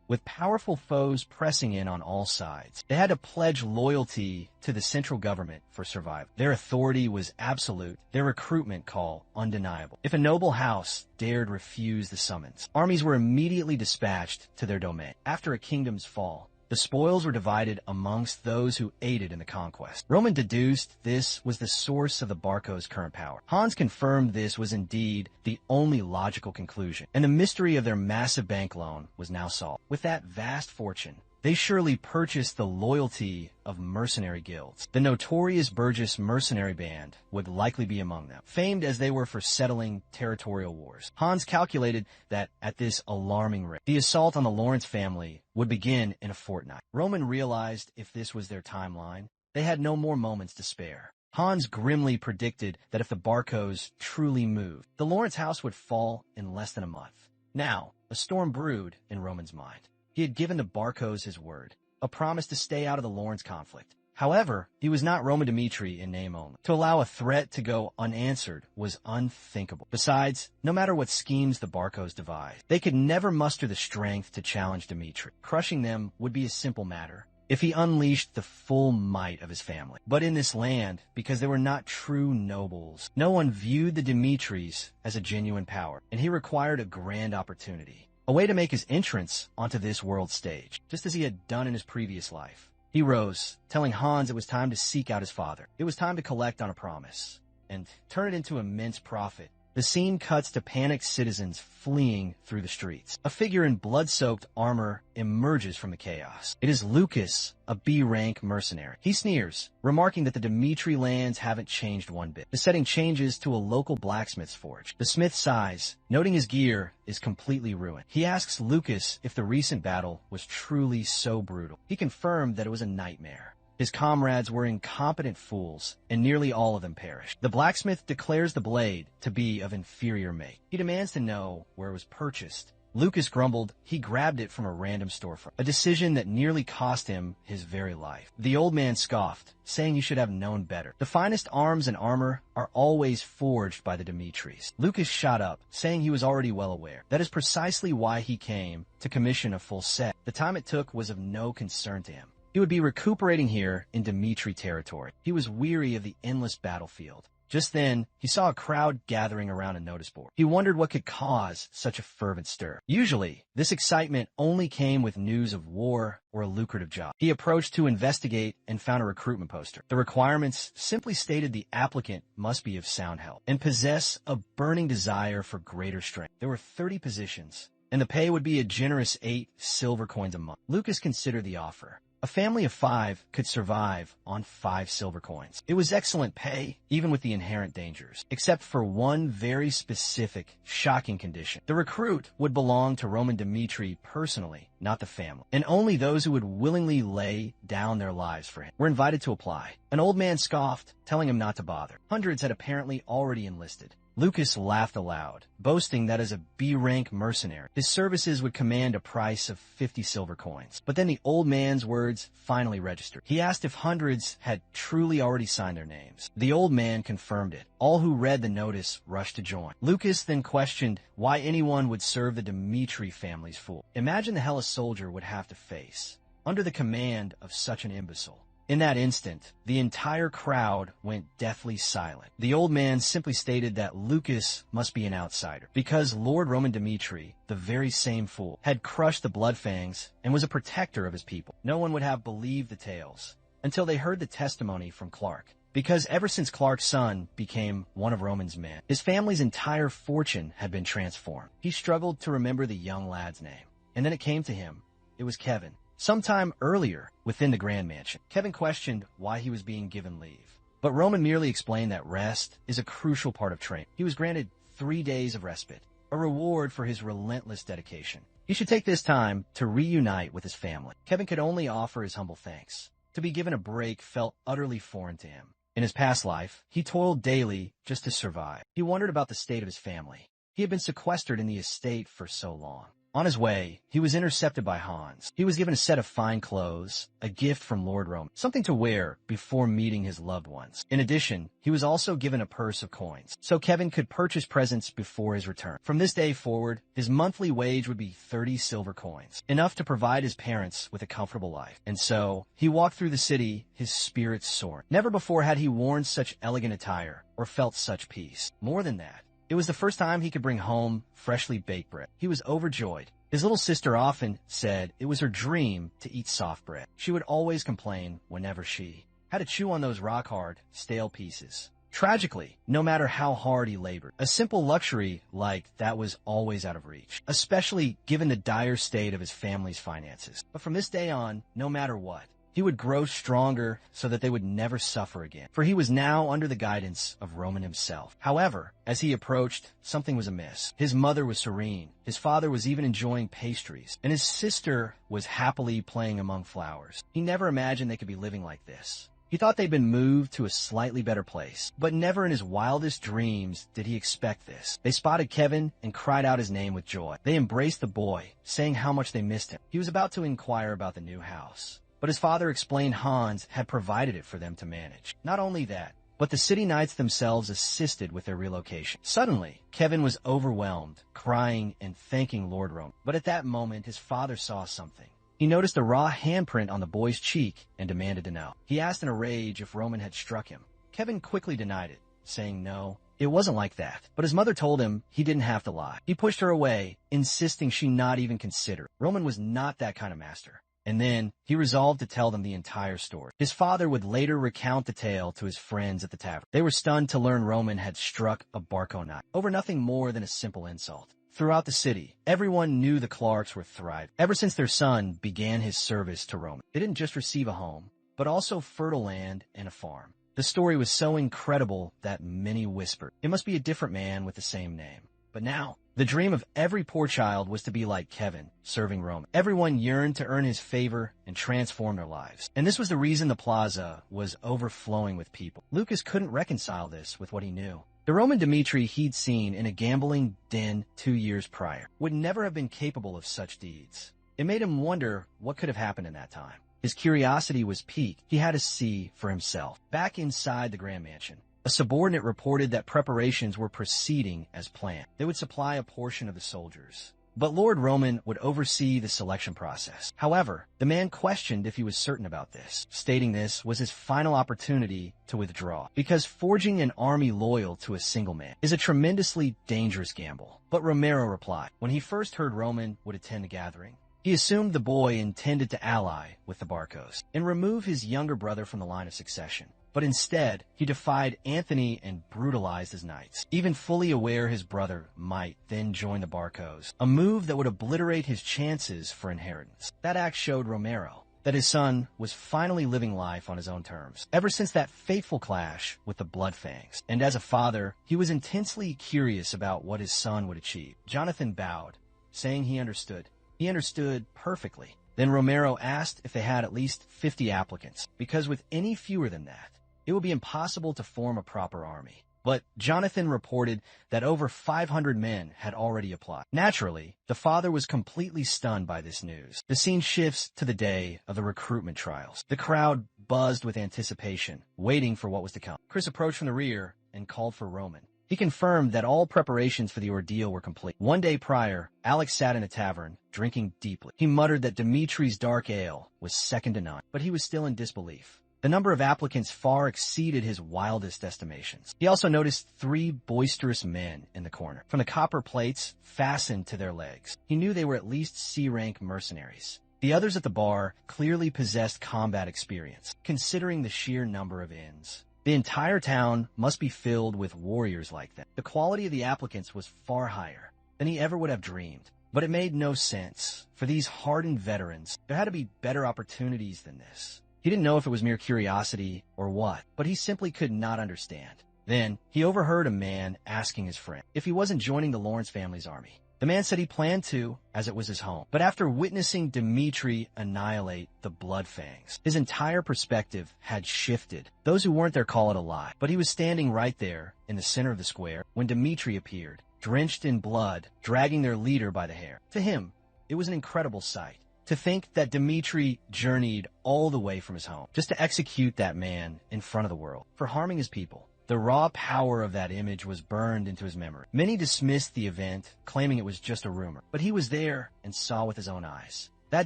with powerful foes pressing in on all sides. They had to pledge loyalty to the central government for survival. Their authority was absolute, their recruitment call undeniable. If a noble house dared refuse the summons, armies were immediately dispatched to their domain. After a kingdom's fall, the spoils were divided amongst those who aided in the conquest. Roman deduced this was the source of the Barco's current power. Hans confirmed this was indeed the only logical conclusion, and the mystery of their massive bank loan was now solved. With that vast fortune, they surely purchased the loyalty of mercenary guilds. The notorious Burgess mercenary band would likely be among them, famed as they were for settling territorial wars. Hans calculated that at this alarming rate, the assault on the Lawrence family would begin in a fortnight. Roman realized if this was their timeline, they had no more moments to spare. Hans grimly predicted that if the Barcos truly moved, the Lawrence house would fall in less than a month. Now, a storm brewed in Roman's mind. He had given the Barcos his word, a promise to stay out of the Lawrence conflict. However, he was not Roman Dmitri in name only. To allow a threat to go unanswered was unthinkable. Besides, no matter what schemes the Barcos devised, they could never muster the strength to challenge Dmitri. Crushing them would be a simple matter if he unleashed the full might of his family. But in this land, because they were not true nobles, no one viewed the Dmitris as a genuine power, and he required a grand opportunity. A way to make his entrance onto this world stage, just as he had done in his previous life. He rose, telling Hans it was time to seek out his father. It was time to collect on a promise and turn it into immense profit. The scene cuts to panicked citizens fleeing through the streets. A figure in blood-soaked armor emerges from the chaos. It is Lucas, a B-rank mercenary. He sneers, remarking that the Dmitri lands haven't changed one bit. The setting changes to a local blacksmith's forge. The smith sighs, noting his gear is completely ruined. He asks Lucas if the recent battle was truly so brutal. He confirmed that it was a nightmare. His comrades were incompetent fools, and nearly all of them perished. The blacksmith declares the blade to be of inferior make. He demands to know where it was purchased. Lucas grumbled he grabbed it from a random storefront, a decision that nearly cost him his very life. The old man scoffed, saying he should have known better. The finest arms and armor are always forged by the Dmitris. Lucas shot up, saying he was already well aware. That is precisely why he came to commission a full set. The time it took was of no concern to him. He would be recuperating here in Dmitri territory. He was weary of the endless battlefield. Just then, he saw a crowd gathering around a notice board. He wondered what could cause such a fervent stir. Usually, this excitement only came with news of war or a lucrative job. He approached to investigate and found a recruitment poster. The requirements simply stated the applicant must be of sound health and possess a burning desire for greater strength. There were 30 positions, and the pay would be a generous 8 silver coins a month. Lucas considered the offer. A family of 5 could survive on 5 silver coins. It was excellent pay, even with the inherent dangers, except for one very specific, shocking condition. The recruit would belong to Roman Dmitri personally, not the family, and only those who would willingly lay down their lives for him were invited to apply. An old man scoffed, telling him not to bother. Hundreds had apparently already enlisted. Lucas laughed aloud, boasting that as a B-rank mercenary, his services would command a price of 50 silver coins. But then the old man's words finally registered. He asked if hundreds had truly already signed their names. The old man confirmed it. All who read the notice rushed to join. Lucas then questioned why anyone would serve the Dmitri family's fool. Imagine the hell a soldier would have to face under the command of such an imbecile. In that instant, the entire crowd went deathly silent. The old man simply stated that Lucas must be an outsider, because Lord Roman Dmitri, the very same fool, had crushed the Bloodfangs and was a protector of his people. No one would have believed the tales until they heard the testimony from Clark. Because ever since Clark's son became one of Roman's men, his family's entire fortune had been transformed. He struggled to remember the young lad's name, and then it came to him. It was Kevin. Sometime earlier, within the Grand Mansion, Kevin questioned why he was being given leave. But Roman merely explained that rest is a crucial part of training. He was granted 3 days of respite, a reward for his relentless dedication. He should take this time to reunite with his family. Kevin could only offer his humble thanks. To be given a break felt utterly foreign to him. In his past life, he toiled daily just to survive. He wondered about the state of his family. He had been sequestered in the estate for so long. On his way, he was intercepted by Hans. He was given a set of fine clothes, a gift from Lord Roman, something to wear before meeting his loved ones. In addition, he was also given a purse of coins, so Kevin could purchase presents before his return. From this day forward, his monthly wage would be 30 silver coins, enough to provide his parents with a comfortable life. And so, he walked through the city, his spirits soaring. Never before had he worn such elegant attire or felt such peace. More than that, it was the first time he could bring home freshly baked bread. He was overjoyed. His little sister often said it was her dream to eat soft bread. She would always complain whenever she had to chew on those rock-hard, stale pieces. Tragically, no matter how hard he labored, a simple luxury like that was always out of reach, especially given the dire state of his family's finances. But from this day on, no matter what, he would grow stronger so that they would never suffer again, for he was now under the guidance of Roman himself. However, as he approached, something was amiss. His mother was serene, his father was even enjoying pastries, and his sister was happily playing among flowers. He never imagined they could be living like this. He thought they'd been moved to a slightly better place, but never in his wildest dreams did he expect this. They spotted Kevin and cried out his name with joy. They embraced the boy, saying how much they missed him. He was about to inquire about the new house, but his father explained Hans had provided it for them to manage. Not only that, but the city knights themselves assisted with their relocation. Suddenly, Kevin was overwhelmed, crying and thanking Lord Roman. But at that moment, his father saw something. He noticed a raw handprint on the boy's cheek and demanded to know. He asked in a rage if Roman had struck him. Kevin quickly denied it, saying no, it wasn't like that. But his mother told him he didn't have to lie. He pushed her away, insisting she not even consider. Roman was not that kind of master. And then, he resolved to tell them the entire story. His father would later recount the tale to his friends at the tavern. They were stunned to learn Roman had struck a Barco knight over nothing more than a simple insult. Throughout the city, everyone knew the Clarks were thriving. Ever since their son began his service to Roman, they didn't just receive a home, but also fertile land and a farm. The story was so incredible that many whispered, it must be a different man with the same name. But now, the dream of every poor child was to be like Kevin, serving Roman. Everyone yearned to earn his favor and transform their lives. And this was the reason the plaza was overflowing with people. Lucas couldn't reconcile this with what he knew. The Roman Dmitri he'd seen in a gambling den 2 years prior would never have been capable of such deeds. It made him wonder what could have happened in that time. His curiosity was piqued. He had to see for himself. Back inside the Grand Mansion, a subordinate reported that preparations were proceeding as planned. They would supply a portion of the soldiers, but Lord Roman would oversee the selection process. However, the man questioned if he was certain about this, stating this was his final opportunity to withdraw, because forging an army loyal to a single man is a tremendously dangerous gamble. But Romero replied, when he first heard Roman would attend the gathering, he assumed the boy intended to ally with the Barcos and remove his younger brother from the line of succession. But instead, he defied Anthony and brutalized his knights, even fully aware his brother might then join the Barcos, a move that would obliterate his chances for inheritance. That act showed Romero that his son was finally living life on his own terms, ever since that fateful clash with the Bloodfangs. And as a father, he was intensely curious about what his son would achieve. Jonathan bowed, saying he understood. He understood perfectly. Then Romero asked if they had at least 50 applicants, because with any fewer than that, it would be impossible to form a proper army. But Jonathan reported that over 500 men had already applied. Naturally, the father was completely stunned by this news. The scene shifts to the day of the recruitment trials. The crowd buzzed with anticipation, waiting for what was to come. Chris approached from the rear and called for Roman. He confirmed that all preparations for the ordeal were complete. One day prior, Alex sat in a tavern, drinking deeply. He muttered that Dimitri's dark ale was second to none, but he was still in disbelief. The number of applicants far exceeded his wildest estimations. He also noticed 3 boisterous men in the corner, from the copper plates fastened to their legs. He knew they were at least C-rank mercenaries. The others at the bar clearly possessed combat experience, considering the sheer number of inns. The entire town must be filled with warriors like them. The quality of the applicants was far higher than he ever would have dreamed. But it made no sense. For these hardened veterans, there had to be better opportunities than this. He didn't know if it was mere curiosity or what, but he simply could not understand. Then, he overheard a man asking his friend if he wasn't joining the Lawrence family's army. The man said he planned to, as it was his home. But after witnessing Dimitri annihilate the Bloodfangs, his entire perspective had shifted. Those who weren't there call it a lie, but he was standing right there in the center of the square when Dimitri appeared, drenched in blood, dragging their leader by the hair. To him, it was an incredible sight. To think that Dimitri journeyed all the way from his home just to execute that man in front of the world for harming his people. The raw power of that image was burned into his memory. Many dismissed the event, claiming it was just a rumor, but he was there and saw with his own eyes. That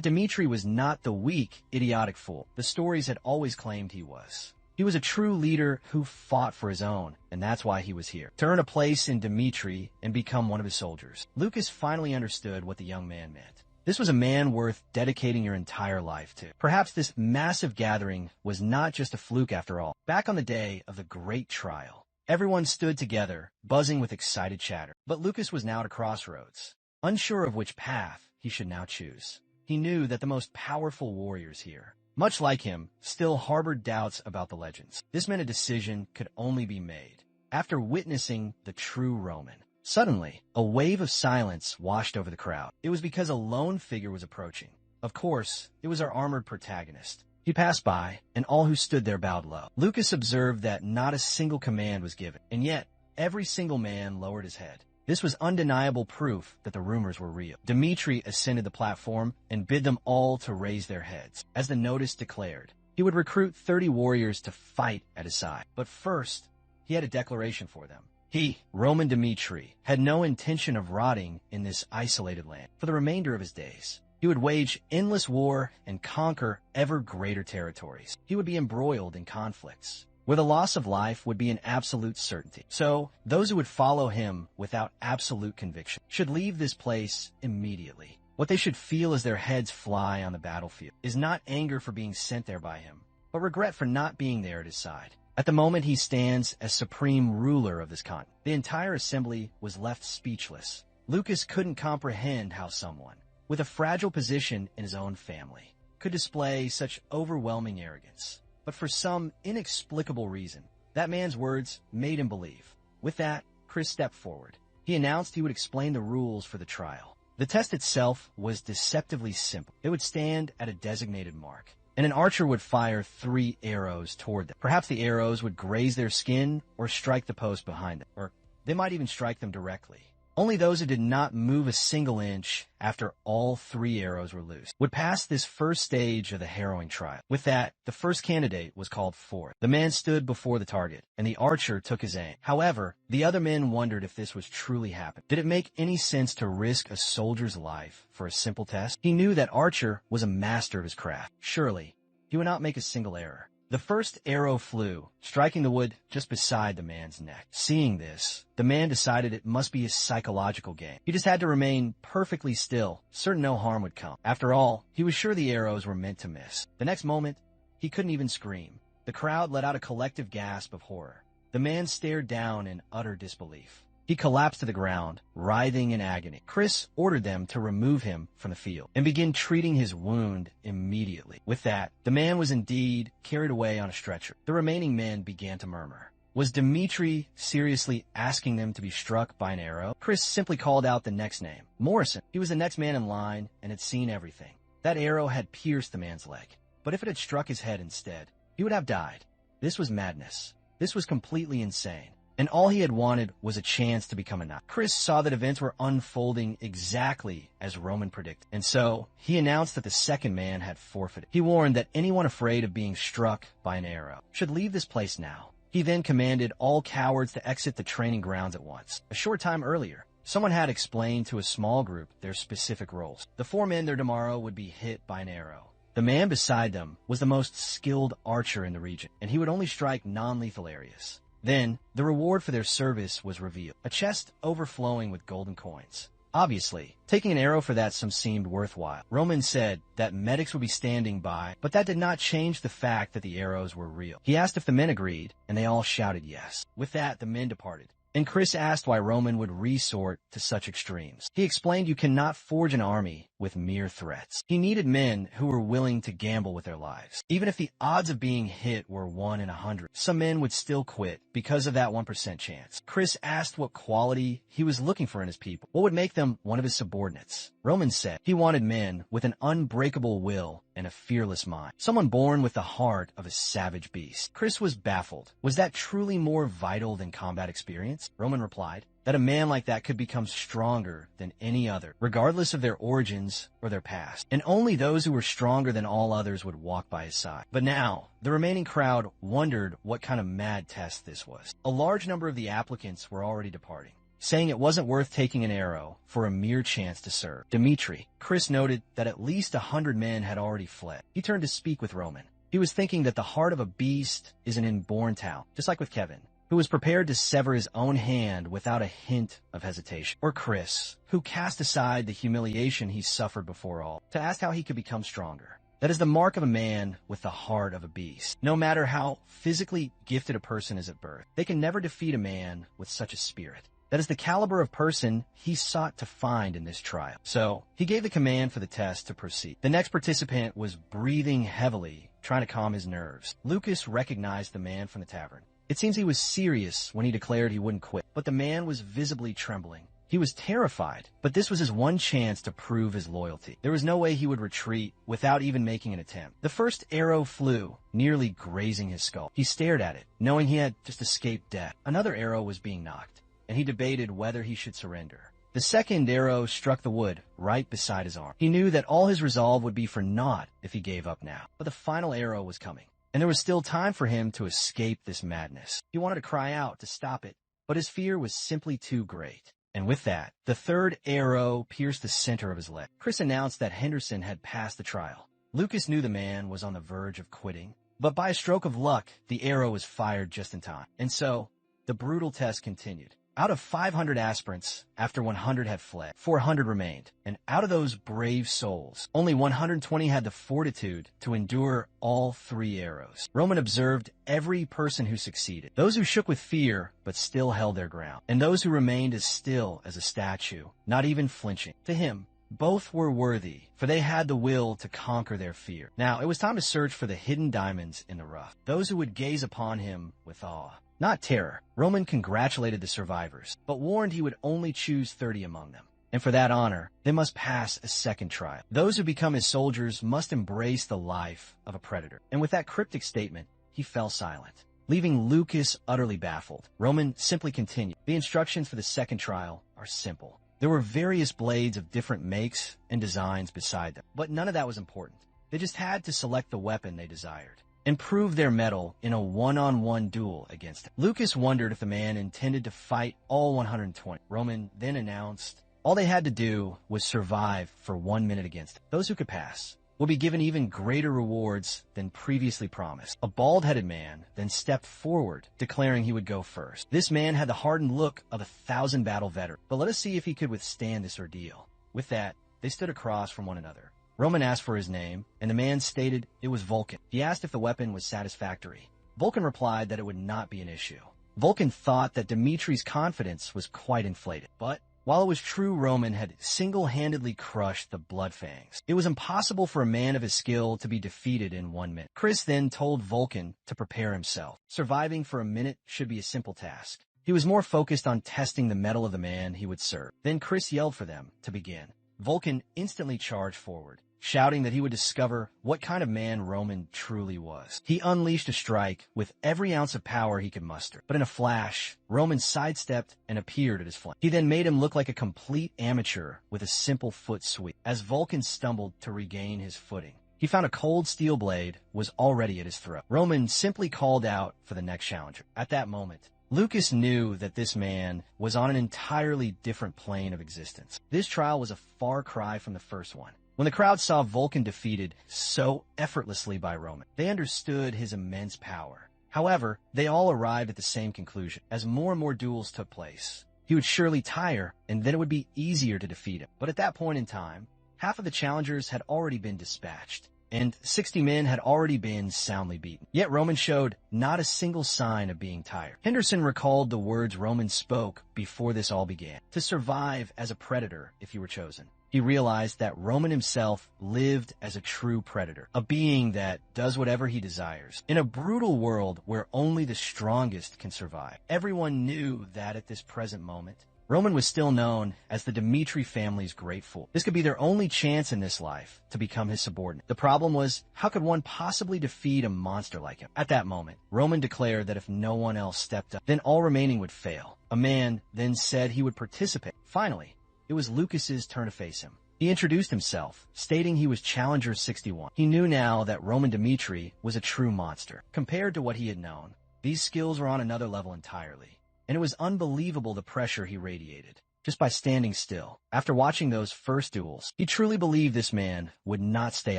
Dimitri was not the weak, idiotic fool the stories had always claimed he was. He was a true leader who fought for his own, and that's why he was here, to earn a place in Dimitri and become one of his soldiers. Lucas finally understood what the young man meant. This was a man worth dedicating your entire life to. Perhaps this massive gathering was not just a fluke after all. Back on the day of the great trial, everyone stood together, buzzing with excited chatter. But Lucas was now at a crossroads, unsure of which path he should now choose. He knew that the most powerful warriors here, much like him, still harbored doubts about the legends. This meant a decision could only be made after witnessing the true Roman. Suddenly, a wave of silence washed over the crowd. It was because a lone figure was approaching. Of course, it was our armored protagonist. He passed by, and all who stood there bowed low. Lucas observed that not a single command was given, and yet every single man lowered his head. This was undeniable proof that the rumors were real. Dimitri ascended the platform and bid them all to raise their heads. As the notice declared, he would recruit 30 warriors to fight at his side. But first, he had a declaration for them. He, Roman Dimitri, had no intention of rotting in this isolated land for the remainder of his days. He would wage endless war and conquer ever greater territories. He would be embroiled in conflicts, where the loss of life would be an absolute certainty. So, those who would follow him without absolute conviction should leave this place immediately. What they should feel as their heads fly on the battlefield is not anger for being sent there by him, but regret for not being there at his side. At the moment he stands as supreme ruler of this continent. The entire assembly was left speechless. Lucas couldn't comprehend how someone, with a fragile position in his own family, could display such overwhelming arrogance. But for some inexplicable reason, that man's words made him believe. With that, Chris stepped forward. He announced he would explain the rules for the trial. The test itself was deceptively simple. It would stand at a designated mark, and an archer would fire 3 arrows toward them. Perhaps the arrows would graze their skin or strike the post behind them, or they might even strike them directly. Only those who did not move a single inch after all 3 arrows were loose would pass this first stage of the harrowing trial. With that, the first candidate was called forth. The man stood before the target, and the archer took his aim. However, the other men wondered if this was truly happening. Did it make any sense to risk a soldier's life for a simple test? He knew that Archer was a master of his craft. Surely, he would not make a single error. The first arrow flew, striking the wood just beside the man's neck. Seeing this, the man decided it must be a psychological game. He just had to remain perfectly still, certain no harm would come. After all, he was sure the arrows were meant to miss. The next moment, he couldn't even scream. The crowd let out a collective gasp of horror. The man stared down in utter disbelief. He collapsed to the ground, writhing in agony. Chris ordered them to remove him from the field and begin treating his wound immediately. With that, the man was indeed carried away on a stretcher. The remaining men began to murmur. Was Dimitri seriously asking them to be struck by an arrow? Chris simply called out the next name, Morrison. He was the next man in line and had seen everything. That arrow had pierced the man's leg, but if it had struck his head instead, he would have died. This was madness. This was completely insane. And all he had wanted was a chance to become a knight. Chris saw that events were unfolding exactly as Roman predicted, and so he announced that the second man had forfeited. He warned that anyone afraid of being struck by an arrow should leave this place now. He then commanded all cowards to exit the training grounds at once. A short time earlier, someone had explained to a small group their specific roles. The 4 men there tomorrow would be hit by an arrow. The man beside them was the most skilled archer in the region, and he would only strike non-lethal areas. Then, the reward for their service was revealed, a chest overflowing with golden coins. Obviously, taking an arrow for that sum seemed worthwhile. Roman said that medics would be standing by, but that did not change the fact that the arrows were real. He asked if the men agreed, and they all shouted yes. With that, the men departed. And Chris asked why Roman would resort to such extremes. He explained you cannot forge an army with mere threats. He needed men who were willing to gamble with their lives. Even if the odds of being hit were 1 in 100, some men would still quit because of that 1% chance. Chris asked what quality he was looking for in his people. What would make them one of his subordinates? Roman said he wanted men with an unbreakable will and a fearless mind. Someone born with the heart of a savage beast. Chris was baffled. Was that truly more vital than combat experience? Roman replied that a man like that could become stronger than any other, regardless of their origins or their past. And only those who were stronger than all others would walk by his side. But now, the remaining crowd wondered what kind of mad test this was. A large number of the applicants were already departing, saying it wasn't worth taking an arrow for a mere chance to serve. Dimitri, Chris noted that at least 100 men had already fled. He turned to speak with Roman. He was thinking that the heart of a beast is an inborn talent, just like with Kevin, who was prepared to sever his own hand without a hint of hesitation. Or Chris, who cast aside the humiliation he suffered before all, to ask how he could become stronger. That is the mark of a man with the heart of a beast. No matter how physically gifted a person is at birth, they can never defeat a man with such a spirit. That is the caliber of person he sought to find in this trial. So, he gave the command for the test to proceed. The next participant was breathing heavily, trying to calm his nerves. Lucas recognized the man from the tavern. It seems he was serious when he declared he wouldn't quit, but the man was visibly trembling. He was terrified, but this was his one chance to prove his loyalty. There was no way he would retreat without even making an attempt. The first arrow flew, nearly grazing his skull. He stared at it, knowing he had just escaped death. Another arrow was being knocked, and he debated whether he should surrender. The second arrow struck the wood right beside his arm. He knew that all his resolve would be for naught if he gave up now. But the final arrow was coming, and there was still time for him to escape this madness. He wanted to cry out to stop it, but his fear was simply too great. And with that, the third arrow pierced the center of his leg. Chris announced that Henderson had passed the trial. Lucas knew the man was on the verge of quitting, but by a stroke of luck, the arrow was fired just in time. And so, the brutal test continued. Out of 500 aspirants, after 100 had fled, 400 remained. And out of those brave souls, only 120 had the fortitude to endure all 3 arrows. Roman observed every person who succeeded. Those who shook with fear, but still held their ground. And those who remained as still as a statue, not even flinching. To him, both were worthy, for they had the will to conquer their fear. Now, it was time to search for the hidden diamonds in the rough. Those who would gaze upon him with awe, not terror. Roman congratulated the survivors, but warned he would only choose 30 among them. And for that honor, they must pass a second trial. Those who become his soldiers must embrace the life of a predator. And with that cryptic statement, he fell silent, leaving Lucas utterly baffled. Roman simply continued. The instructions for the second trial are simple. There were various blades of different makes and designs beside them, but none of that was important. They just had to select the weapon they desired and prove their mettle in a one-on-one duel against him. Lucas wondered if the man intended to fight all 120. Roman then announced all they had to do was survive for 1 minute against him. Those who could pass will be given even greater rewards than previously promised. A bald-headed man then stepped forward, declaring he would go first. This man had the hardened look of a 1,000-battle veteran, but let us see if he could withstand this ordeal. With that, they stood across from one another. Roman asked for his name, and the man stated it was Vulcan. He asked if the weapon was satisfactory, Vulcan replied that it would not be an issue. Vulcan thought that Dimitri's confidence was quite inflated, but while it was true Roman had single-handedly crushed the Bloodfangs, it was impossible for a man of his skill to be defeated in 1 minute. Chris then told Vulcan to prepare himself. Surviving for a minute should be a simple task. He was more focused on testing the mettle of the man he would serve. Then Chris yelled for them to begin. Vulcan instantly charged forward, shouting that he would discover what kind of man Roman truly was. He unleashed a strike with every ounce of power he could muster. But in a flash, Roman sidestepped and appeared at his flank. He then made him look like a complete amateur with a simple foot sweep. As Vulcan stumbled to regain his footing, he found a cold steel blade was already at his throat. Roman simply called out for the next challenger. At that moment, Lucas knew that this man was on an entirely different plane of existence. This trial was a far cry from the first one. When the crowd saw Vulcan defeated so effortlessly by Roman, they understood his immense power. However, they all arrived at the same conclusion. As more and more duels took place, he would surely tire, and then it would be easier to defeat him. But at that point in time, half of the challengers had already been dispatched, and 60 men had already been soundly beaten. Yet Roman showed not a single sign of being tired. Henderson recalled the words Roman spoke before this all began: to survive as a predator if you were chosen. He realized that Roman himself lived as a true predator, a being that does whatever he desires. In a brutal world where only the strongest can survive, everyone knew that at this present moment, Roman was still known as the Dimitri family's great fool. This could be their only chance in this life to become his subordinate. The problem was, how could one possibly defeat a monster like him? At that moment, Roman declared that if no one else stepped up, then all remaining would fail. A man then said he would participate. Finally, it was Lucas's turn to face him. He introduced himself, stating he was Challenger 61. He knew now that Roman Dimitri was a true monster. Compared to what he had known, these skills were on another level entirely, and it was unbelievable the pressure he radiated just by standing still. After watching those first duels, he truly believed this man would not stay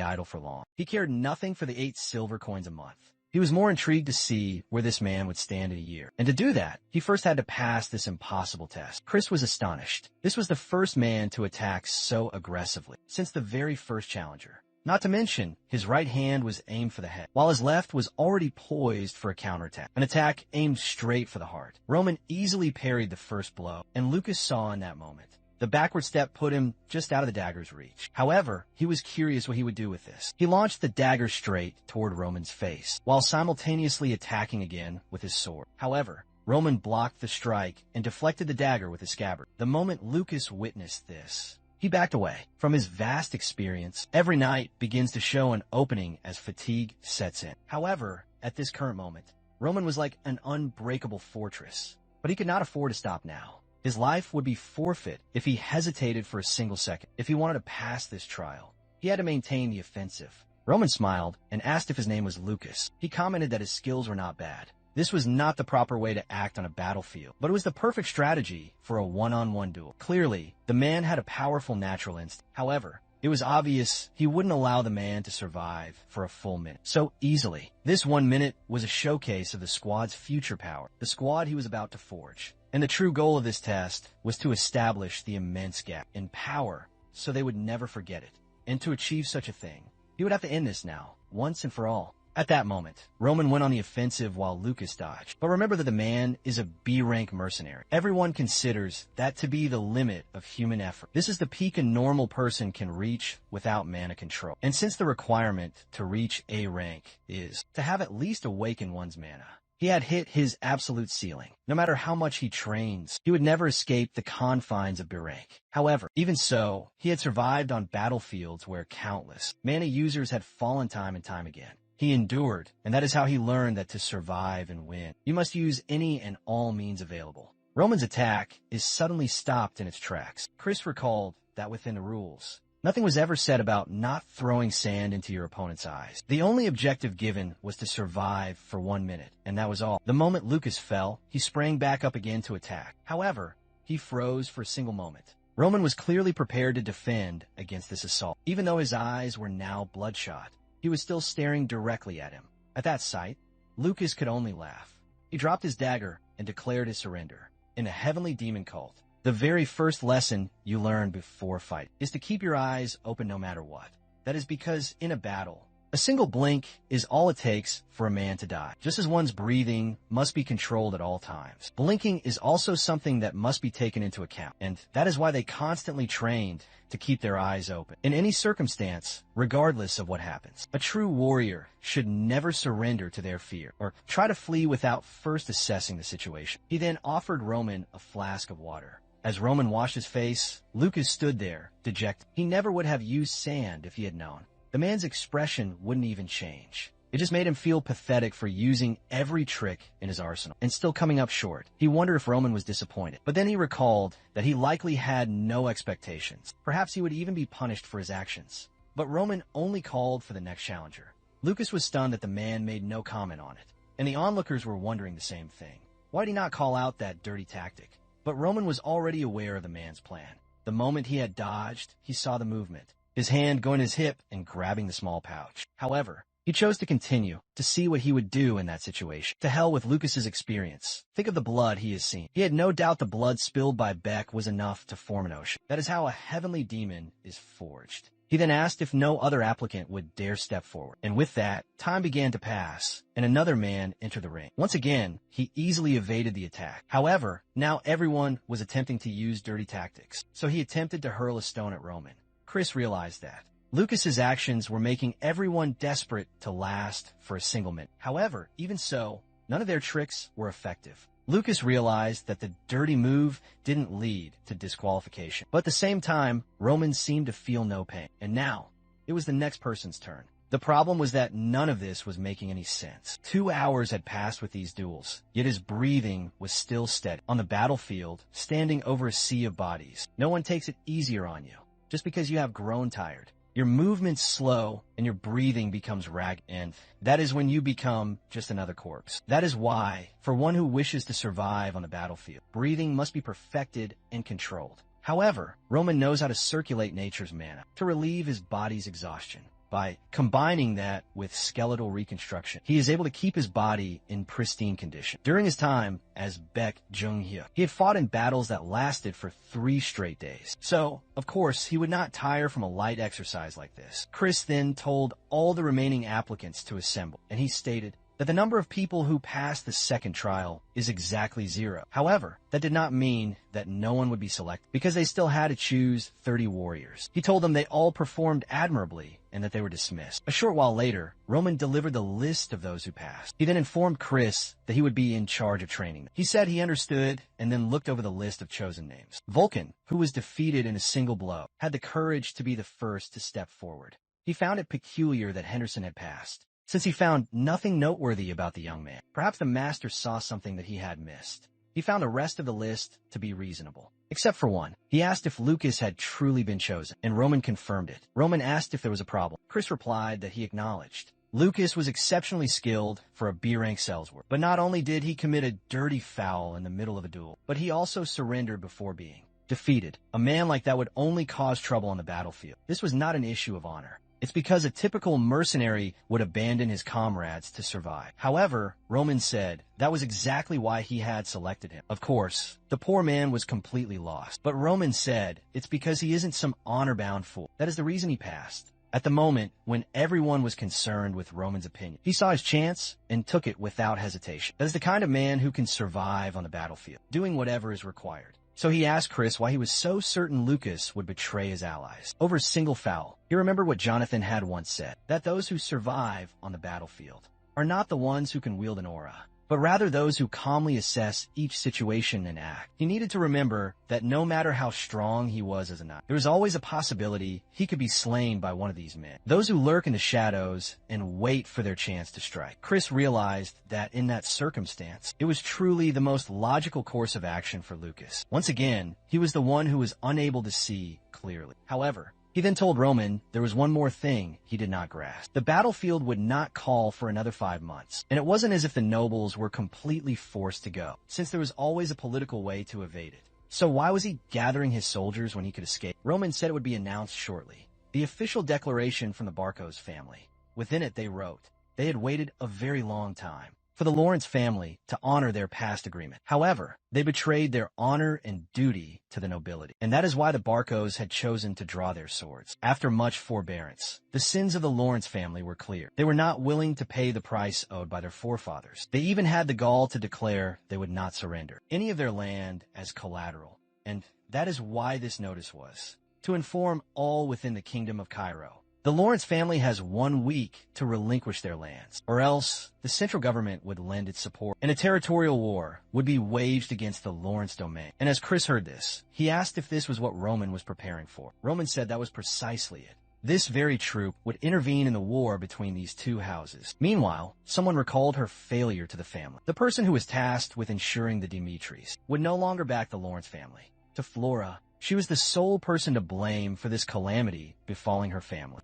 idle for long. He cared nothing for the 8 silver coins a month. He was more intrigued to see where this man would stand in a year. And to do that, he first had to pass this impossible test. Chris was astonished. This was the first man to attack so aggressively since the very first challenger. Not to mention, his right hand was aimed for the head, while his left was already poised for a counterattack, an attack aimed straight for the heart. Roman easily parried the first blow, and Lucas saw in that moment. The backward step put him just out of the dagger's reach. However, he was curious what he would do with this. He launched the dagger straight toward Roman's face, while simultaneously attacking again with his sword. However, Roman blocked the strike and deflected the dagger with his scabbard. The moment Lucas witnessed this, he backed away. From his vast experience, every night begins to show an opening as fatigue sets in. However, at this current moment, Roman was like an unbreakable fortress, but he could not afford to stop now. His life would be forfeit if he hesitated for a single second. If he wanted to pass this trial, he had to maintain the offensive. Roman smiled and asked if his name was Lucas. He commented that his skills were not bad. This was not the proper way to act on a battlefield, but it was the perfect strategy for a one-on-one duel. Clearly, the man had a powerful natural instinct. However, it was obvious he wouldn't allow the man to survive for a full minute so easily. This 1 minute was a showcase of the squad's future power, the squad he was about to forge. And the true goal of this test was to establish the immense gap in power so they would never forget it. And to achieve such a thing, he would have to end this now, once and for all. At that moment, Roman went on the offensive while Lucas dodged. But remember that the man is a B-rank mercenary. Everyone considers that to be the limit of human effort. This is the peak a normal person can reach without mana control. And since the requirement to reach A rank is to have at least awakened one's mana, he had hit his absolute ceiling. No matter how much he trains, he would never escape the confines of B rank. However, even so, he had survived on battlefields where countless mana users had fallen time and time again. He endured, and that is how he learned that to survive and win, you must use any and all means available. Roman's attack is suddenly stopped in its tracks. Chris recalled that within the rules, nothing was ever said about not throwing sand into your opponent's eyes. The only objective given was to survive for 1 minute, and that was all. The moment Lucas fell, he sprang back up again to attack. However, he froze for a single moment. Roman was clearly prepared to defend against this assault. Even though his eyes were now bloodshot, he was still staring directly at him. At that sight, Lucas could only laugh. He dropped his dagger and declared his surrender. In a heavenly demon cult, the very first lesson you learn before fight is to keep your eyes open no matter what. That is because in a battle, A single blink is all it takes for a man to die, just as one's breathing must be controlled at all times. Blinking is also something that must be taken into account, and that is why they constantly trained to keep their eyes open. In any circumstance, regardless of what happens, a true warrior should never surrender to their fear, or try to flee without first assessing the situation. He then offered Roman a flask of water. As Roman washed his face, Lucas stood there, dejected. He never would have used sand if he had known. The man's expression wouldn't even change. It just made him feel pathetic for using every trick in his arsenal and still coming up short. He wondered if Roman was disappointed. But then he recalled that he likely had no expectations. Perhaps he would even be punished for his actions. But Roman only called for the next challenger. Lucas was stunned that the man made no comment on it, and the onlookers were wondering the same thing. Why did he not call out that dirty tactic? But Roman was already aware of the man's plan. The moment he had dodged, he saw the movement, his hand going to his hip and grabbing the small pouch. However, he chose to continue, to see what he would do in that situation. To hell with Lucas's experience. Think of the blood he has seen. He had no doubt the blood spilled by Beck was enough to form an ocean. That is how a heavenly demon is forged. He then asked if no other applicant would dare step forward. And with that, time began to pass, and another man entered the ring. Once again, he easily evaded the attack. However, now everyone was attempting to use dirty tactics, so he attempted to hurl a stone at Roman. Chris realized that Lucas's actions were making everyone desperate to last for a single minute. However, even so, none of their tricks were effective. Lucas realized that the dirty move didn't lead to disqualification. But at the same time, Roman seemed to feel no pain. And now, it was the next person's turn. The problem was that none of this was making any sense. 2 hours had passed with these duels, yet his breathing was still steady. On the battlefield, standing over a sea of bodies, no one takes it easier on you just because you have grown tired. Your movement's slow and your breathing becomes ragged, and that is when you become just another corpse. That is why, for one who wishes to survive on the battlefield, breathing must be perfected and controlled. However, Roman knows how to circulate nature's mana to relieve his body's exhaustion. By combining that with skeletal reconstruction, he is able to keep his body in pristine condition. During his time as Baek Jung-hyuk, he had fought in battles that lasted for 3 straight days. So, of course, he would not tire from a light exercise like this. Chris then told all the remaining applicants to assemble, and he stated that the number of people who passed the second trial is exactly 0. However, that did not mean that no one would be selected, because they still had to choose 30 warriors. He told them they all performed admirably and that they were dismissed. A short while later, Roman delivered the list of those who passed. He then informed Chris that he would be in charge of training them. He said he understood and then looked over the list of chosen names. Vulcan, who was defeated in a single blow, had the courage to be the first to step forward. He found it peculiar that Henderson had passed, since he found nothing noteworthy about the young man. Perhaps the master saw something that he had missed. He found the rest of the list to be reasonable, except for one. He asked if Lucas had truly been chosen, and Roman confirmed it. Roman asked if there was a problem. Chris replied that he acknowledged Lucas was exceptionally skilled for a B-rank salesman. But not only did he commit a dirty foul in the middle of a duel, but he also surrendered before being defeated. A man like that would only cause trouble on the battlefield. This was not an issue of honor. It's because a typical mercenary would abandon his comrades to survive. However, Roman said that was exactly why he had selected him. Of course, the poor man was completely lost. But Roman said it's because he isn't some honor-bound fool. That is the reason he passed. At the moment when everyone was concerned with Roman's opinion, he saw his chance and took it without hesitation. That is the kind of man who can survive on the battlefield, doing whatever is required. So he asked Chris why he was so certain Lucas would betray his allies over a single foul. He remembered what Jonathan had once said, that those who survive on the battlefield are not the ones who can wield an aura, but rather those who calmly assess each situation and act. He needed to remember that no matter how strong he was as a knight, there was always a possibility he could be slain by one of these men, those who lurk in the shadows and wait for their chance to strike. Chris realized that in that circumstance, it was truly the most logical course of action for Lucas. Once again, he was the one who was unable to see clearly. However, he then told Roman there was one more thing he did not grasp. The battlefield would not call for another 5 months, and it wasn't as if the nobles were completely forced to go, since there was always a political way to evade it. So why was he gathering his soldiers when he could escape? Roman said it would be announced shortly. The official declaration from the Barcos family. Within it they wrote, they had waited a very long time. for the Lawrence family to honor their past agreement. However, they betrayed their honor and duty to the nobility, and that is why the Barcos had chosen to draw their swords. After much forbearance, the sins of the Lawrence family were clear. They were not willing to pay the price owed by their forefathers. They even had the gall to declare they would not surrender any of their land as collateral, and that is why this notice was to inform all within the Kingdom of Cairo. The Lawrence family has 1 week to relinquish their lands, or else the central government would lend its support, and a territorial war would be waged against the Lawrence domain. And as Chris heard this, he asked if this was what Roman was preparing for. Roman said that was precisely it. This very troop would intervene in the war between these two houses. Meanwhile, someone recalled her failure to the family. The person who was tasked with ensuring the Dimitris would no longer back the Lawrence family. To Flora, she was the sole person to blame for this calamity befalling her family.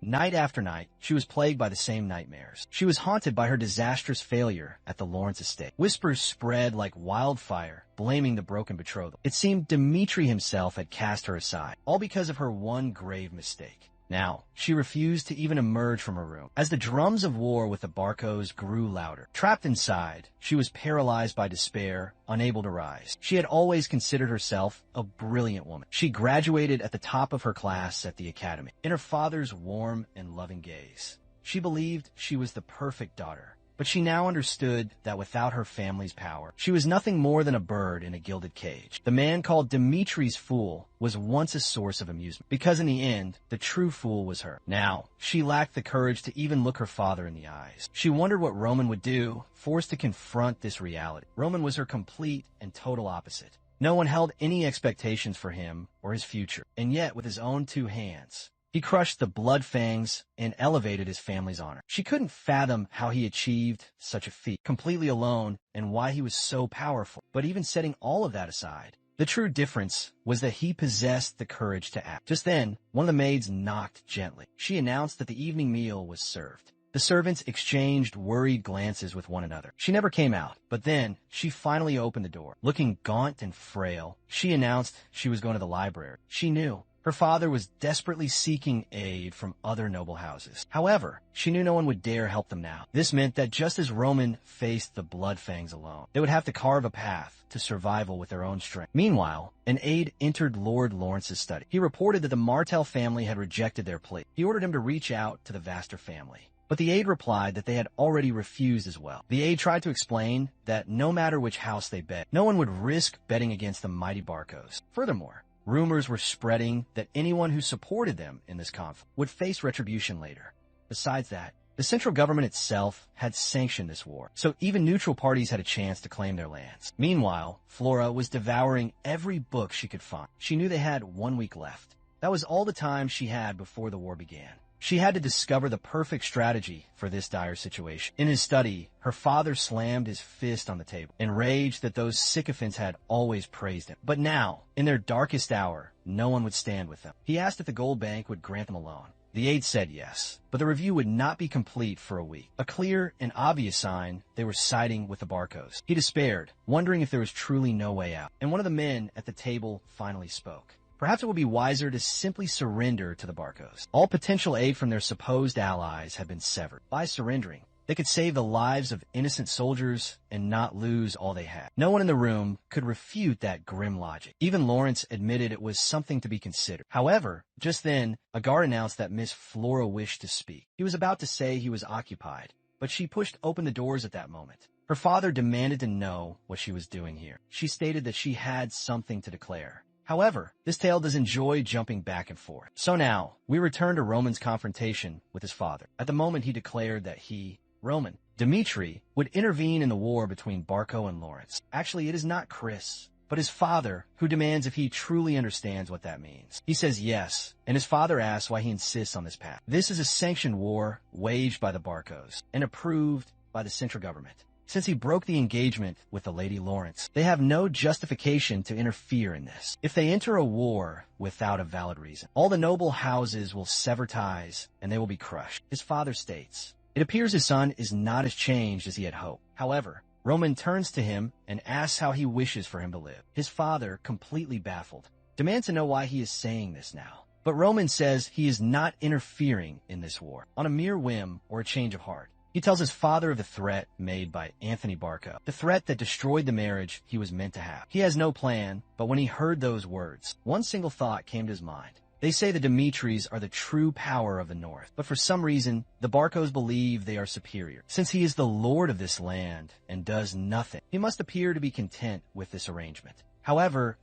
Night after night, she was plagued by the same nightmares. She was haunted by her disastrous failure at the Lawrence estate. Whispers spread like wildfire, blaming the broken betrothal. It seemed Dimitri himself had cast her aside, all because of her one grave mistake. Now, she refused to even emerge from her room. As the drums of war with the Barcos grew louder, trapped inside, she was paralyzed by despair, unable to rise. She had always considered herself a brilliant woman. She graduated at the top of her class at the academy. In her father's warm and loving gaze, she believed she was the perfect daughter. But she now understood that without her family's power, she was nothing more than a bird in a gilded cage. The man called Dimitri's fool was once a source of amusement, because in the end, the true fool was her. Now, she lacked the courage to even look her father in the eyes. She wondered what Roman would do, forced to confront this reality. Roman was her complete and total opposite. No one held any expectations for him or his future, and yet with his own 2 hands, he crushed the blood fangs and elevated his family's honor. She couldn't fathom how he achieved such a feat, completely alone, and why he was so powerful. But even setting all of that aside, the true difference was that he possessed the courage to act. Just then, one of the maids knocked gently. She announced that the evening meal was served. The servants exchanged worried glances with one another. She never came out, but then she finally opened the door. Looking gaunt and frail, she announced she was going to the library. She knew her father was desperately seeking aid from other noble houses. However, she knew no one would dare help them now. This meant that just as Roman faced the blood fangs alone, they would have to carve a path to survival with their own strength. Meanwhile, an aide entered Lord Lawrence's study. He reported that the Martell family had rejected their plea. He ordered him to reach out to the Vaster family, but the aide replied that they had already refused as well. The aide tried to explain that no matter which house they bet, no one would risk betting against the mighty Barcos. Furthermore, rumors were spreading that anyone who supported them in this conflict would face retribution later. Besides that, the central government itself had sanctioned this war, so even neutral parties had a chance to claim their lands. Meanwhile, Flora was devouring every book she could find. She knew they had 1 week left. That was all the time she had before the war began. She had to discover the perfect strategy for this dire situation. In his study, her father slammed his fist on the table, enraged that those sycophants had always praised him. But now, in their darkest hour, no one would stand with them. He asked if the gold bank would grant them a loan. The aide said yes, but the review would not be complete for a week. A clear and obvious sign they were siding with the Barcos. He despaired, wondering if there was truly no way out. And one of the men at the table finally spoke. Perhaps it would be wiser to simply surrender to the Barcos. All potential aid from their supposed allies had been severed. By surrendering, they could save the lives of innocent soldiers and not lose all they had. No one in the room could refute that grim logic. Even Lawrence admitted it was something to be considered. However, just then, a guard announced that Miss Flora wished to speak. He was about to say he was occupied, but she pushed open the doors at that moment. Her father demanded to know what she was doing here. She stated that she had something to declare. However, this tale does enjoy jumping back and forth. So now, we return to Roman's confrontation with his father. At the moment, he declared that he, Roman, Dimitri, would intervene in the war between Barco and Lawrence. Actually, it is not Chris, but his father, who demands if he truly understands what that means. He says yes, and his father asks why he insists on this path. This is a sanctioned war waged by the Barcos and approved by the central government. Since he broke the engagement with the Lady Lawrence, they have no justification to interfere in this. If they enter a war without a valid reason, all the noble houses will sever ties and they will be crushed. His father states, it appears his son is not as changed as he had hoped. However, Roman turns to him and asks how he wishes for him to live. His father, completely baffled, demands to know why he is saying this now. But Roman says he is not interfering in this war on a mere whim or a change of heart. He tells his father of the threat made by Anthony Barco, the threat that destroyed the marriage he was meant to have. He has no plan, but when he heard those words, one single thought came to his mind. They say the Dimitris are the true power of the North, but for some reason, the Barcos believe they are superior. Since he is the lord of this land and does nothing, he must appear to be content with this arrangement. However,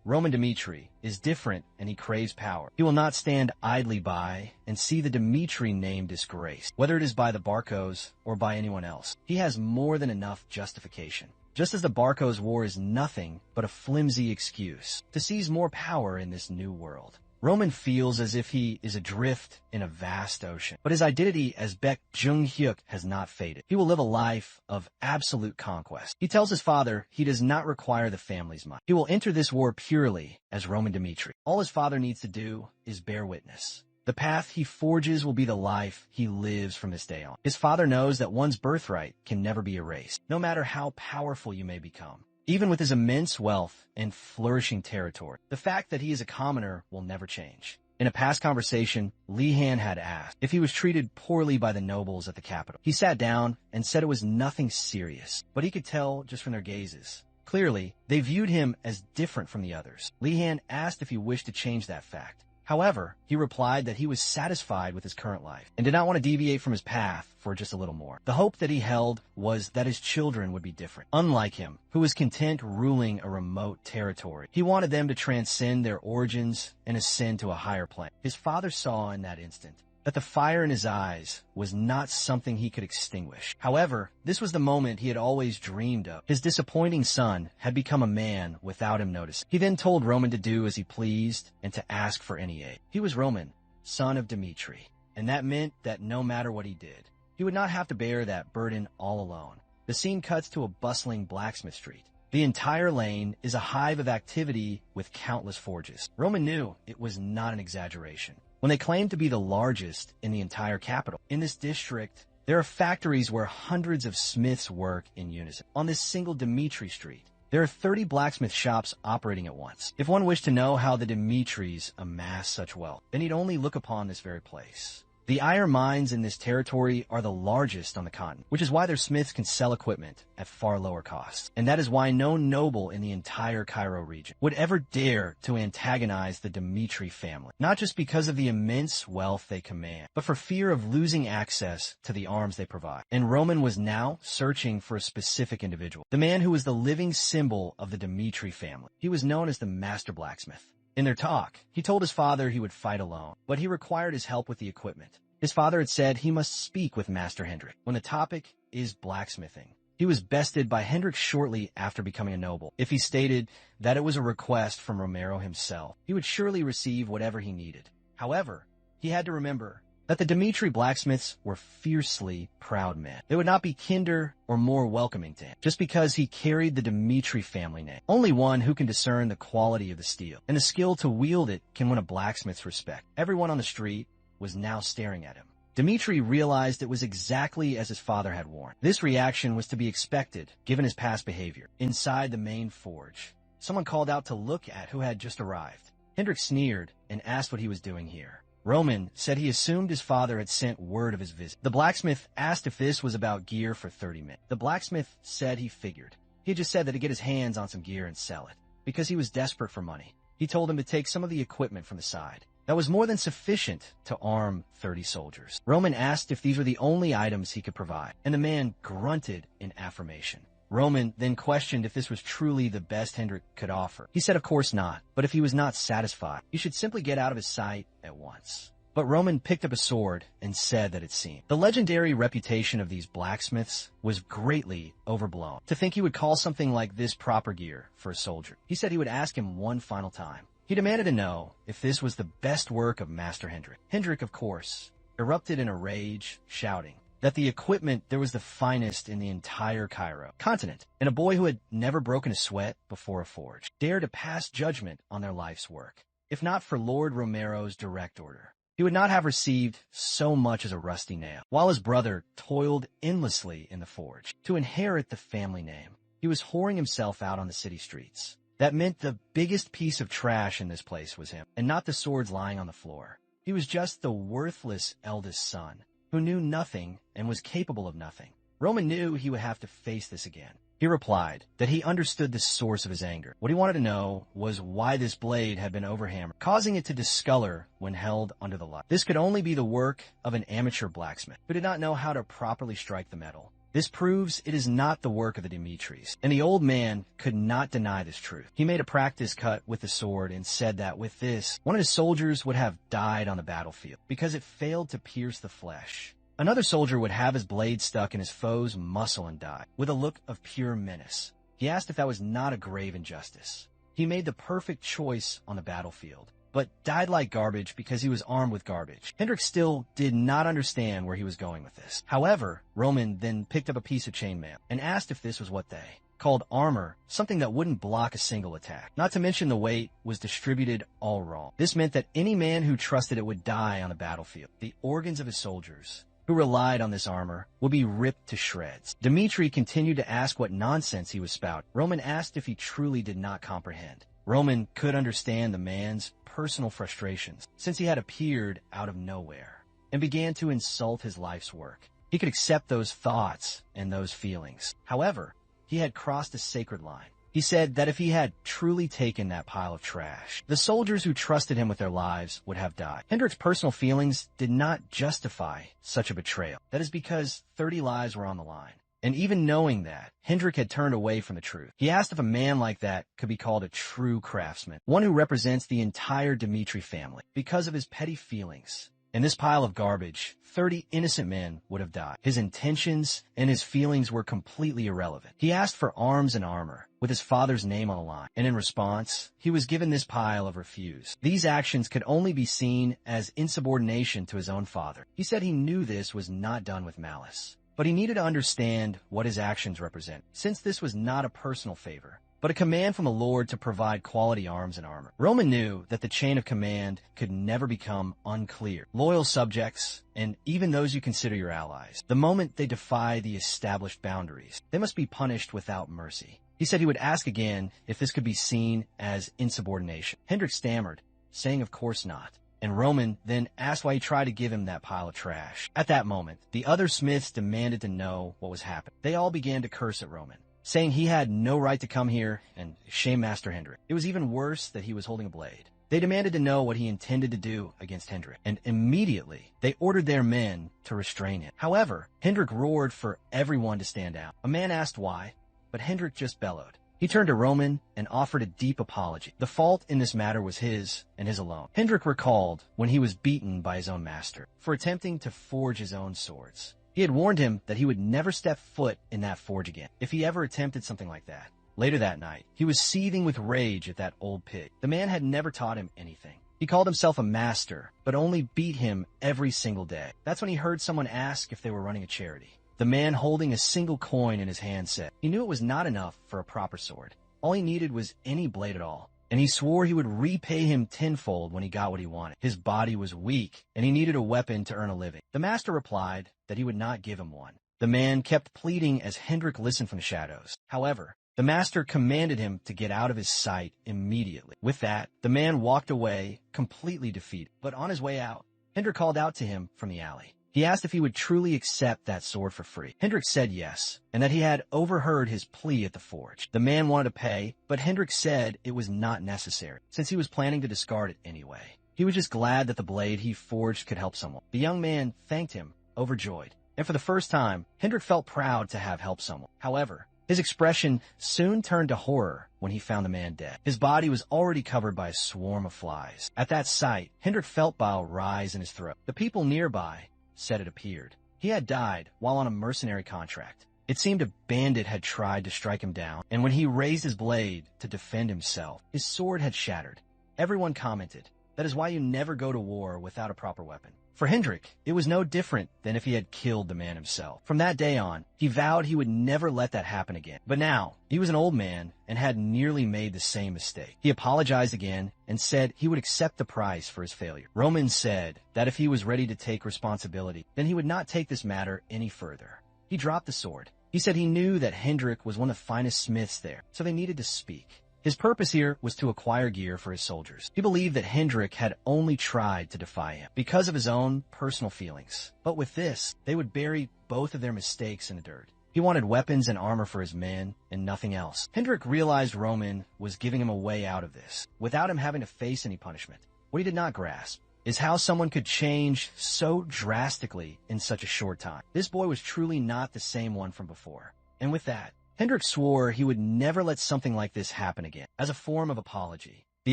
Roman Dimitri is different and he craves power. He will not stand idly by and see the Dimitri name disgraced, whether it is by the Barcos or by anyone else. He has more than enough justification. Just as the Barcos' war is nothing but a flimsy excuse to seize more power in this new world. Roman feels as if he is adrift in a vast ocean, but his identity as Baek Jung-hyuk has not faded. He will live a life of absolute conquest. He tells his father he does not require the family's money. He will enter this war purely as Roman Dimitri. All his father needs to do is bear witness. The path he forges will be the life he lives from this day on. His father knows that one's birthright can never be erased, no matter how powerful you may become. Even with his immense wealth and flourishing territory, the fact that he is a commoner will never change. In a past conversation, Li Han had asked if he was treated poorly by the nobles at the capital. He sat down and said it was nothing serious, but he could tell just from their gazes. Clearly, they viewed him as different from the others. Li Han asked if he wished to change that fact. However, he replied that he was satisfied with his current life and did not want to deviate from his path for just a little more. The hope that he held was that his children would be different, unlike him, who was content ruling a remote territory. He wanted them to transcend their origins and ascend to a higher plane. His father saw in that instant that the fire in his eyes was not something he could extinguish. However, this was the moment he had always dreamed of. His disappointing son had become a man without him noticing. He then told Roman to do as he pleased and to ask for any aid. He was Roman, son of Dimitri, and that meant that no matter what he did, he would not have to bear that burden all alone. The scene cuts to a bustling blacksmith street. The entire lane is a hive of activity with countless forges. Roman knew it was not an exaggeration when they claimed to be the largest in the entire capital. In this district, there are factories where hundreds of smiths work in unison. On this single Dimitri street, there are 30 blacksmith shops operating at once. If one wished to know how the Dimitris amass such wealth, then he'd only look upon this very place. The iron mines in this territory are the largest on the continent, which is why their smiths can sell equipment at far lower costs. And that is why no noble in the entire Cairo region would ever dare to antagonize the Dimitri family, not just because of the immense wealth they command, but for fear of losing access to the arms they provide. And Roman was now searching for a specific individual, the man who was the living symbol of the Dimitri family. He was known as the Master Blacksmith. In their talk, he told his father he would fight alone, but he required his help with the equipment. His father had said he must speak with Master Hendrik when the topic is blacksmithing. He was bested by Hendrik shortly after becoming a noble. If he stated that it was a request from Romero himself, he would surely receive whatever he needed. However, he had to remember that the Dimitri blacksmiths were fiercely proud men. They would not be kinder or more welcoming to him just because he carried the Dimitri family name. Only one who can discern the quality of the steel and the skill to wield it can win a blacksmith's respect. Everyone on the street was now staring at him. Dimitri realized it was exactly as his father had warned. This reaction was to be expected, given his past behavior. Inside the main forge, someone called out to look at who had just arrived. Hendrik sneered and asked what he was doing here. Roman said he assumed his father had sent word of his visit. The blacksmith asked if this was about gear for 30 men. The blacksmith said he figured. He had just said that to get his hands on some gear and sell it, because he was desperate for money. He told him to take some of the equipment from the side. That was more than sufficient to arm 30 soldiers. Roman asked if these were the only items he could provide, and the man grunted in affirmation. Roman then questioned if this was truly the best Hendrik could offer. He said of course not, but if he was not satisfied, he should simply get out of his sight at once. But Roman picked up a sword and said that it seemed. The legendary reputation of these blacksmiths was greatly overblown. To think he would call something like this proper gear for a soldier. He said he would ask him one final time. He demanded to know if this was the best work of Master Hendrik. Hendrik, of course, erupted in a rage, shouting that the equipment there was the finest in the entire Cairo continent, and a boy who had never broken a sweat before a forge dared to pass judgment on their life's work. If not for Lord Romero's direct order, he would not have received so much as a rusty nail. While his brother toiled endlessly in the forge to inherit the family name, he was whoring himself out on the city streets. That meant the biggest piece of trash in this place was him, and not the swords lying on the floor. He was just the worthless eldest son, who knew nothing and was capable of nothing. Roman knew he would have to face this again. He replied that he understood the source of his anger. What he wanted to know was why this blade had been overhammered, causing it to discolor when held under the light. This could only be the work of an amateur blacksmith who did not know how to properly strike the metal. This proves it is not the work of the Dimitris, and the old man could not deny this truth. He made a practice cut with the sword and said that with this, one of his soldiers would have died on the battlefield because it failed to pierce the flesh. Another soldier would have his blade stuck in his foe's muscle and die, with a look of pure menace. He asked if that was not a grave injustice. He made the perfect choice on the battlefield, but died like garbage because he was armed with garbage. Hendrik still did not understand where he was going with this. However, Roman then picked up a piece of chainmail and asked if this was what they called armor, something that wouldn't block a single attack. Not to mention the weight was distributed all wrong. This meant that any man who trusted it would die on the battlefield. The organs of his soldiers, who relied on this armor, would be ripped to shreds. Dimitri continued to ask what nonsense he was spouting. Roman asked if he truly did not comprehend. Roman could understand the man's personal frustrations, since he had appeared out of nowhere, and began to insult his life's work. He could accept those thoughts and those feelings. However, he had crossed a sacred line. He said that if he had truly taken that pile of trash, the soldiers who trusted him with their lives would have died. Hendrik's personal feelings did not justify such a betrayal. That is because 30 lives were on the line. And even knowing that, Hendrik had turned away from the truth. He asked if a man like that could be called a true craftsman, one who represents the entire Dimitri family. Because of his petty feelings, in this pile of garbage, 30 innocent men would have died. His intentions and his feelings were completely irrelevant. He asked for arms and armor, with his father's name on the line, and in response, he was given this pile of refuse. These actions could only be seen as insubordination to his own father. He said he knew this was not done with malice, but he needed to understand what his actions represent, since this was not a personal favor, but a command from the Lord to provide quality arms and armor. Roman knew that the chain of command could never become unclear. Loyal subjects, and even those you consider your allies, the moment they defy the established boundaries, they must be punished without mercy. He said he would ask again if this could be seen as insubordination. Hendrik stammered, saying of course not. And Roman then asked why he tried to give him that pile of trash. At that moment, the other smiths demanded to know what was happening. They all began to curse at Roman, saying he had no right to come here and shame Master Hendrik. It was even worse that he was holding a blade. They demanded to know what he intended to do against Hendrik, and immediately they ordered their men to restrain him. However, Hendrik roared for everyone to stand down. A man asked why, but Hendrik just bellowed. He turned to Roman and offered a deep apology. The fault in this matter was his and his alone. Hendrik recalled when he was beaten by his own master for attempting to forge his own swords. He had warned him that he would never step foot in that forge again if he ever attempted something like that. Later that night, he was seething with rage at that old pig. The man had never taught him anything. He called himself a master, but only beat him every single day. That's when he heard someone ask if they were running a charity. The man holding a single coin in his hand said he knew it was not enough for a proper sword. All he needed was any blade at all, and he swore he would repay him tenfold when he got what he wanted. His body was weak, and he needed a weapon to earn a living. The master replied that he would not give him one. The man kept pleading as Hendrik listened from the shadows. However, the master commanded him to get out of his sight immediately. With that, the man walked away, completely defeated. But on his way out, Hendrik called out to him from the alley. He asked if he would truly accept that sword for free. Hendrik said yes, and that he had overheard his plea at the forge. The man wanted to pay, but Hendrik said it was not necessary, since he was planning to discard it anyway. He was just glad that the blade he forged could help someone. The young man thanked him, overjoyed, and for the first time, Hendrik felt proud to have helped someone. However, his expression soon turned to horror when he found the man dead. His body was already covered by a swarm of flies. At that sight, Hendrik felt bile rise in his throat. The people nearby said it appeared he had died while on a mercenary contract. It seemed a bandit had tried to strike him down, and when he raised his blade to defend himself, his sword had shattered. Everyone commented, "That is why you never go to war without a proper weapon." For Hendrik, it was no different than if he had killed the man himself. From that day on, he vowed he would never let that happen again. But now, he was an old man and had nearly made the same mistake. He apologized again and said he would accept the price for his failure. Roman said that if he was ready to take responsibility, then he would not take this matter any further. He dropped the sword. He said he knew that Hendrik was one of the finest smiths there, so they needed to speak. His purpose here was to acquire gear for his soldiers. He believed that Hendrik had only tried to defy him because of his own personal feelings. But with this, they would bury both of their mistakes in the dirt. He wanted weapons and armor for his men and nothing else. Hendrik realized Roman was giving him a way out of this, without him having to face any punishment. What he did not grasp is how someone could change so drastically in such a short time. This boy was truly not the same one from before. And with that, Hendrik swore he would never let something like this happen again. As a form of apology, the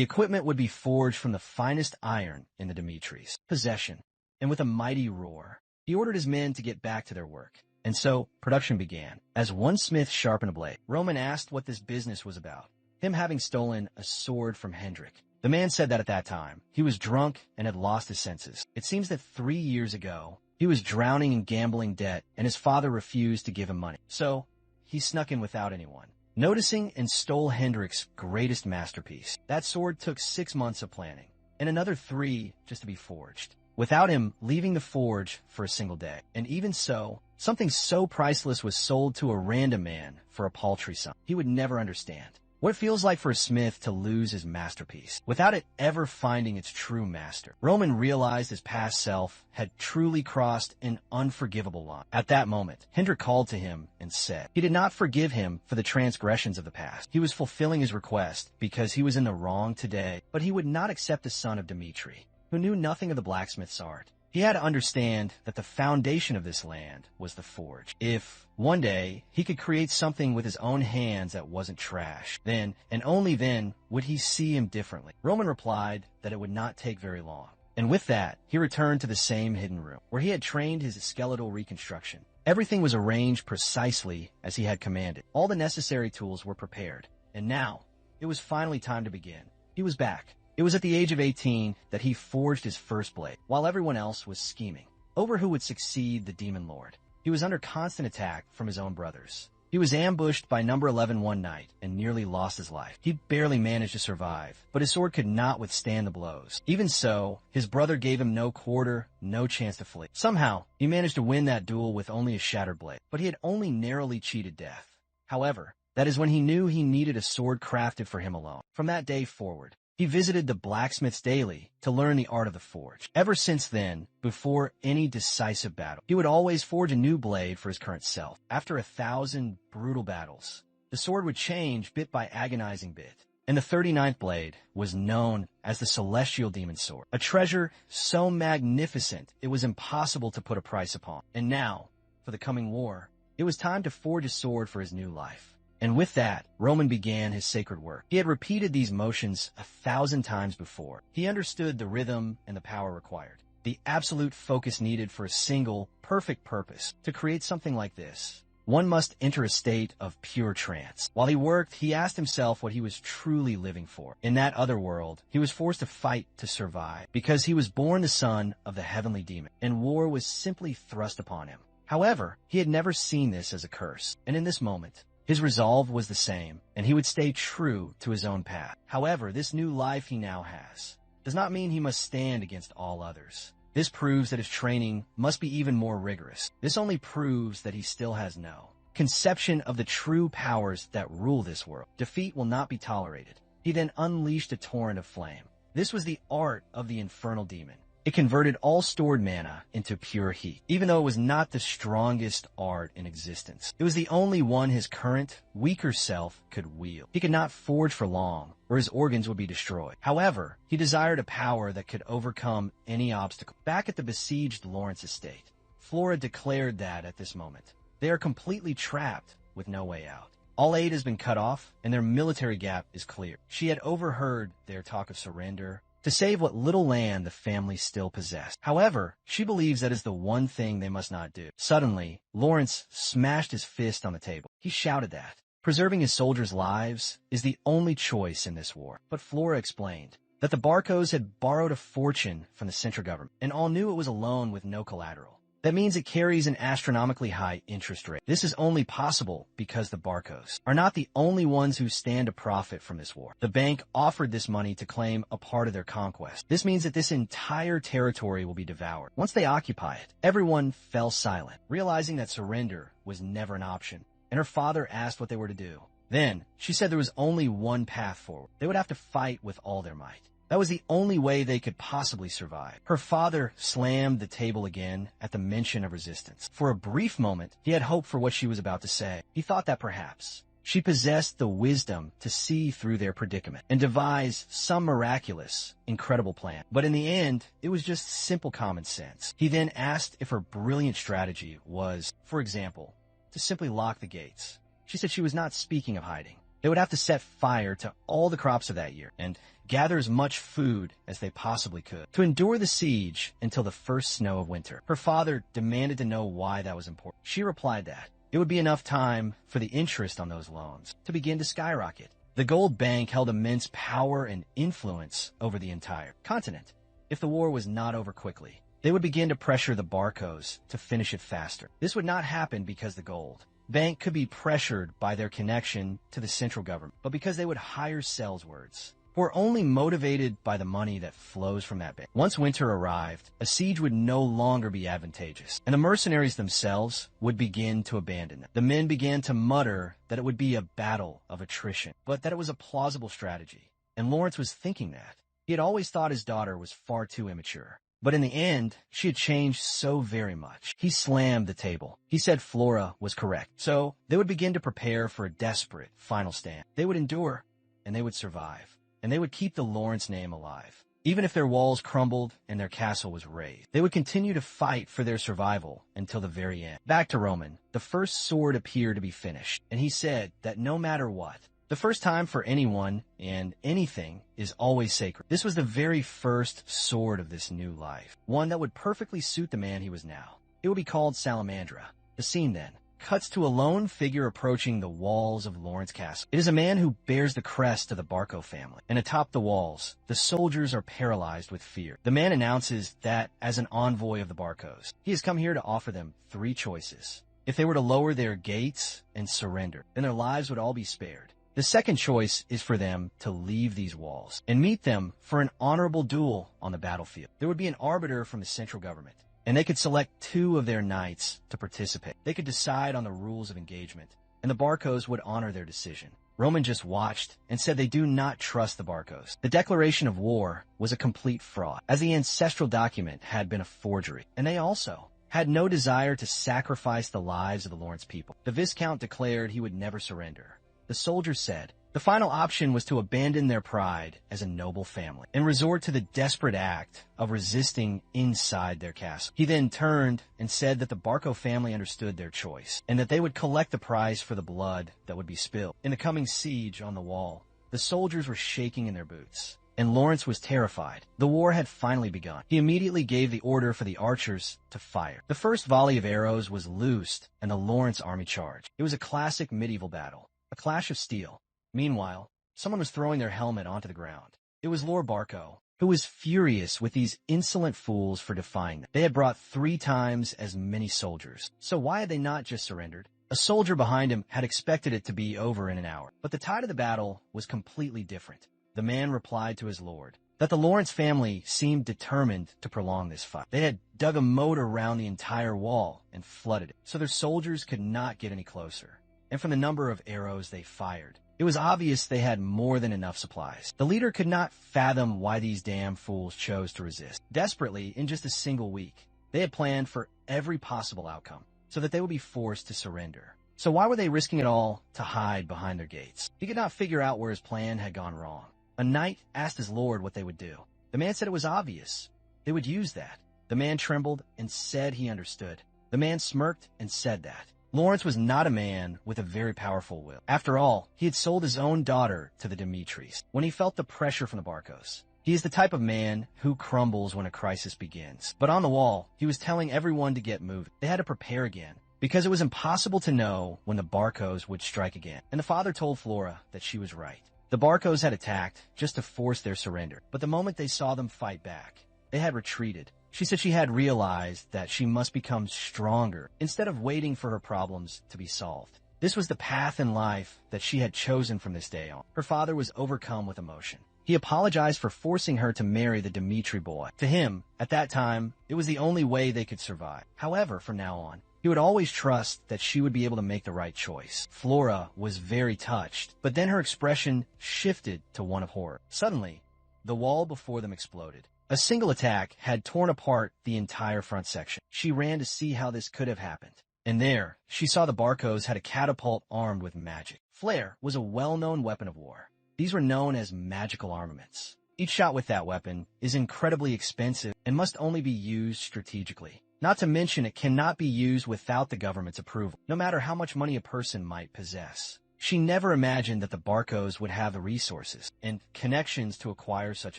equipment would be forged from the finest iron in the Dimitris' possession, and with a mighty roar, he ordered his men to get back to their work. And so, production began. As one smith sharpened a blade, Roman asked what this business was about, him having stolen a sword from Hendrik. The man said that at that time, he was drunk and had lost his senses. It seems that 3 years ago, he was drowning in gambling debt, and his father refused to give him money. So, he snuck in without anyone, noticing and stole Hendrik's greatest masterpiece. That sword took 6 months of planning, and another 3 just to be forged, without him leaving the forge for a single day. And even so, something so priceless was sold to a random man for a paltry sum. He would never understand what it feels like for a smith to lose his masterpiece without it ever finding its true master. Roman realized his past self had truly crossed an unforgivable line. At that moment, Hendrik called to him and said he did not forgive him for the transgressions of the past. He was fulfilling his request because he was in the wrong today, but he would not accept the son of Dimitri, who knew nothing of the blacksmith's art. He had to understand that the foundation of this land was the forge. If one day he could create something with his own hands that wasn't trash, then and only then would he see him differently. Roman replied that it would not take very long. And with that, he returned to the same hidden room where he had trained his skeletal reconstruction. Everything was arranged precisely as he had commanded. All the necessary tools were prepared. And now, it was finally time to begin. He was back. It was at the age of 18 that he forged his first blade, while everyone else was scheming over who would succeed the Demon Lord. He was under constant attack from his own brothers. He was ambushed by number 11 one night and nearly lost his life. He barely managed to survive, but his sword could not withstand the blows. Even so, his brother gave him no quarter, no chance to flee. Somehow, he managed to win that duel with only a shattered blade, but he had only narrowly cheated death. However, that is when he knew he needed a sword crafted for him alone. From that day forward, he visited the blacksmiths daily to learn the art of the forge. Ever since then, before any decisive battle, he would always forge a new blade for his current self. After 1,000 brutal battles, the sword would change bit by agonizing bit, and the 39th blade was known as the Celestial Demon Sword, a treasure so magnificent it was impossible to put a price upon. And now, for the coming war, it was time to forge a sword for his new life. And with that, Roman began his sacred work. He had repeated these motions 1,000 times before. He understood the rhythm and the power required, the absolute focus needed for a single, perfect purpose. To create something like this, one must enter a state of pure trance. While he worked, he asked himself what he was truly living for. In that other world, he was forced to fight to survive, because he was born the son of the heavenly demon, and war was simply thrust upon him. However, he had never seen this as a curse, and in this moment, his resolve was the same, and he would stay true to his own path. However, this new life he now has does not mean he must stand against all others. This proves that his training must be even more rigorous. This only proves that he still has no conception of the true powers that rule this world. Defeat will not be tolerated. He then unleashed a torrent of flame. This was the art of the infernal demon. It converted all stored mana into pure heat, even though it was not the strongest art in existence. It was the only one his current, weaker self could wield. He could not forge for long, or his organs would be destroyed. However, he desired a power that could overcome any obstacle. Back at the besieged Lawrence estate, Flora declared that at this moment, they are completely trapped with no way out. All aid has been cut off, and their military gap is clear. She had overheard their talk of surrender, to save what little land the family still possessed. However, she believes that is the one thing they must not do. Suddenly, Lawrence smashed his fist on the table. He shouted that preserving his soldiers' lives is the only choice in this war. But Flora explained that the Barcos had borrowed a fortune from the central government, and all knew it was a loan with no collateral. That means it carries an astronomically high interest rate. This is only possible because the Barcos are not the only ones who stand to profit from this war. The bank offered this money to claim a part of their conquest. This means that this entire territory will be devoured. Once they occupy it, everyone fell silent, realizing that surrender was never an option, and her father asked what they were to do. Then, she said there was only one path forward. They would have to fight with all their might. That was the only way they could possibly survive. Her father slammed the table again at the mention of resistance. For a brief moment, he had hope for what she was about to say. He thought that perhaps she possessed the wisdom to see through their predicament and devise some miraculous, incredible plan. But in the end, it was just simple common sense. He then asked if her brilliant strategy was, for example, to simply lock the gates. She said she was not speaking of hiding. They would have to set fire to all the crops of that year and gather as much food as they possibly could to endure the siege until the first snow of winter. Her father demanded to know why that was important. She replied that it would be enough time for the interest on those loans to begin to skyrocket. The gold bank held immense power and influence over the entire continent. If the war was not over quickly, they would begin to pressure the Barcos to finish it faster. This would not happen because the gold bank could be pressured by their connection to the central government, but because they would hire saleswords who are only motivated by the money that flows from that bank. Once winter arrived, a siege would no longer be advantageous, and the mercenaries themselves would begin to abandon them. The men began to mutter that it would be a battle of attrition, but that it was a plausible strategy, and Lawrence was thinking that. He had always thought his daughter was far too immature. But in the end, she had changed so very much. He slammed the table. He said Flora was correct. So they would begin to prepare for a desperate final stand. They would endure, and they would survive, and they would keep the Lawrence name alive. Even if their walls crumbled and their castle was razed, they would continue to fight for their survival until the very end. Back to Roman, the first sword appeared to be finished, and he said that no matter what, the first time for anyone and anything is always sacred. This was the very first sword of this new life, one that would perfectly suit the man he was now. It would be called Salamandra. The scene then cuts to a lone figure approaching the walls of Lawrence Castle. It is a man who bears the crest of the Barco family, and atop the walls, the soldiers are paralyzed with fear. The man announces that as an envoy of the Barcos, he has come here to offer them 3 choices. If they were to lower their gates and surrender, then their lives would all be spared. The second choice is for them to leave these walls and meet them for an honorable duel on the battlefield. There would be an arbiter from the central government, and they could select 2 of their knights to participate. They could decide on the rules of engagement, and the Barcos would honor their decision. Roman just watched and said they do not trust the Barcos. The declaration of war was a complete fraud, as the ancestral document had been a forgery, and they also had no desire to sacrifice the lives of the Lawrence people. The Viscount declared he would never surrender. The soldiers said the final option was to abandon their pride as a noble family and resort to the desperate act of resisting inside their castle. He then turned and said that the Barco family understood their choice and that they would collect the price for the blood that would be spilled. In the coming siege on the wall, the soldiers were shaking in their boots, and Lawrence was terrified. The war had finally begun. He immediately gave the order for the archers to fire. The first volley of arrows was loosed, and the Lawrence army charged. It was a classic medieval battle. A clash of steel. Meanwhile, someone was throwing their helmet onto the ground. It was Lord Barco, who was furious with these insolent fools for defying them. They had brought 3 times as many soldiers. So why had they not just surrendered? A soldier behind him had expected it to be over in an hour. But the tide of the battle was completely different. The man replied to his lord that the Lawrence family seemed determined to prolong this fight. They had dug a moat around the entire wall and flooded it, so their soldiers could not get any closer. And from the number of arrows they fired, it was obvious they had more than enough supplies. The leader could not fathom why these damn fools chose to resist. Desperately, in just a single week, they had planned for every possible outcome so that they would be forced to surrender. So why were they risking it all to hide behind their gates? He could not figure out where his plan had gone wrong. A knight asked his lord what they would do. The man said it was obvious. They would use that. The man trembled and said he understood. The man smirked and said that. Lawrence was not a man with a very powerful will. After all, he had sold his own daughter to the Dimitris when he felt the pressure from the Barcos. He is the type of man who crumbles when a crisis begins. But on the wall, he was telling everyone to get moving. They had to prepare again, because it was impossible to know when the Barcos would strike again. And the father told Flora that she was right. The Barcos had attacked just to force their surrender, but the moment they saw them fight back, they had retreated. She said she had realized that she must become stronger instead of waiting for her problems to be solved. This was the path in life that she had chosen from this day on. Her father was overcome with emotion. He apologized for forcing her to marry the Dimitri boy. To him, at that time, it was the only way they could survive. However, from now on, He would always trust that she would be able to make the right choice. Flora was very touched, but then her expression shifted to one of horror. Suddenly, the wall before them exploded. A single attack had torn apart the entire front section. She ran to see how this could have happened. And there, she saw the Barcos had a catapult armed with magic. Flare was a well-known weapon of war. These were known as magical armaments. Each shot with that weapon is incredibly expensive and must only be used strategically. Not to mention it cannot be used without the government's approval, no matter how much money a person might possess. She never imagined that the Barcos would have the resources and connections to acquire such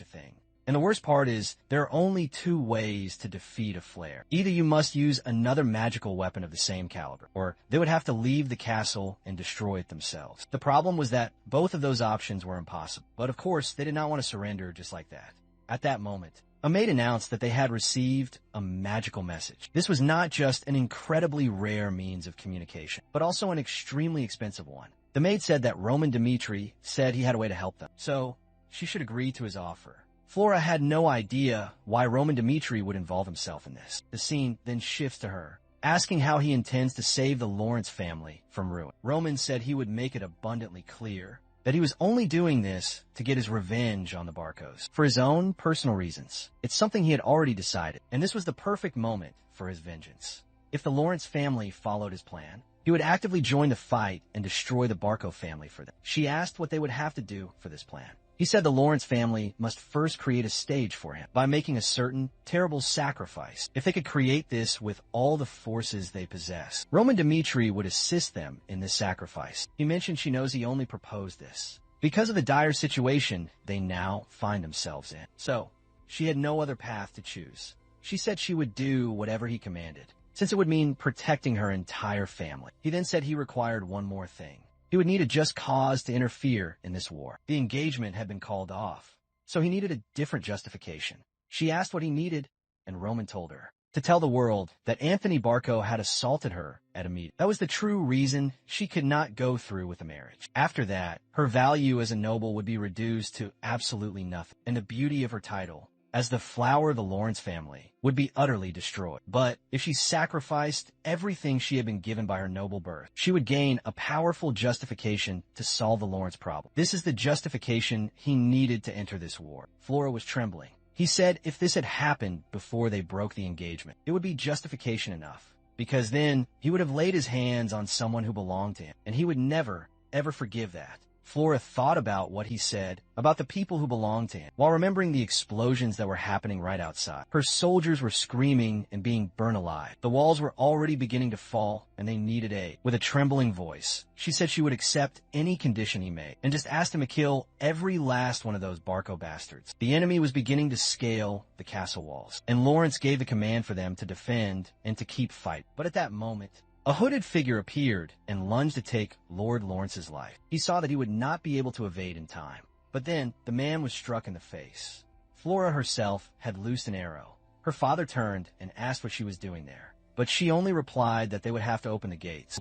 a thing. And the worst part is, there are only two ways to defeat a flare. Either you must use another magical weapon of the same caliber, or they would have to leave the castle and destroy it themselves. The problem was that both of those options were impossible. But of course, they did not want to surrender just like that. At that moment, a maid announced that they had received a magical message. This was not just an incredibly rare means of communication, but also an extremely expensive one. The maid said that Roman Dmitri said he had a way to help them, so she should agree to his offer. Flora had no idea why Roman Dmitri would involve himself in this. The scene then shifts to her, asking how he intends to save the Lawrence family from ruin. Roman said he would make it abundantly clear that he was only doing this to get his revenge on the Barcos, for his own personal reasons. It's something he had already decided, and this was the perfect moment for his vengeance. If the Lawrence family followed his plan, he would actively join the fight and destroy the Barco family for them. She asked what they would have to do for this plan. He said the Lawrence family must first create a stage for him by making a certain terrible sacrifice. If they could create this with all the forces they possess, Roman Dmitri would assist them in this sacrifice. He mentioned she knows he only proposed this because of the dire situation they now find themselves in. So, she had no other path to choose. She said she would do whatever he commanded, since it would mean protecting her entire family. He then said he required one more thing. He would need a just cause to interfere in this war. The engagement had been called off, so he needed a different justification. She asked what he needed, and Roman told her to tell the world that Anthony Barco had assaulted her at a meeting. That was the true reason she could not go through with the marriage. After that, her value as a noble would be reduced to absolutely nothing, and the beauty of her title as the flower of the Lawrence family would be utterly destroyed. But if she sacrificed everything she had been given by her noble birth, she would gain a powerful justification to solve the Lawrence problem. This is the justification he needed to enter this war. Flora was trembling. He said if this had happened before they broke the engagement, it would be justification enough, because then he would have laid his hands on someone who belonged to him, and he would never, ever forgive that. Flora thought about what he said about the people who belonged to him, while remembering the explosions that were happening right outside. Her soldiers were screaming and being burned alive. The walls were already beginning to fall, and they needed aid. With a trembling voice, she said she would accept any condition he made, and just asked him to kill every last one of those Barco bastards. The enemy was beginning to scale the castle walls, and Lawrence gave the command for them to defend and to keep fighting. But at that moment, a hooded figure appeared and lunged to take Lord Lawrence's life. He saw that he would not be able to evade in time. But then, the man was struck in the face. Flora herself had loosed an arrow. Her father turned and asked what she was doing there, but she only replied that they would have to open the gates.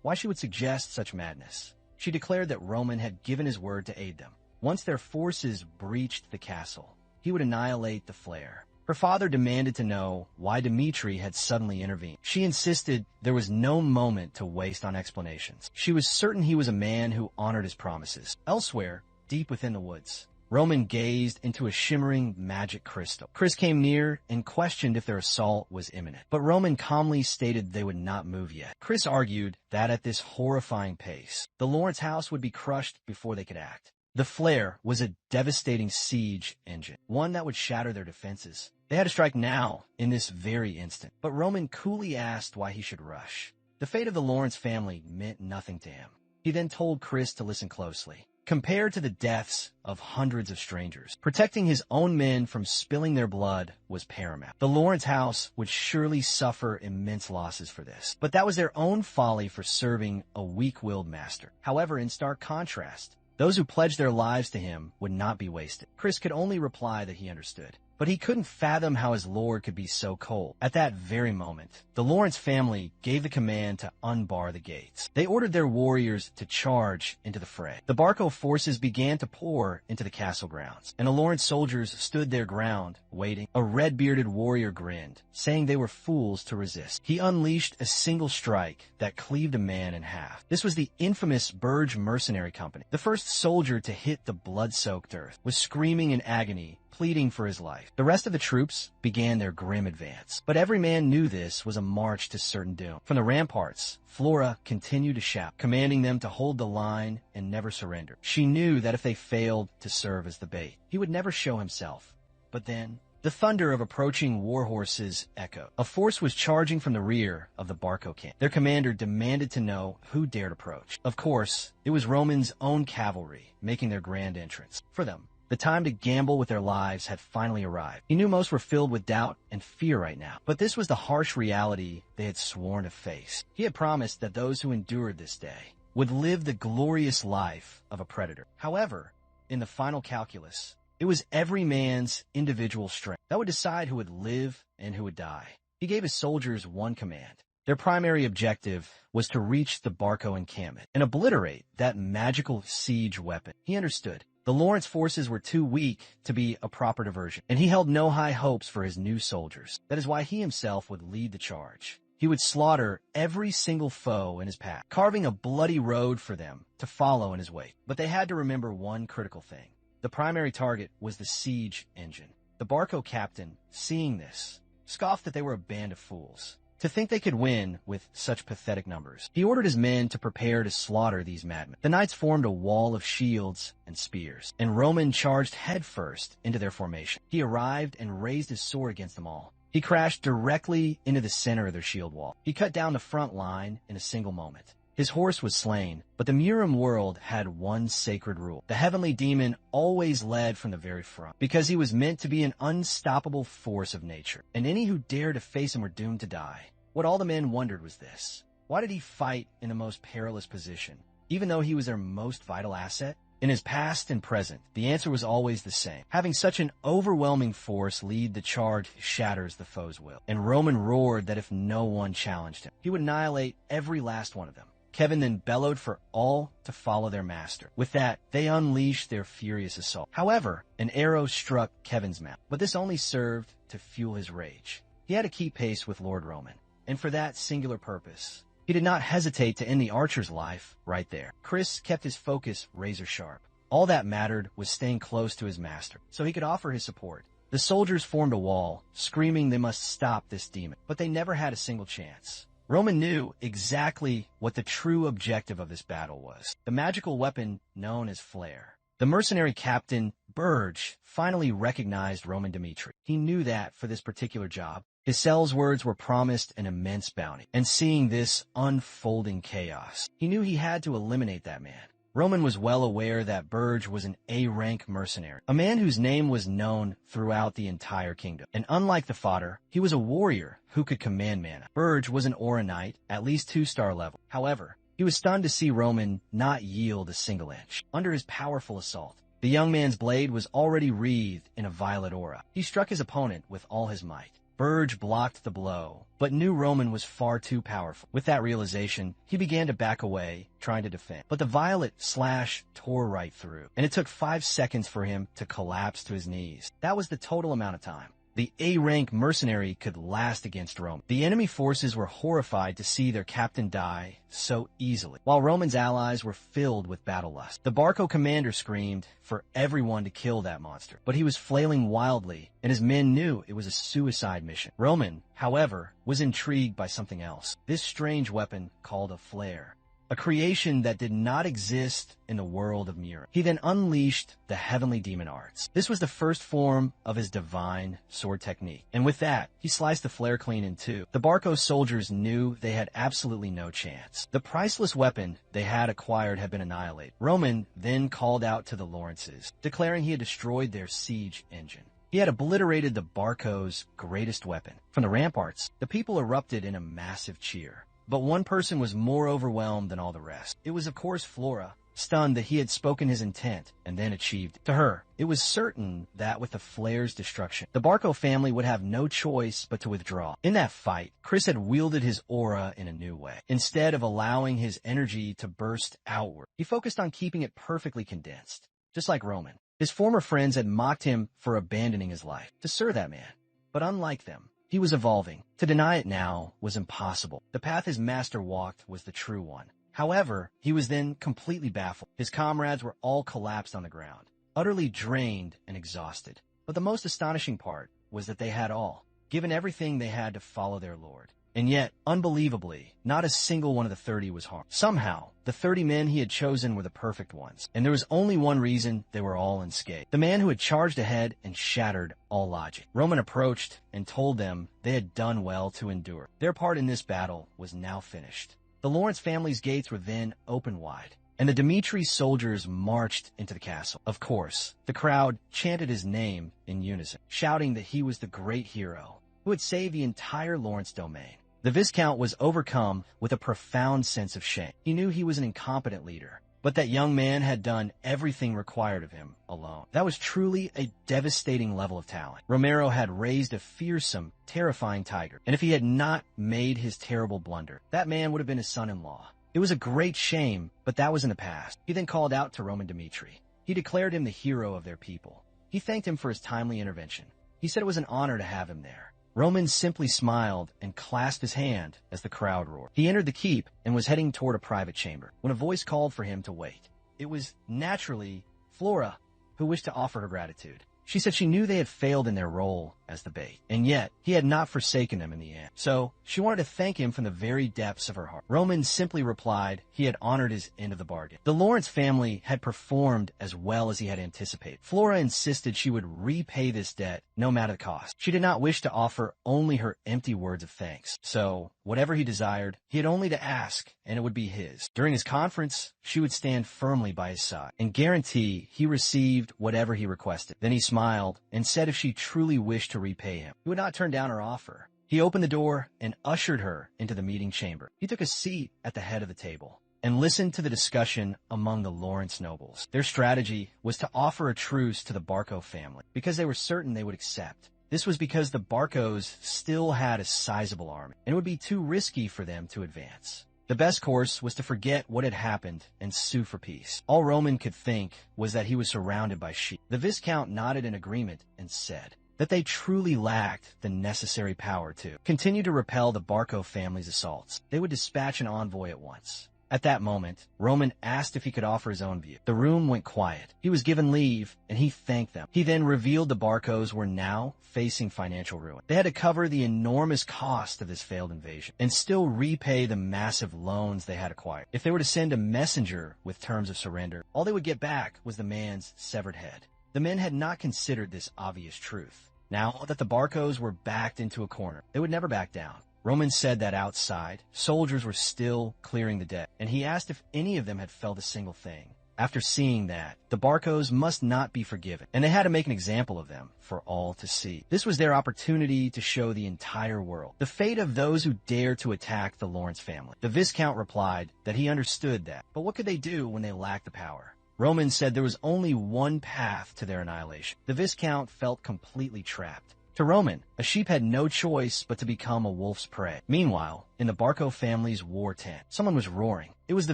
Why she would suggest such madness? She declared that Roman had given his word to aid them. Once their forces breached the castle, he would annihilate the flare. Her father demanded to know why Dmitri had suddenly intervened. She insisted there was no moment to waste on explanations. She was certain he was a man who honored his promises. Elsewhere, deep within the woods, Roman gazed into a shimmering magic crystal. Chris came near and questioned if their assault was imminent, but Roman calmly stated they would not move yet. Chris argued that at this horrifying pace, the Lawrence house would be crushed before they could act. The flare was a devastating siege engine, one that would shatter their defenses. They had to strike now, in this very instant. But Roman coolly asked why he should rush. The fate of the Lawrence family meant nothing to him. He then told Chris to listen closely. Compared to the deaths of hundreds of strangers, protecting his own men from spilling their blood was paramount. The Lawrence house would surely suffer immense losses for this, but that was their own folly for serving a weak-willed master. However, in stark contrast, those who pledged their lives to him would not be wasted. Chris could only reply that he understood. but he couldn't fathom how his lord could be so cold. At that very moment, the Lawrence family gave the command to unbar the gates. They ordered their warriors to charge into the fray. The Barco forces began to pour into the castle grounds, and the Lawrence soldiers stood their ground, waiting. A red-bearded warrior grinned, saying they were fools to resist. He unleashed a single strike that cleaved a man in half. This was the infamous Burge Mercenary Company. The first soldier to hit the blood-soaked earth was screaming in agony, pleading for his life. The rest of the troops began their grim advance. But every man knew this was a march to certain doom. From the ramparts, Flora continued to shout, commanding them to hold the line and never surrender. She knew that if they failed to serve as the bait, he would never show himself. But then, the thunder of approaching war horses echoed. A force was charging from the rear of the Barco camp. Their commander demanded to know who dared approach. Of course, it was Roman's own cavalry making their grand entrance. For them, the time to gamble with their lives had finally arrived. He knew most were filled with doubt and fear right now, but this was the harsh reality they had sworn to face. He had promised that those who endured this day would live the glorious life of a predator. However, in the final calculus, it was every man's individual strength that would decide who would live and who would die. He gave his soldiers one command. Their primary objective was to reach the Barco encampment and obliterate that magical siege weapon. He understood. The Lawrence forces were too weak to be a proper diversion, and he held no high hopes for his new soldiers. That is why he himself would lead the charge. He would slaughter every single foe in his path, carving a bloody road for them to follow in his wake. But they had to remember one critical thing. The primary target was the siege engine. The Barco captain, seeing this, scoffed that they were a band of fools. To think they could win with such pathetic numbers. He ordered his men to prepare to slaughter these madmen. The knights formed a wall of shields and spears, and Roman charged headfirst into their formation. He arrived and raised his sword against them all. He crashed directly into the center of their shield wall. He cut down the front line in a single moment. His horse was slain, but the Murim world had one sacred rule. The heavenly demon always led from the very front, because he was meant to be an unstoppable force of nature, and any who dared to face him were doomed to die. What all the men wondered was this. Why did he fight in the most perilous position, even though he was their most vital asset? In his past and present, the answer was always the same. Having such an overwhelming force lead the charge shatters the foe's will. And Roman roared that if no one challenged him, he would annihilate every last one of them. Kevin then bellowed for all to follow their master. With that, they unleashed their furious assault. However, an arrow struck Kevin's mouth, but this only served to fuel his rage. He had to keep pace with Lord Roman, and for that singular purpose, he did not hesitate to end the archer's life right there. Chris kept his focus razor sharp. All that mattered was staying close to his master, so he could offer his support. The soldiers formed a wall, screaming they must stop this demon, but they never had a single chance. Roman knew exactly what the true objective of this battle was, the magical weapon known as Flare. The mercenary captain, Burge, finally recognized Roman Dmitri. He knew that for this particular job, his cell's words were promised an immense bounty, and seeing this unfolding chaos, he knew he had to eliminate that man. Roman was well aware that Burge was an A-rank mercenary, a man whose name was known throughout the entire kingdom. And unlike the fodder, he was a warrior who could command mana. Burge was an Aura Knight, at least 2-star level. However, he was stunned to see Roman not yield a single inch. Under his powerful assault, the young man's blade was already wreathed in a violet aura. He struck his opponent with all his might. Burge blocked the blow, but knew Roman was far too powerful. With that realization, he began to back away, trying to defend. But the violet slash tore right through, and it took 5 seconds for him to collapse to his knees. That was the total amount of time the A-rank mercenary could last against Rome. The enemy forces were horrified to see their captain die so easily, while Roman's allies were filled with battle lust. The Barco commander screamed for everyone to kill that monster, but he was flailing wildly, and his men knew it was a suicide mission. Roman, however, was intrigued by something else. This strange weapon called a flare. A creation that did not exist in the world of Murim. He then unleashed the heavenly demon arts. This was the first form of his divine sword technique, and with that, he sliced the flare clean in two. The Barco soldiers knew they had absolutely no chance. The priceless weapon they had acquired had been annihilated. Roman then called out to the Lawrences, declaring he had destroyed their siege engine. He had obliterated the Barco's greatest weapon. From the ramparts, the people erupted in a massive cheer. But one person was more overwhelmed than all the rest. It was, of course, Flora, stunned that he had spoken his intent and then achieved it. To her, it was certain that with the flare's destruction, the Barco family would have no choice but to withdraw. In that fight, Chris had wielded his aura in a new way. Instead of allowing his energy to burst outward, he focused on keeping it perfectly condensed, just like Roman. His former friends had mocked him for abandoning his life to serve that man. But unlike them, he was evolving. To deny it now was impossible. The path his master walked was the true one. However, he was then completely baffled. His comrades were all collapsed on the ground, utterly drained and exhausted. But the most astonishing part was that they had all, given everything they had to follow their lord. And yet, unbelievably, not a single one of the 30 was harmed. Somehow, the 30 men he had chosen were the perfect ones, and there was only one reason they were all unscathed. The man who had charged ahead and shattered all logic. Roman approached and told them they had done well to endure. Their part in this battle was now finished. The Lawrence family's gates were then open wide, and the Dimitri soldiers marched into the castle. Of course, the crowd chanted his name in unison, shouting that he was the great hero who had saved the entire Lawrence domain. The Viscount was overcome with a profound sense of shame. He knew he was an incompetent leader, but that young man had done everything required of him alone. That was truly a devastating level of talent. Romero had raised a fearsome, terrifying tiger, and if he had not made his terrible blunder, that man would have been his son-in-law. It was a great shame, but that was in the past. He then called out to Roman Dimitri. He declared him the hero of their people. He thanked him for his timely intervention. He said it was an honor to have him there. Roman simply smiled and clasped his hand as the crowd roared. He entered the keep and was heading toward a private chamber when a voice called for him to wait. It was, naturally, Flora, who wished to offer her gratitude. She said she knew they had failed in their role as the bait, and yet he had not forsaken them in the end. So she wanted to thank him from the very depths of her heart. Roman simply replied he had honored his end of the bargain. The Lawrence family had performed as well as he had anticipated. Flora insisted she would repay this debt no matter the cost. She did not wish to offer only her empty words of thanks. So whatever he desired, he had only to ask, and it would be his. During his conference, she would stand firmly by his side and guarantee he received whatever he requested. Then he smiled and said if she truly wished to repay him, he would not turn down her offer. He opened the door and ushered her into the meeting chamber. He took a seat at the head of the table and listened to the discussion among the Lawrence nobles. Their strategy was to offer a truce to the Barco family because they were certain they would accept. This was because the Barcos still had a sizable army, and it would be too risky for them to advance. The best course was to forget what had happened and sue for peace. All Roman could think was that he was surrounded by sheep. The Viscount nodded in agreement and said that they truly lacked the necessary power to continue to repel the Barco family's assaults. They would dispatch an envoy at once. At that moment, Roman asked if he could offer his own view. The room went quiet. He was given leave, and he thanked them. He then revealed the Barcos were now facing financial ruin. They had to cover the enormous cost of this failed invasion and still repay the massive loans they had acquired. If they were to send a messenger with terms of surrender, all they would get back was the man's severed head. The men had not considered this obvious truth. Now that the Barcos were backed into a corner, they would never back down. Roman said that outside, soldiers were still clearing the deck, and he asked if any of them had felt a single thing. After seeing that, the Barcos must not be forgiven, and they had to make an example of them for all to see. This was their opportunity to show the entire world the fate of those who dare to attack the Lawrence family. The Viscount replied that he understood that, but what could they do when they lacked the power? Roman said there was only one path to their annihilation. The Viscount felt completely trapped. To Roman, a sheep had no choice but to become a wolf's prey. Meanwhile, in the Barco family's war tent, someone was roaring. It was the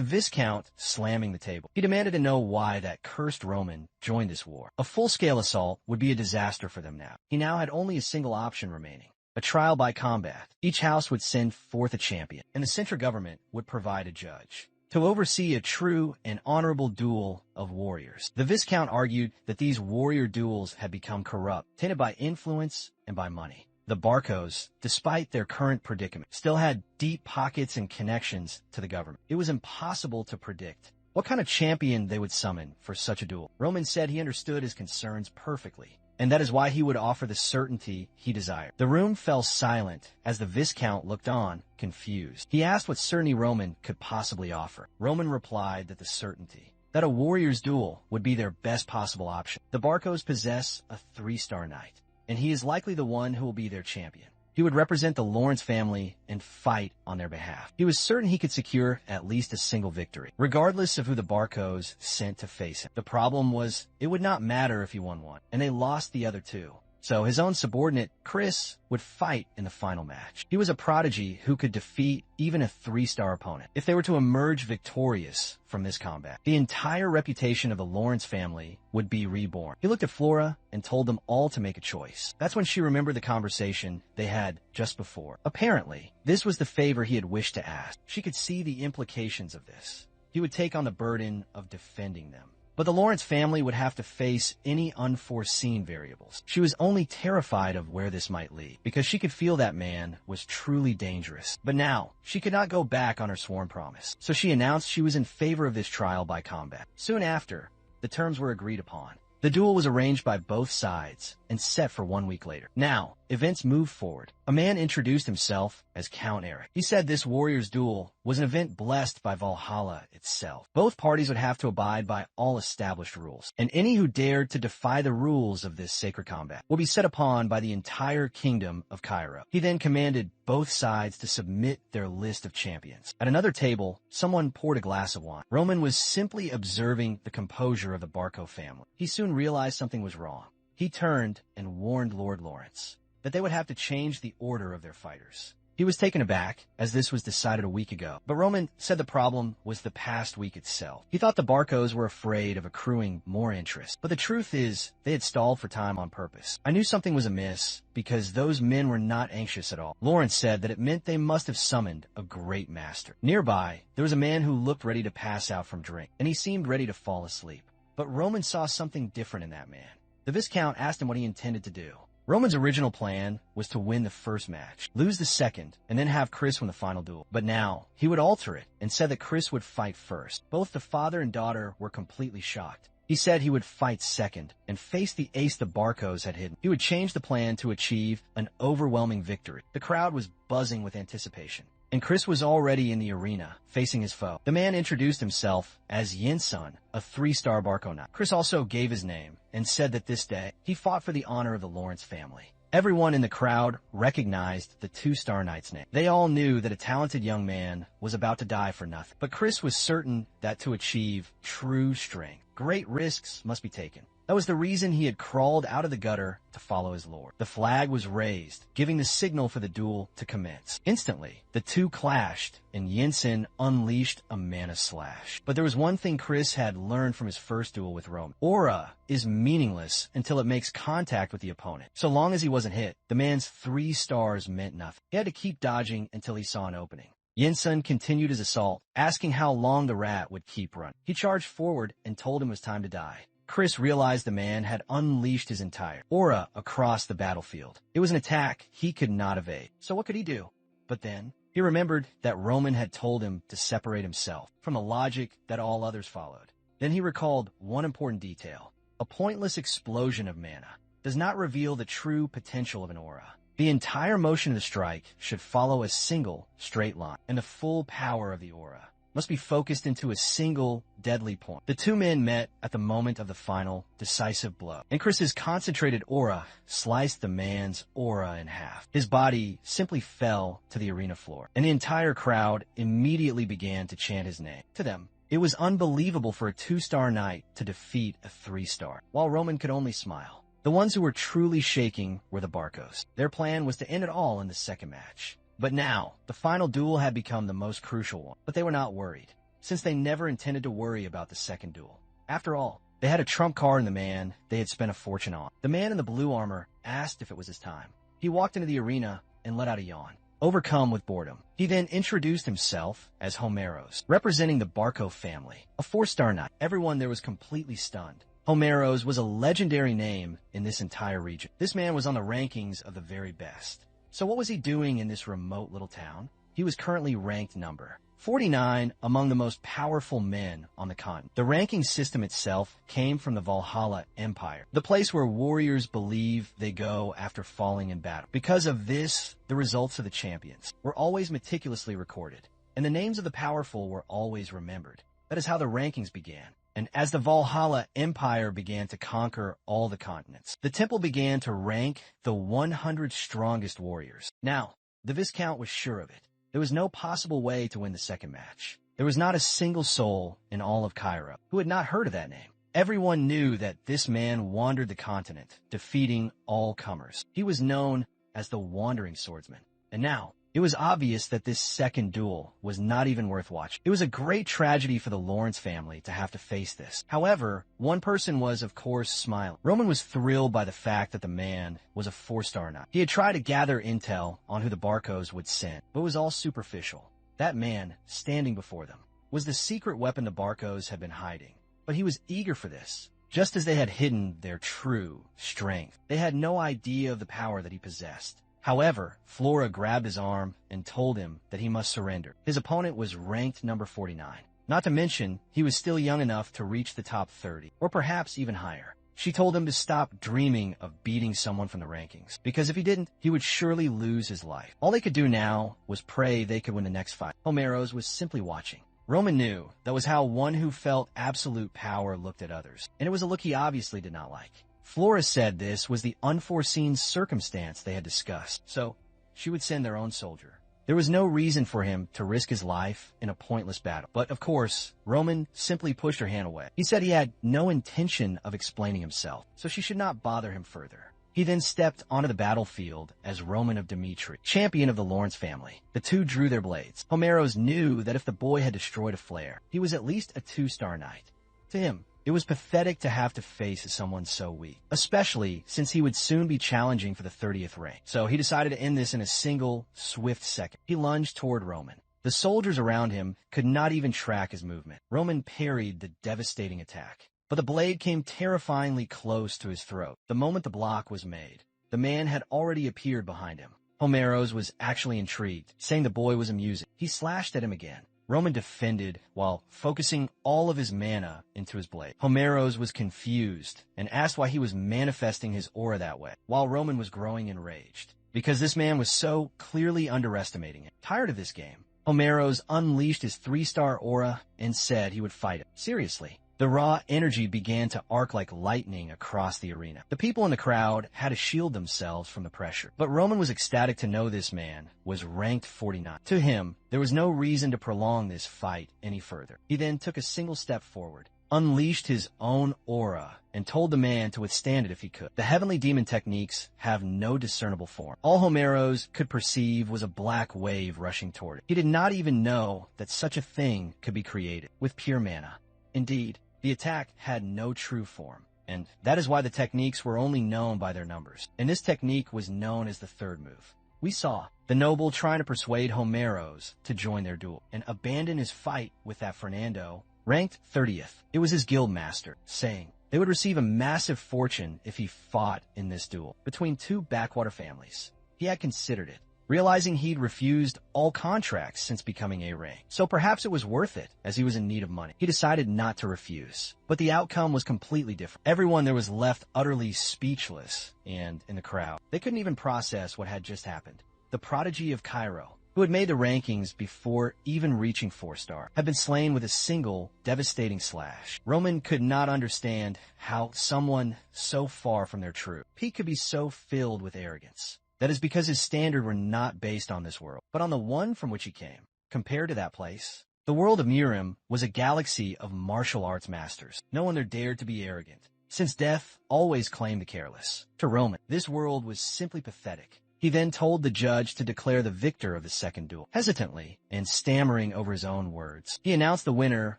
Viscount slamming the table. He demanded to know why that cursed Roman joined this war. A full-scale assault would be a disaster for them now. He now had only a single option remaining: a trial by combat. Each house would send forth a champion, and the central government would provide a judge to oversee a true and honorable duel of warriors. The Viscount argued that these warrior duels had become corrupt, tainted by influence and by money. The Barcos, despite their current predicament, still had deep pockets and connections to the government. It was impossible to predict what kind of champion they would summon for such a duel. Roman said he understood his concerns perfectly, and that is why he would offer the certainty he desired. The room fell silent as the Viscount looked on, confused. He asked what certainty Roman could possibly offer. Roman replied that the certainty that a warrior's duel would be their best possible option. The Barcos possess a 3-star knight, and he is likely the one who will be their champion. He would represent the Lawrence family and fight on their behalf. He was certain he could secure at least a single victory, regardless of who the Barcos sent to face him. The problem was, it would not matter if he won one, and they lost the other two. So his own subordinate, Chris, would fight in the final match. He was a prodigy who could defeat even a 3-star opponent if they were to emerge victorious from this combat. The entire reputation of the Lawrence family would be reborn. He looked at Flora and told them all to make a choice. That's when she remembered the conversation they had just before. Apparently, this was the favor he had wished to ask. She could see the implications of this. He would take on the burden of defending them. But the Lawrence family would have to face any unforeseen variables. She was only terrified of where this might lead, because she could feel that man was truly dangerous. But now, she could not go back on her sworn promise, so she announced she was in favor of this trial by combat. Soon after, the terms were agreed upon. The duel was arranged by both sides and set for 1 week later. Now, events moved forward. A man introduced himself as Count Eric. He said this warrior's duel was an event blessed by Valhalla itself. Both parties would have to abide by all established rules, and any who dared to defy the rules of this sacred combat will be set upon by the entire kingdom of Cairo. He then commanded both sides to submit their list of champions. At another table, someone poured a glass of wine. Roman was simply observing the composure of the Barco family. He soon realized something was wrong. He turned and warned Lord Lawrence that they would have to change the order of their fighters. He was taken aback, as this was decided a week ago, but Roman said the problem was the past week itself. He thought the Barcos were afraid of accruing more interest, but the truth is, they had stalled for time on purpose. I knew something was amiss, because those men were not anxious at all. Lawrence said that it meant they must have summoned a great master. Nearby, there was a man who looked ready to pass out from drink, and he seemed ready to fall asleep. But Roman saw something different in that man. The Viscount asked him what he intended to do. Roman's original plan was to win the first match, lose the second, and then have Chris win the final duel. But now, he would alter it and said that Chris would fight first. Both the father and daughter were completely shocked. He said he would fight second and face the ace the Barcos had hidden. He would change the plan to achieve an overwhelming victory. The crowd was buzzing with anticipation, and Chris was already in the arena, facing his foe. The man introduced himself as Yinsun, a 3-star Barco knight. Chris also gave his name and said that this day, he fought for the honor of the Lawrence family. Everyone in the crowd recognized the 2-star knight's name. They all knew that a talented young man was about to die for nothing. But Chris was certain that to achieve true strength, great risks must be taken. That was the reason he had crawled out of the gutter to follow his lord. The flag was raised, giving the signal for the duel to commence. Instantly, the two clashed, and Yinsen unleashed a mana slash. But there was one thing Chris had learned from his first duel with Roman. Aura is meaningless until it makes contact with the opponent. So long as he wasn't hit, the man's 3 stars meant nothing. He had to keep dodging until he saw an opening. Yinsen continued his assault, asking how long the rat would keep running. He charged forward and told him it was time to die. Chris realized the man had unleashed his entire aura across the battlefield. It was an attack he could not evade. So what could he do? But then, he remembered that Roman had told him to separate himself from the logic that all others followed. Then he recalled one important detail. A pointless explosion of mana does not reveal the true potential of an aura. The entire motion of the strike should follow a single straight line, and the full power of the aura must be focused into a single deadly point. The two men met at the moment of the final decisive blow, and Chris's concentrated aura sliced the man's aura in half. His body simply fell to the arena floor, and the entire crowd immediately began to chant his name. To them, it was unbelievable for a 2-star knight to defeat a 3-star, while Roman could only smile. The ones who were truly shaking were the Barcos. Their plan was to end it all in the second match. But now, the final duel had become the most crucial one. But they were not worried, since they never intended to worry about the second duel. After all, they had a trump card in the man they had spent a fortune on. The man in the blue armor asked if it was his time. He walked into the arena and let out a yawn, overcome with boredom. He then introduced himself as Homeros, representing the Barco family, a 4-star knight. Everyone there was completely stunned. Homeros was a legendary name in this entire region. This man was on the rankings of the very best. So what was he doing in this remote little town? He was currently ranked number 49 among the most powerful men on the continent. The ranking system itself came from the Valhalla Empire, the place where warriors believe they go after falling in battle. Because of this, the results of the champions were always meticulously recorded, and the names of the powerful were always remembered. That is how the rankings began. And as the Valhalla Empire began to conquer all the continents, the temple began to rank the 100 strongest warriors. Now, the Viscount was sure of it. There was no possible way to win the second match. There was not a single soul in all of Cairo who had not heard of that name. Everyone knew that this man wandered the continent, defeating all comers. He was known as the Wandering Swordsman. And now, it was obvious that this second duel was not even worth watching. It was a great tragedy for the Lawrence family to have to face this. However, one person was, of course, smiling. Roman was thrilled by the fact that the man was a 4-star knight. He had tried to gather intel on who the Barcos would send, but it was all superficial. That man, standing before them, was the secret weapon the Barcos had been hiding. But he was eager for this, just as they had hidden their true strength. They had no idea of the power that he possessed. However, Flora grabbed his arm and told him that he must surrender. His opponent was ranked number 49. Not to mention, he was still young enough to reach the top 30, or perhaps even higher. She told him to stop dreaming of beating someone from the rankings, because if he didn't, he would surely lose his life. All they could do now was pray they could win the next fight. Homeros was simply watching. Roman knew that was how one who felt absolute power looked at others, and it was a look he obviously did not like. Flora said this was the unforeseen circumstance they had discussed, so she would send their own soldier. There was no reason for him to risk his life in a pointless battle. But, of course, Roman simply pushed her hand away. He said he had no intention of explaining himself, so she should not bother him further. He then stepped onto the battlefield as Roman of Dimitri, champion of the Lawrence family. The two drew their blades. Homeros knew that if the boy had destroyed a flare, he was at least a 2-star knight. To him, it was pathetic to have to face someone so weak, especially since he would soon be challenging for the 30th rank. So he decided to end this in a single, swift second. He lunged toward Roman. The soldiers around him could not even track his movement. Roman parried the devastating attack, but the blade came terrifyingly close to his throat. The moment the block was made, the man had already appeared behind him. Homeros was actually intrigued, saying the boy was amusing. He slashed at him again. Roman defended while focusing all of his mana into his blade. Homeros was confused and asked why he was manifesting his aura that way, while Roman was growing enraged, because this man was so clearly underestimating him. Tired of this game, Homeros unleashed his 3-star aura and said he would fight him. Seriously. The raw energy began to arc like lightning across the arena. The people in the crowd had to shield themselves from the pressure. But Roman was ecstatic to know this man was ranked 49. To him, there was no reason to prolong this fight any further. He then took a single step forward, unleashed his own aura, and told the man to withstand it if he could. The heavenly demon techniques have no discernible form. All Homeros could perceive was a black wave rushing toward it. He did not even know that such a thing could be created with pure mana. Indeed, the attack had no true form, and that is why the techniques were only known by their numbers. And this technique was known as the third move. We saw the noble trying to persuade Homeros to join their duel and abandon his fight with that Fernando, ranked 30th. It was his guild master, saying they would receive a massive fortune if he fought in this duel between two backwater families. He had considered it, realizing he'd refused all contracts since becoming A rank. So perhaps it was worth it, as he was in need of money. He decided not to refuse. But the outcome was completely different. Everyone there was left utterly speechless, and in the crowd, they couldn't even process what had just happened. The prodigy of Cairo, who had made the rankings before even reaching 4-star, had been slain with a single, devastating slash. Roman could not understand how someone so far from their truth, he could be so filled with arrogance. That is because his standards were not based on this world, but on the one from which he came. Compared to that place, the world of Mirim was a galaxy of martial arts masters. No one there dared to be arrogant, since death always claimed the careless. To Roman, this world was simply pathetic. He then told the judge to declare the victor of the second duel. Hesitantly, and stammering over his own words, he announced the winner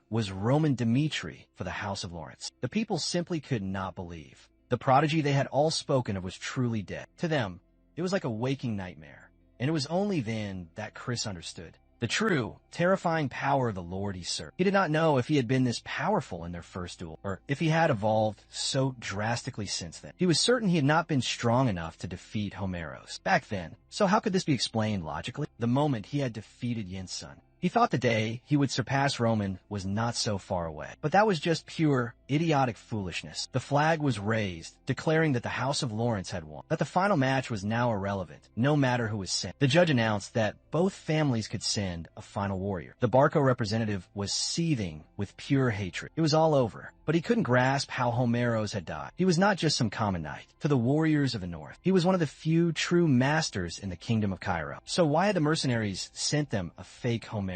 was Roman Dimitri for the House of Lawrence. The people simply could not believe. The prodigy they had all spoken of was truly dead. To them, it was like a waking nightmare, and it was only then that Chris understood the true, terrifying power of the Lord he served. He did not know if he had been this powerful in their first duel, or if he had evolved so drastically since then. He was certain he had not been strong enough to defeat Homeros back then, so how could this be explained logically? the moment he had defeated Yin's son. He thought the day he would surpass Roman was not so far away. But that was just pure, idiotic foolishness. The flag was raised, declaring that the House of Lawrence had won, that the final match was now irrelevant, no matter who was sent. The judge announced that both families could send a final warrior. The Barco representative was seething with pure hatred. It was all over, but he couldn't grasp how Homeros had died. He was not just some common knight. To the warriors of the north, he was one of the few true masters in the kingdom of Cairo. So why had the mercenaries sent them a fake Homeros?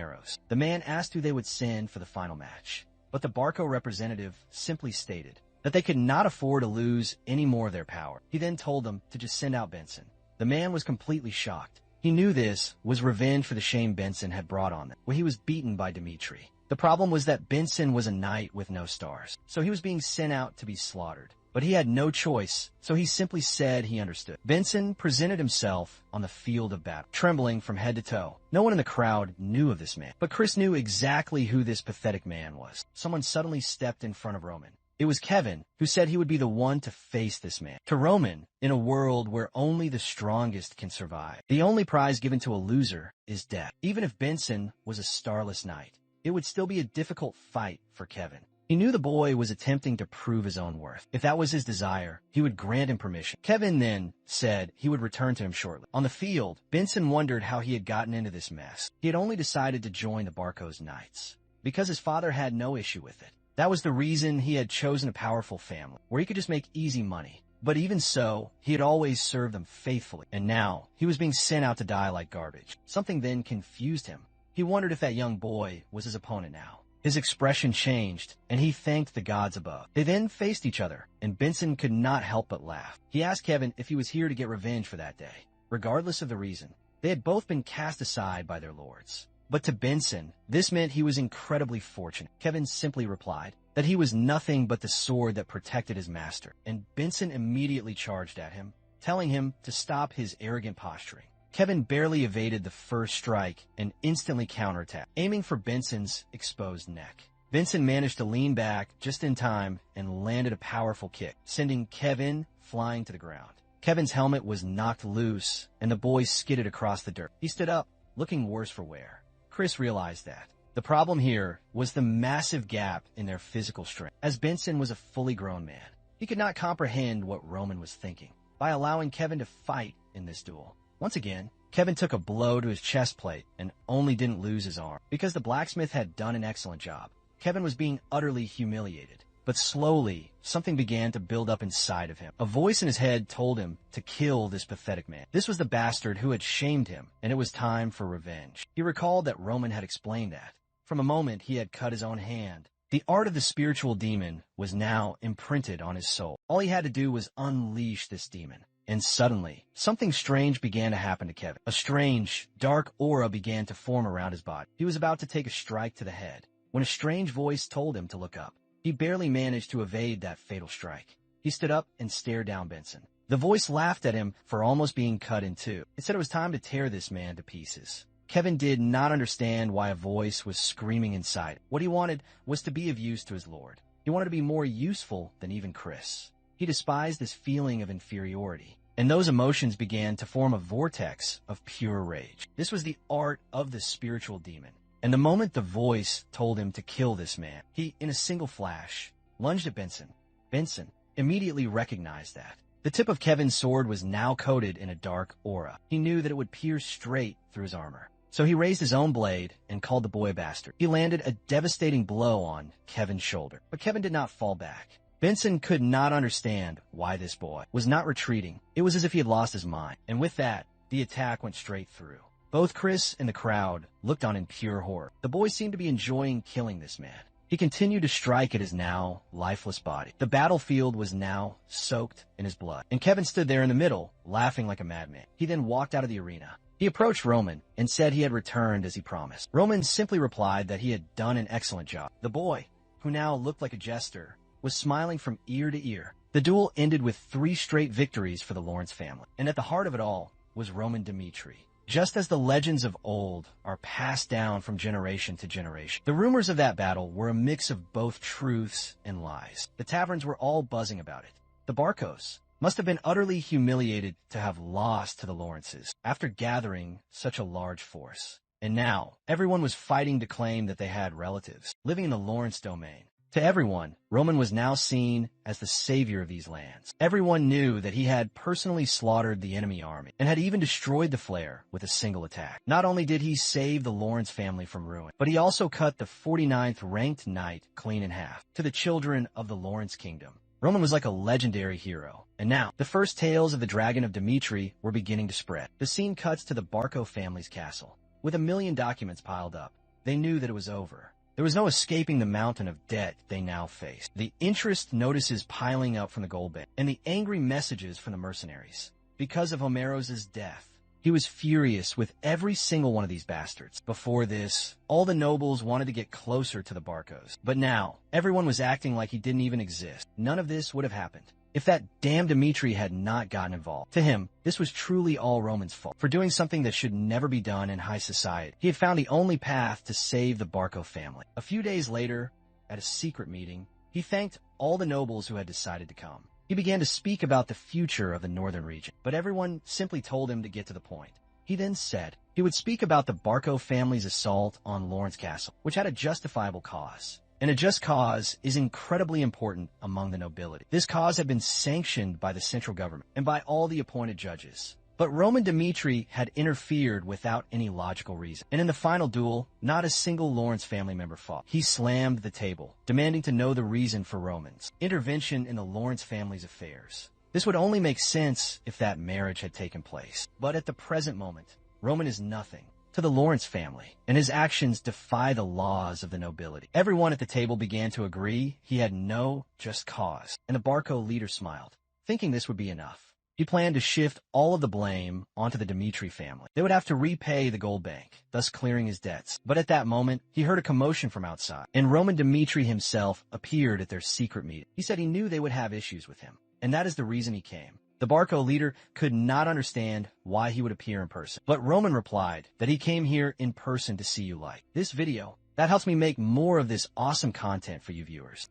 The man asked who they would send for the final match, but the Barco representative simply stated that they could not afford to lose any more of their power. He then told them to just send out Benson. The man was completely shocked. He knew this was revenge for the shame Benson had brought on them, where he was beaten by Dimitri. The problem was that Benson was a knight with no stars, so he was being sent out to be slaughtered. But he had no choice, so he simply said he understood. Benson presented himself on the field of battle, trembling from head to toe. No one in the crowd knew of this man, but Chris knew exactly who this pathetic man was. Someone suddenly stepped in front of Roman. It was Kevin, who said he would be the one to face this man. To Roman, in a world where only the strongest can survive, the only prize given to a loser is death. Even if Benson was a starless knight, it would still be a difficult fight for Kevin. He knew the boy was attempting to prove his own worth. If that was his desire, he would grant him permission. Kevin then said he would return to him shortly. On the field, Benson wondered how he had gotten into this mess. He had only decided to join the Barco's Knights because his father had no issue with it. That was the reason he had chosen a powerful family, where he could just make easy money. But even so, he had always served them faithfully, and now he was being sent out to die like garbage. Something then confused him. He wondered if that young boy was his opponent now. His expression changed, and he thanked the gods above. They then faced each other, and Benson could not help but laugh. He asked Kevin if he was here to get revenge for that day. Regardless of the reason, they had both been cast aside by their lords. But to Benson, this meant he was incredibly fortunate. Kevin simply replied that he was nothing but the sword that protected his master, and Benson immediately charged at him, telling him to stop his arrogant posturing. Kevin barely evaded the first strike and instantly counterattacked, aiming for Benson's exposed neck. Benson managed to lean back just in time and landed a powerful kick, sending Kevin flying to the ground. Kevin's helmet was knocked loose, and the boy skidded across the dirt. He stood up, looking worse for wear. Chris realized that. The problem here was the massive gap in their physical strength. As Benson was a fully grown man, he could not comprehend what Roman was thinking by allowing Kevin to fight in this duel. Once again, Kevin took a blow to his chest plate and only didn't lose his arm. Because the blacksmith had done an excellent job, Kevin was being utterly humiliated. But slowly, something began to build up inside of him. A voice in his head told him to kill this pathetic man. This was the bastard who had shamed him, and it was time for revenge. He recalled that Roman had explained that. From a moment he had cut his own hand. The art of the spiritual demon was now imprinted on his soul. All he had to do was unleash this demon. And suddenly, something strange began to happen to Kevin. A strange, dark aura began to form around his body. He was about to take a strike to the head, when a strange voice told him to look up. He barely managed to evade that fatal strike. He stood up and stared down Benson. The voice laughed at him for almost being cut in two. It said it was time to tear this man to pieces. Kevin did not understand why a voice was screaming inside. What he wanted was to be of use to his lord. He wanted to be more useful than even Chris. He despised this feeling of inferiority, and those emotions began to form a vortex of pure rage. This was the art of the spiritual demon, and the moment the voice told him to kill this man, he, in a single flash, lunged at Benson. Benson immediately recognized that. The tip of Kevin's sword was now coated in a dark aura. He knew that it would pierce straight through his armor. So he raised his own blade and called the boy a bastard. He landed a devastating blow on Kevin's shoulder, but Kevin did not fall back. Benson could not understand why this boy was not retreating. It was as if he had lost his mind. And with that, the attack went straight through. Both Chris and the crowd looked on in pure horror. The boy seemed to be enjoying killing this man. He continued to strike at his now lifeless body. The battlefield was now soaked in his blood, and Kevin stood there in the middle, laughing like a madman. He then walked out of the arena. He approached Roman and said he had returned as he promised. Roman simply replied that he had done an excellent job. The boy, who now looked like a jester, was smiling from ear to ear. The duel ended with 3 straight victories for the Lawrence family, and at the heart of it all was Roman Dimitri. Just as the legends of old are passed down from generation to generation, the rumors of that battle were a mix of both truths and lies. The taverns were all buzzing about it. The Barcos, must have been utterly humiliated to have lost to the Lawrences after gathering such a large force. And now, everyone was fighting to claim that they had relatives living in the Lawrence domain. To everyone, Roman was now seen as the savior of these lands. Everyone knew that he had personally slaughtered the enemy army and had even destroyed the flare with a single attack. Not only did he save the Lawrence family from ruin, but he also cut the 49th ranked knight clean in half to the children of the Lawrence kingdom. Roman was like a legendary hero. And now, the first tales of the Dragon of Dimitri were beginning to spread. The scene cuts to the Barco family's castle. With 1 million documents piled up, they knew that it was over. There was no escaping the mountain of debt they now faced. The interest notices piling up from the gold bank, and the angry messages from the mercenaries. Because of Homeros' death, he was furious with every single one of these bastards. Before this, all the nobles wanted to get closer to the Barcos. But now, everyone was acting like he didn't even exist. None of this would have happened if that damn Dimitri had not gotten involved. To him, this was truly all Roman's fault for doing something that should never be done in high society. He had found the only path to save the Barco family. A few days later, at a secret meeting, he thanked all the nobles who had decided to come. He began to speak about the future of the northern region, but everyone simply told him to get to the point. He then said he would speak about the Barco family's assault on Lawrence Castle, which had a justifiable cause. And a just cause is incredibly important among the nobility. This cause had been sanctioned by the central government and by all the appointed judges. But Roman Dimitri had interfered without any logical reason. And in the final duel, not a single Lawrence family member fought. He slammed the table, demanding to know the reason for Roman's intervention in the Lawrence family's affairs. This would only make sense if that marriage had taken place. But at the present moment, Roman is nothing to the Lawrence family, and his actions defy the laws of the nobility. Everyone at the table began to agree he had no just cause, and the Barco leader smiled, thinking this would be enough. He planned to shift all of the blame onto the Dimitri family. They would have to repay the gold bank, thus clearing his debts. But at that moment, he heard a commotion from outside, and Roman Dimitri himself appeared at their secret meeting. He said he knew they would have issues with him, and that is the reason he came. The Barco leader could not understand why he would appear in person, but Roman replied that he came here in person to see you like this video. That helps me make more of this awesome content for you viewers.